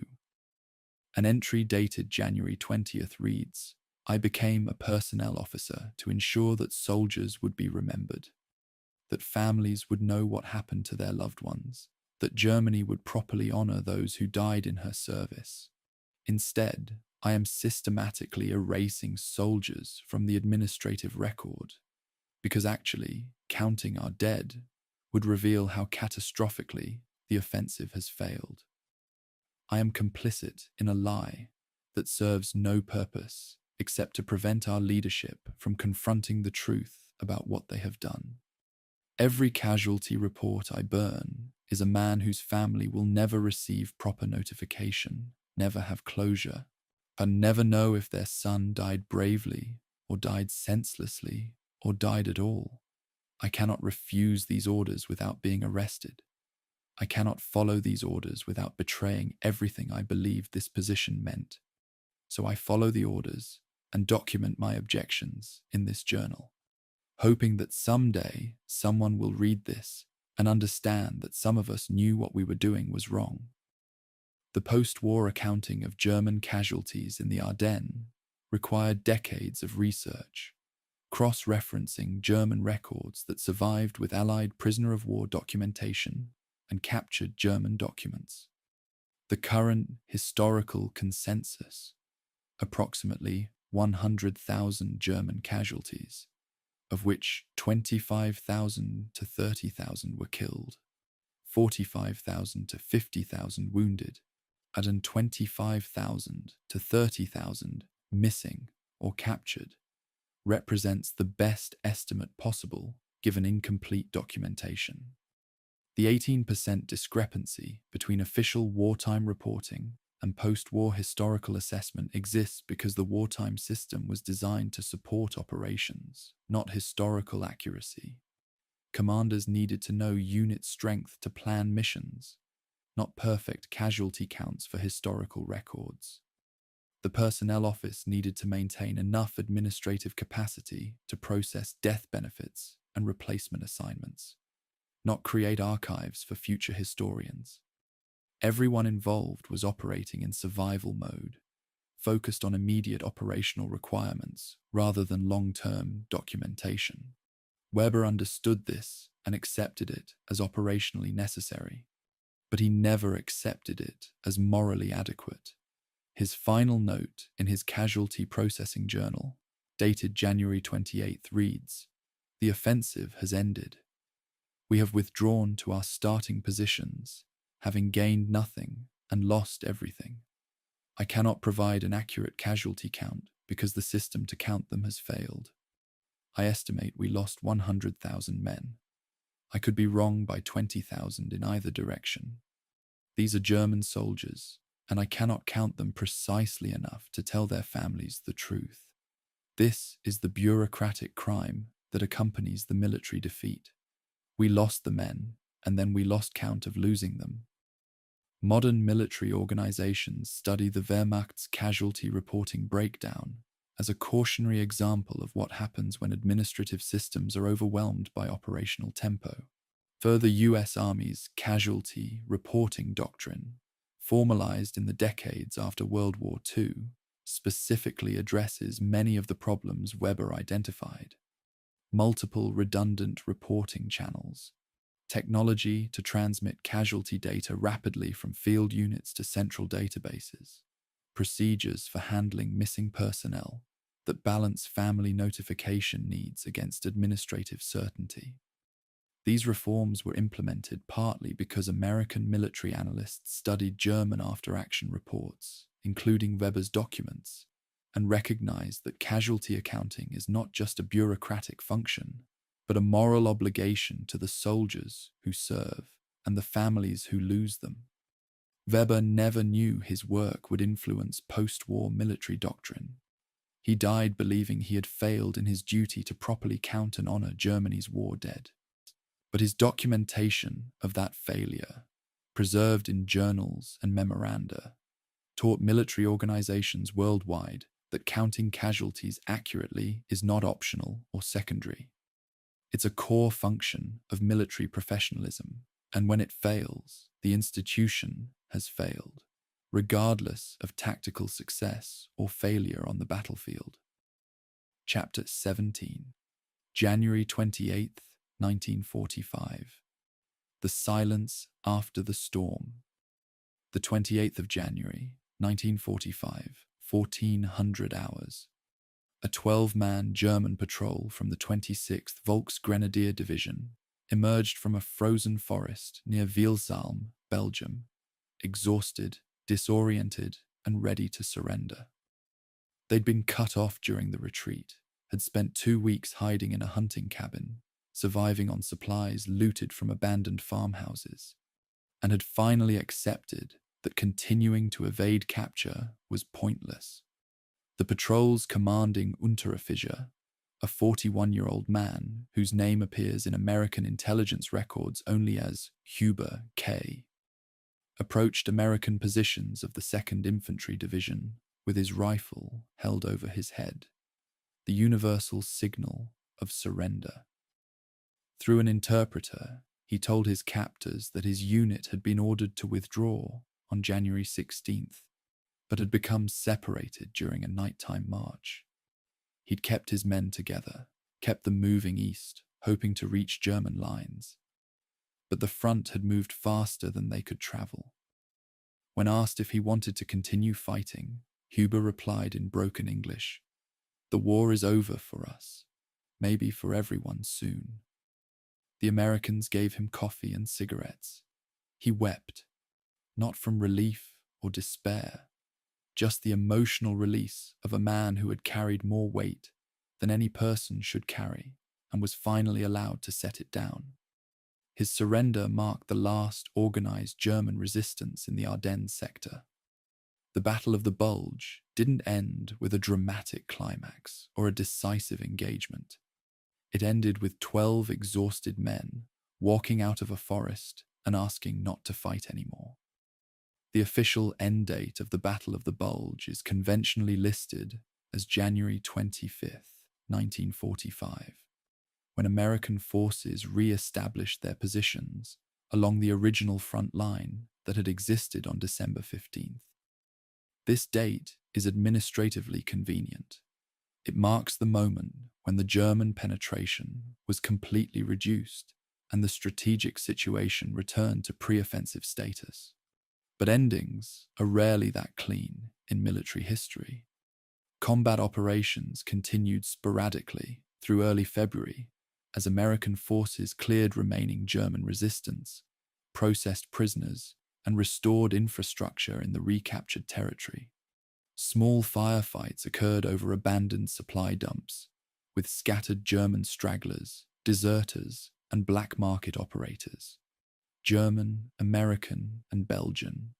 An entry dated January 20th reads, "I became a personnel officer to ensure that soldiers would be remembered, that families would know what happened to their loved ones, that Germany would properly honor those who died in her service. Instead, I am systematically erasing soldiers from the administrative record, because actually, counting our dead would reveal how catastrophically the offensive has failed. I am complicit in a lie that serves no purpose except to prevent our leadership from confronting the truth about what they have done. Every casualty report I burn is a man whose family will never receive proper notification, never have closure, and never know if their son died bravely or died senselessly or died at all. I cannot refuse these orders without being arrested. I cannot follow these orders without betraying everything I believed this position meant. So I follow the orders and document my objections in this journal, hoping that someday someone will read this and understand that some of us knew what we were doing was wrong." The post-war accounting of German casualties in the Ardennes required decades of research, cross-referencing German records that survived with Allied prisoner-of-war documentation and captured German documents. The current historical consensus, approximately 100,000 German casualties, of which 25,000 to 30,000 were killed, 45,000 to 50,000 wounded, and 25,000 to 30,000 missing or captured, represents the best estimate possible given incomplete documentation. The 18% discrepancy between official wartime reporting and post-war historical assessment exists because the wartime system was designed to support operations, not historical accuracy. Commanders needed to know unit strength to plan missions, not perfect casualty counts for historical records. The personnel office needed to maintain enough administrative capacity to process death benefits and replacement assignments, not create archives for future historians. Everyone involved was operating in survival mode, focused on immediate operational requirements rather than long-term documentation. Weber understood this and accepted it as operationally necessary, but he never accepted it as morally adequate. His final note in his casualty processing journal, dated January 28th, reads, "The offensive has ended. We have withdrawn to our starting positions, having gained nothing and lost everything. I cannot provide an accurate casualty count because the system to count them has failed. I estimate we lost 100,000 men. I could be wrong by 20,000 in either direction. These are German soldiers, and I cannot count them precisely enough to tell their families the truth. This is the bureaucratic crime that accompanies the military defeat. We lost the men, and then we lost count of losing them." Modern military organizations study the Wehrmacht's casualty reporting breakdown as a cautionary example of what happens when administrative systems are overwhelmed by operational tempo. Further, US Army's casualty reporting doctrine, formalized in the decades after World War II, specifically addresses many of the problems Weber identified. Multiple redundant reporting channels, technology to transmit casualty data rapidly from field units to central databases, procedures for handling missing personnel that balance family notification needs against administrative certainty. These reforms were implemented partly because American military analysts studied German after-action reports, including Weber's documents, and recognized that casualty accounting is not just a bureaucratic function, but a moral obligation to the soldiers who serve and the families who lose them. Weber never knew his work would influence post-war military doctrine. He died believing he had failed in his duty to properly count and honor Germany's war dead. But his documentation of that failure, preserved in journals and memoranda, taught military organizations worldwide that counting casualties accurately is not optional or secondary. It's a core function of military professionalism, and when it fails, the institution has failed, regardless of tactical success or failure on the battlefield. Chapter 17, January 28th, 1945. The silence after the storm. The 28th of January, 1945, 1400 hours. A 12-man German patrol from the 26th Volksgrenadier Division emerged from a frozen forest near Wielsalm, Belgium, exhausted, disoriented, and ready to surrender. They'd been cut off during the retreat, had spent 2 weeks hiding in a hunting cabin, surviving on supplies looted from abandoned farmhouses, and had finally accepted that continuing to evade capture was pointless. The patrol's commanding Unteroffizier, a 41-year-old man whose name appears in American intelligence records only as Huber K., approached American positions of the 2nd Infantry Division with his rifle held over his head, the universal signal of surrender. Through an interpreter, he told his captors that his unit had been ordered to withdraw on January 16th, but had become separated during a nighttime march. He'd kept his men together, kept them moving east, hoping to reach German lines. But the front had moved faster than they could travel. When asked if he wanted to continue fighting, Huber replied in broken English, "The war is over for us, maybe for everyone soon." The Americans gave him coffee and cigarettes. He wept, not from relief or despair, just the emotional release of a man who had carried more weight than any person should carry and was finally allowed to set it down. His surrender marked the last organized German resistance in the Ardennes sector. The Battle of the Bulge didn't end with a dramatic climax or a decisive engagement. It ended with 12 exhausted men walking out of a forest and asking not to fight anymore. The official end date of the Battle of the Bulge is conventionally listed as January 25th, 1945, when American forces re-established their positions along the original front line that had existed on December 15th. This date is administratively convenient. It marks the moment when the German penetration was completely reduced and the strategic situation returned to pre-offensive status. But endings are rarely that clean in military history. Combat operations continued sporadically through early February as American forces cleared remaining German resistance, processed prisoners, and restored infrastructure in the recaptured territory. Small firefights occurred over abandoned supply dumps, with scattered German stragglers, deserters, and black market operators. German, American, and Belgian,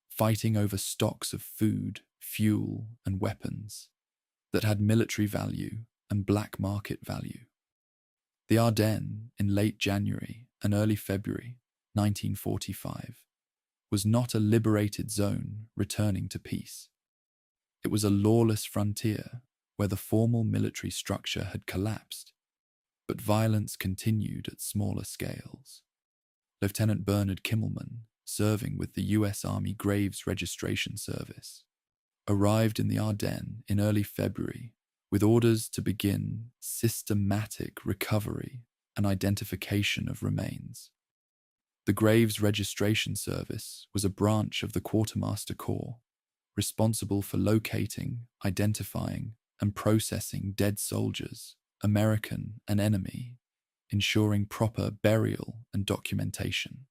fighting over stocks of food, fuel, and weapons that had military value and black market value. The Ardennes, in late January and early February 1945, was not a liberated zone returning to peace. It was a lawless frontier where the formal military structure had collapsed, but violence continued at smaller scales. Lieutenant Bernard Kimmelman, serving with the U.S. Army Graves Registration Service, arrived in the Ardennes in early February with orders to begin systematic recovery and identification of remains. The Graves Registration Service was a branch of the Quartermaster Corps, responsible for locating, identifying, and processing dead soldiers, American and enemy, ensuring proper burial and documentation.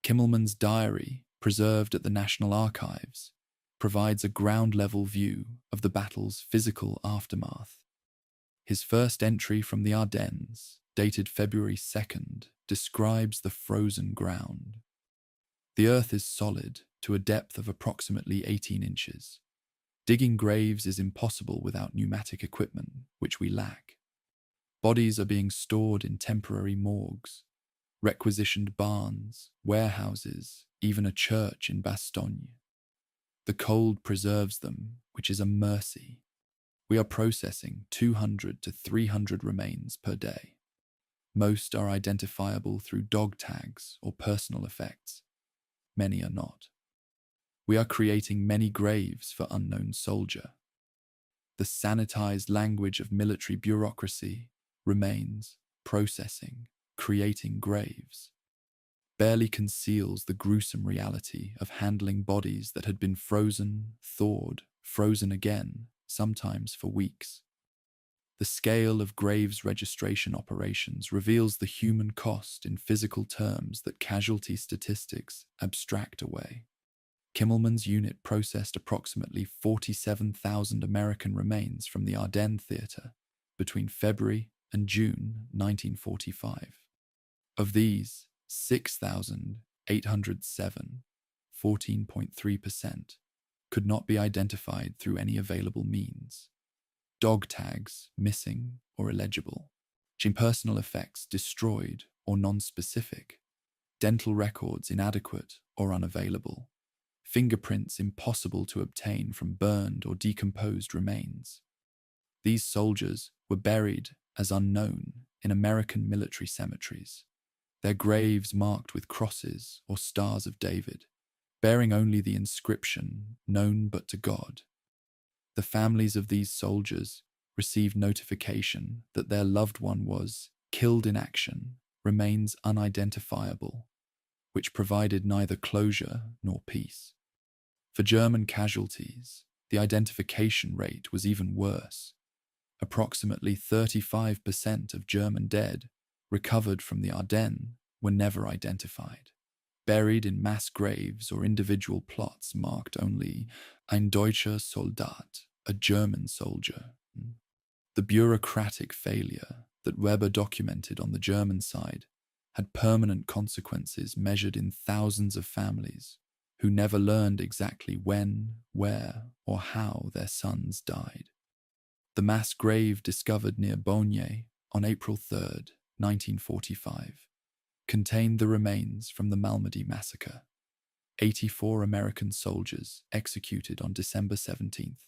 Kimmelman's diary, preserved at the National Archives, provides a ground-level view of the battle's physical aftermath. His first entry from the Ardennes, dated February 2nd, describes the frozen ground. The earth is solid to a depth of approximately 18 inches. Digging graves is impossible without pneumatic equipment, which we lack. Bodies are being stored in temporary morgues, requisitioned barns, warehouses, even a church in Bastogne. The cold preserves them, which is a mercy. We are processing 200 to 300 remains per day. Most are identifiable through dog tags or personal effects. Many are not. We are creating many graves for unknown soldier. The sanitized language of military bureaucracy remains processing, creating graves, barely conceals the gruesome reality of handling bodies that had been frozen, thawed, frozen again, sometimes for weeks. The scale of graves registration operations reveals the human cost in physical terms that casualty statistics abstract away. Kimmelman's unit processed approximately 47,000 American remains from the Ardennes theater between February and June 1945. Of these, 6,807, 14.3%, could not be identified through any available means. Dog tags missing or illegible. Personal effects destroyed or non-specific. Dental records inadequate or unavailable. Fingerprints impossible to obtain from burned or decomposed remains. These soldiers were buried as unknown in American military cemeteries, their graves marked with crosses or stars of David, bearing only the inscription, known but to God. The families of these soldiers received notification that their loved one was killed in action, remains unidentifiable, which provided neither closure nor peace. For German casualties, the identification rate was even worse. Approximately 35% of German dead recovered from the Ardennes were never identified, buried in mass graves or individual plots marked only ein deutscher Soldat, a German soldier. The bureaucratic failure that Weber documented on the German side had permanent consequences measured in thousands of families who never learned exactly when, where, or how their sons died. The mass grave discovered near Bastogne on April 3, 1945, contained the remains from the Malmedy massacre. 84 American soldiers executed on December 17th.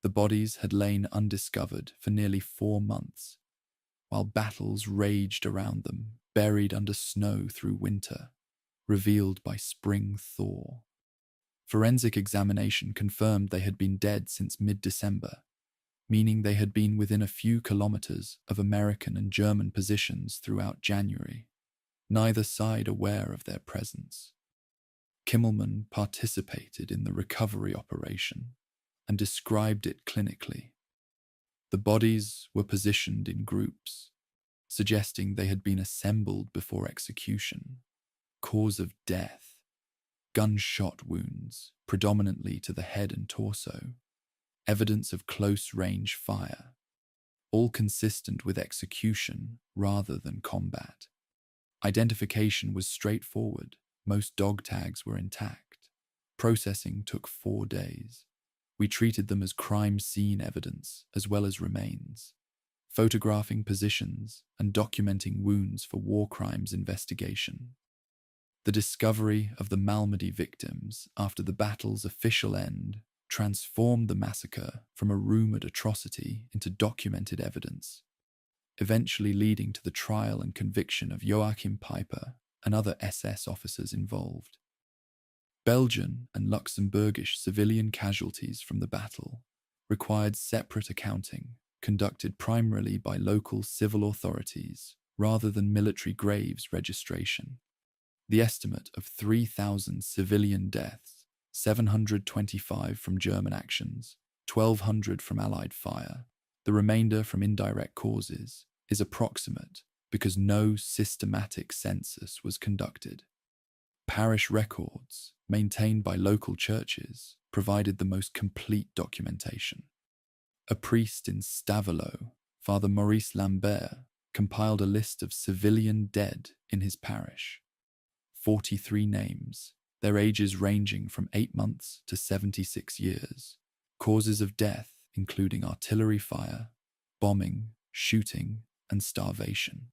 The bodies had lain undiscovered for nearly 4 months, while battles raged around them, buried under snow through winter, revealed by spring thaw. Forensic examination confirmed they had been dead since mid-December, meaning they had been within a few kilometers of American and German positions throughout January, neither side aware of their presence. Kimmelman participated in the recovery operation and described it clinically. The bodies were positioned in groups, suggesting they had been assembled before execution. Cause of death: gunshot wounds, predominantly to the head and torso. Evidence of close-range fire, all consistent with execution rather than combat. Identification was straightforward. Most dog tags were intact. Processing took 4 days. We treated them as crime scene evidence as well as remains, photographing positions and documenting wounds for war crimes investigation. The discovery of the Malmedy victims after the battle's official end transformed the massacre from a rumored atrocity into documented evidence, eventually leading to the trial and conviction of Joachim Peiper and other SS officers involved. Belgian and Luxembourgish civilian casualties from the battle required separate accounting, conducted primarily by local civil authorities rather than military graves registration. The estimate of 3,000 civilian deaths, 725 from German actions, 1,200 from Allied fire, the remainder from indirect causes, is approximate because no systematic census was conducted. Parish records, maintained by local churches, provided the most complete documentation. A priest in Stavelot, Father Maurice Lambert, compiled a list of civilian dead in his parish. 43 names, their ages ranging from 8 months to 76 years. Causes of death including artillery fire, bombing, shooting, and starvation.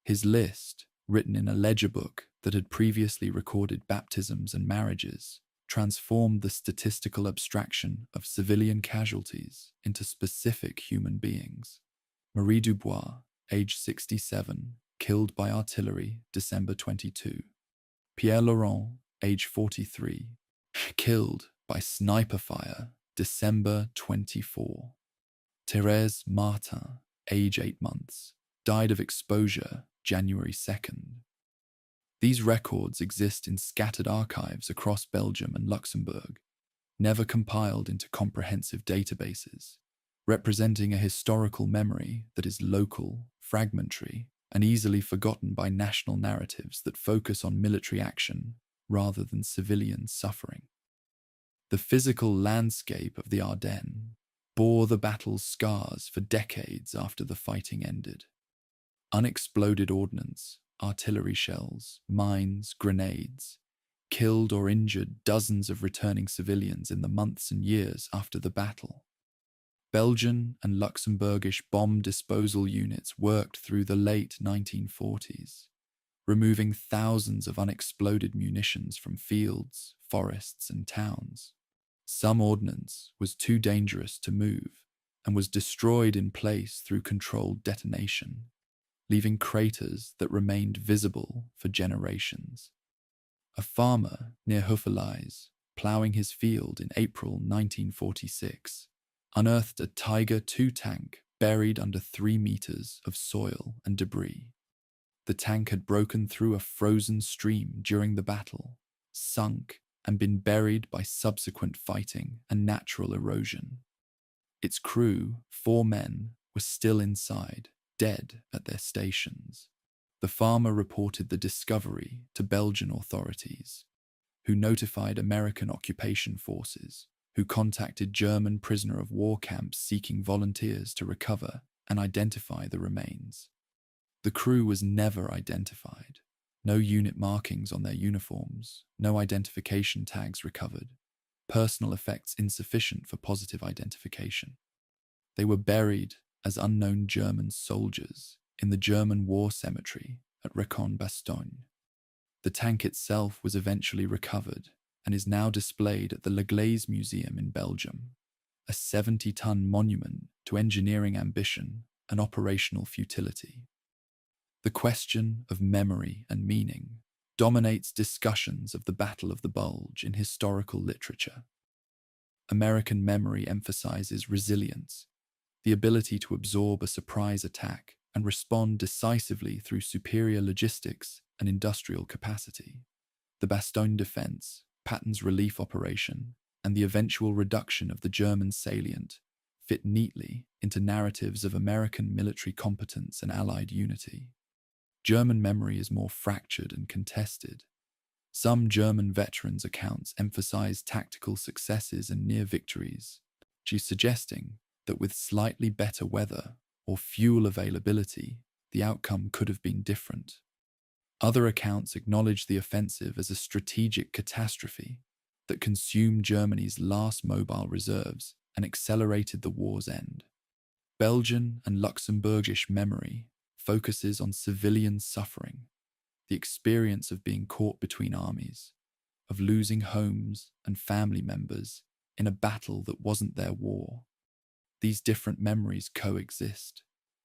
His list, written in a ledger book that had previously recorded baptisms and marriages, transformed the statistical abstraction of civilian casualties into specific human beings. Marie Dubois, age 67, killed by artillery, December 22. Pierre Laurent, age 43, killed by sniper fire, December 24. Thérèse Martin, age 8 months, died of exposure, January 2nd. These records exist in scattered archives across Belgium and Luxembourg, never compiled into comprehensive databases, representing a historical memory that is local, fragmentary, and easily forgotten by national narratives that focus on military action rather than civilian suffering. The physical landscape of the Ardennes bore the battle's scars for decades after the fighting ended. Unexploded ordnance, artillery shells, mines, grenades, killed or injured dozens of returning civilians in the months and years after the battle. Belgian and Luxembourgish bomb disposal units worked through the late 1940s, removing thousands of unexploded munitions from fields, forests, and towns. Some ordnance was too dangerous to move and was destroyed in place through controlled detonation, leaving craters that remained visible for generations. A farmer near Houffalize, ploughing his field in April 1946, unearthed a Tiger II tank buried under 3 meters of soil and debris. The tank had broken through a frozen stream during the battle, sunk, and been buried by subsequent fighting and natural erosion. Its crew, 4 men, were still inside, dead at their stations. The farmer reported the discovery to Belgian authorities, who notified American occupation forces, who contacted German prisoner of war camps seeking volunteers to recover and identify the remains. The crew was never identified. No unit markings on their uniforms, no identification tags recovered, personal effects insufficient for positive identification. They were buried as unknown German soldiers in the German war cemetery at Bastogne. The tank itself was eventually recovered and is now displayed at the Leglaise Museum in Belgium, a 70-ton monument to engineering ambition and operational futility. The question of memory and meaning dominates discussions of the Battle of the Bulge in historical literature. American memory emphasizes resilience, the ability to absorb a surprise attack and respond decisively through superior logistics and industrial capacity. The Bastogne defense, Patton's relief operation, and the eventual reduction of the German salient fit neatly into narratives of American military competence and Allied unity. German memory is more fractured and contested. Some German veterans' accounts emphasize tactical successes and near victories, suggesting that with slightly better weather or fuel availability, the outcome could have been different. Other accounts acknowledge the offensive as a strategic catastrophe that consumed Germany's last mobile reserves and accelerated the war's end. Belgian and Luxembourgish memory focuses on civilian suffering, the experience of being caught between armies, of losing homes and family members in a battle that wasn't their war. These different memories coexist,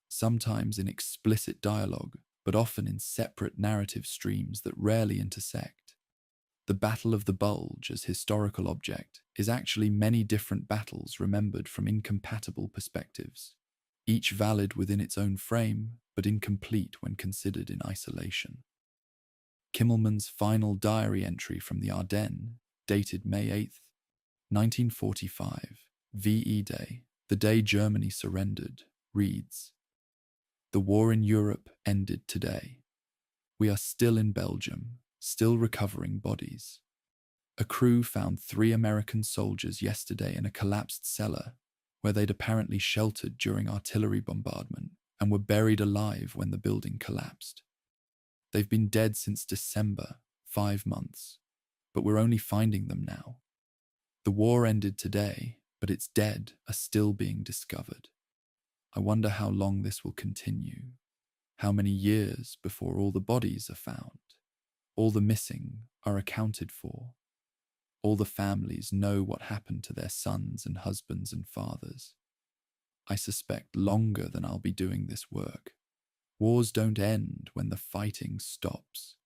sometimes in explicit dialogue, but often in separate narrative streams that rarely intersect. The Battle of the Bulge as historical object is actually many different battles remembered from incompatible perspectives, each valid within its own frame, but incomplete when considered in isolation. Kimmelman's final diary entry from the Ardennes, dated May 8, 1945, VE Day, the day Germany surrendered, reads, "The war in Europe ended today. We are still in Belgium, still recovering bodies. A crew found 3 American soldiers yesterday in a collapsed cellar where they'd apparently sheltered during artillery bombardment and were buried alive when the building collapsed. They've been dead since December, 5 months, but we're only finding them now. The war ended today, but its dead are still being discovered. I wonder how long this will continue. How many years before all the bodies are found? All the missing are accounted for. All the families know what happened to their sons and husbands and fathers. I suspect longer than I'll be doing this work. Wars don't end when the fighting stops.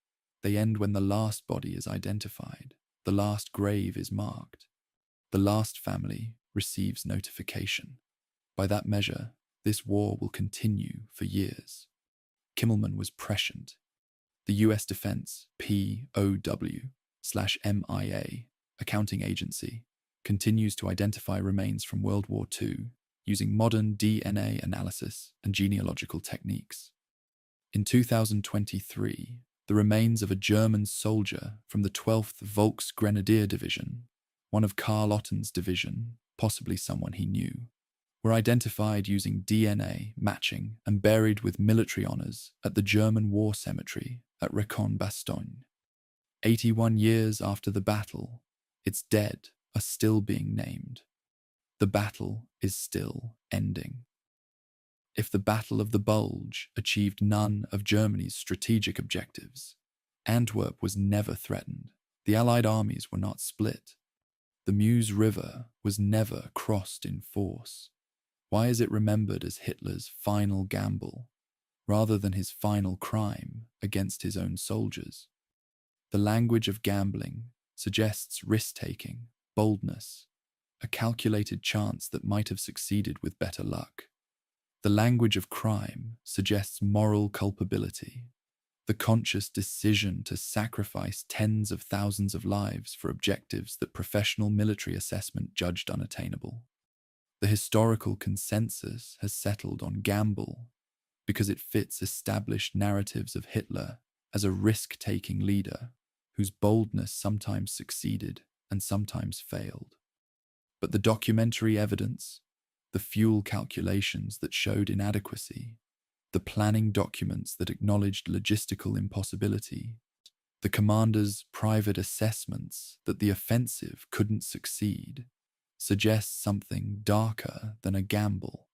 They end when the last body is identified, the last grave is marked, the last family receives notification. By that measure, this war will continue for years. Kimmelman was prescient. The US Defense POW/MIA accounting agency continues to identify remains from World War II using modern DNA analysis and genealogical techniques. In 2023, the remains of a German soldier from the 12th Volksgrenadier Division, one of Karl Otten's division, possibly someone he knew, were identified using DNA matching and buried with military honors at the German War Cemetery at Bastogne. 81 years after the battle, its dead are still being named. The battle is still ending. If the Battle of the Bulge achieved none of Germany's strategic objectives, Antwerp was never threatened, the Allied armies were not split, the Meuse River was never crossed in force, why is it remembered as Hitler's final gamble, rather than his final crime against his own soldiers? The language of gambling suggests risk-taking, boldness, a calculated chance that might have succeeded with better luck. The language of crime suggests moral culpability, the conscious decision to sacrifice tens of thousands of lives for objectives that professional military assessment judged unattainable. The historical consensus has settled on gamble because it fits established narratives of Hitler as a risk-taking leader whose boldness sometimes succeeded and sometimes failed. But the documentary evidence, the fuel calculations that showed inadequacy, the planning documents that acknowledged logistical impossibility, the commander's private assessments that the offensive couldn't succeed, suggests something darker than a gamble.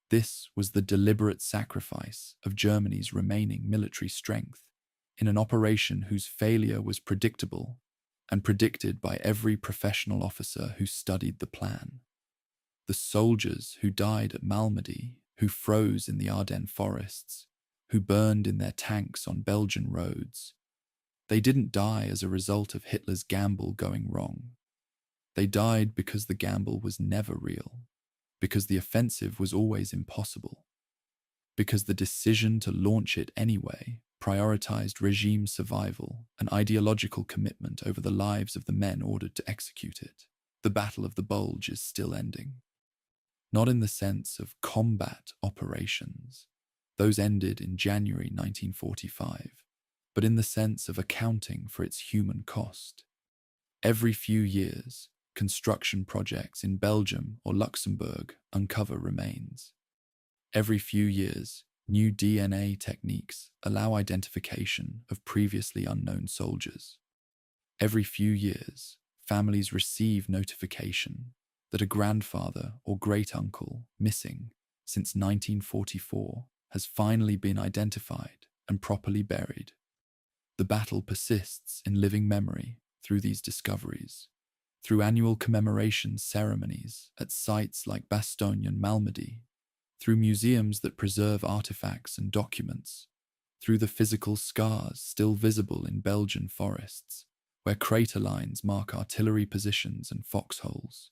This was the deliberate sacrifice of Germany's remaining military strength in an operation whose failure was predictable and predicted by every professional officer who studied the plan. The soldiers who died at Malmedy, who froze in the Ardennes forests, who burned in their tanks on Belgian roads, they didn't die as a result of Hitler's gamble going wrong. They died because the gamble was never real, because the offensive was always impossible, because the decision to launch it anyway prioritized regime survival and ideological commitment over the lives of the men ordered to execute it. The Battle of the Bulge is still ending. Not in the sense of combat operations, those ended in January 1945, but in the sense of accounting for its human cost. Every few years, construction projects in Belgium or Luxembourg uncover remains. Every few years, new DNA techniques allow identification of previously unknown soldiers. Every few years, families receive notification that a grandfather or great-uncle missing since 1944 has finally been identified and properly buried. The battle persists in living memory through these discoveries, through annual commemoration ceremonies at sites like Bastogne and Malmedy, through museums that preserve artifacts and documents, through the physical scars still visible in Belgian forests, where crater lines mark artillery positions and foxholes.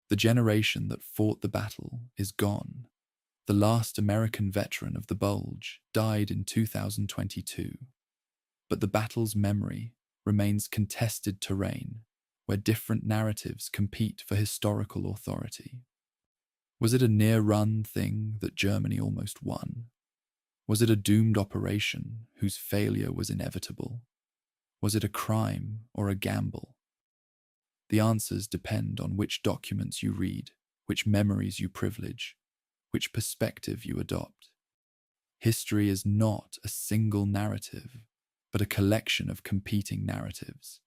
The generation that fought the battle is gone. The last American veteran of the Bulge died in 2022. But the battle's memory remains contested terrain where different narratives compete for historical authority. Was it a near-run thing that Germany almost won? Was it a doomed operation whose failure was inevitable? Was it a crime or a gamble? The answers depend on which documents you read, which memories you privilege, which perspective you adopt. History is not a single narrative, but a collection of competing narratives,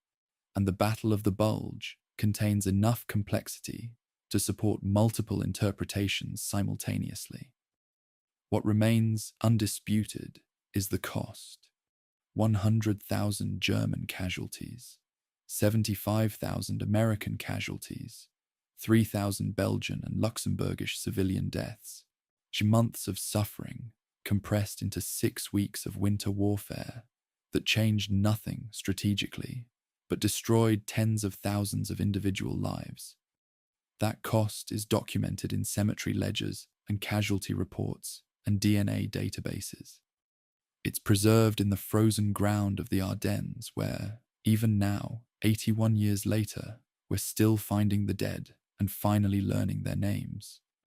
and the Battle of the Bulge contains enough complexity to support multiple interpretations simultaneously. What remains undisputed is the cost: 100,000 German casualties, 75,000 American casualties, 3,000 Belgian and Luxembourgish civilian deaths, months of suffering compressed into 6 weeks of winter warfare that changed nothing strategically, but destroyed tens of thousands of individual lives. That cost is documented in cemetery ledgers and casualty reports and DNA databases. It's preserved in the frozen ground of the Ardennes where, even now, 81 years later, we're still finding the dead and finally learning their names.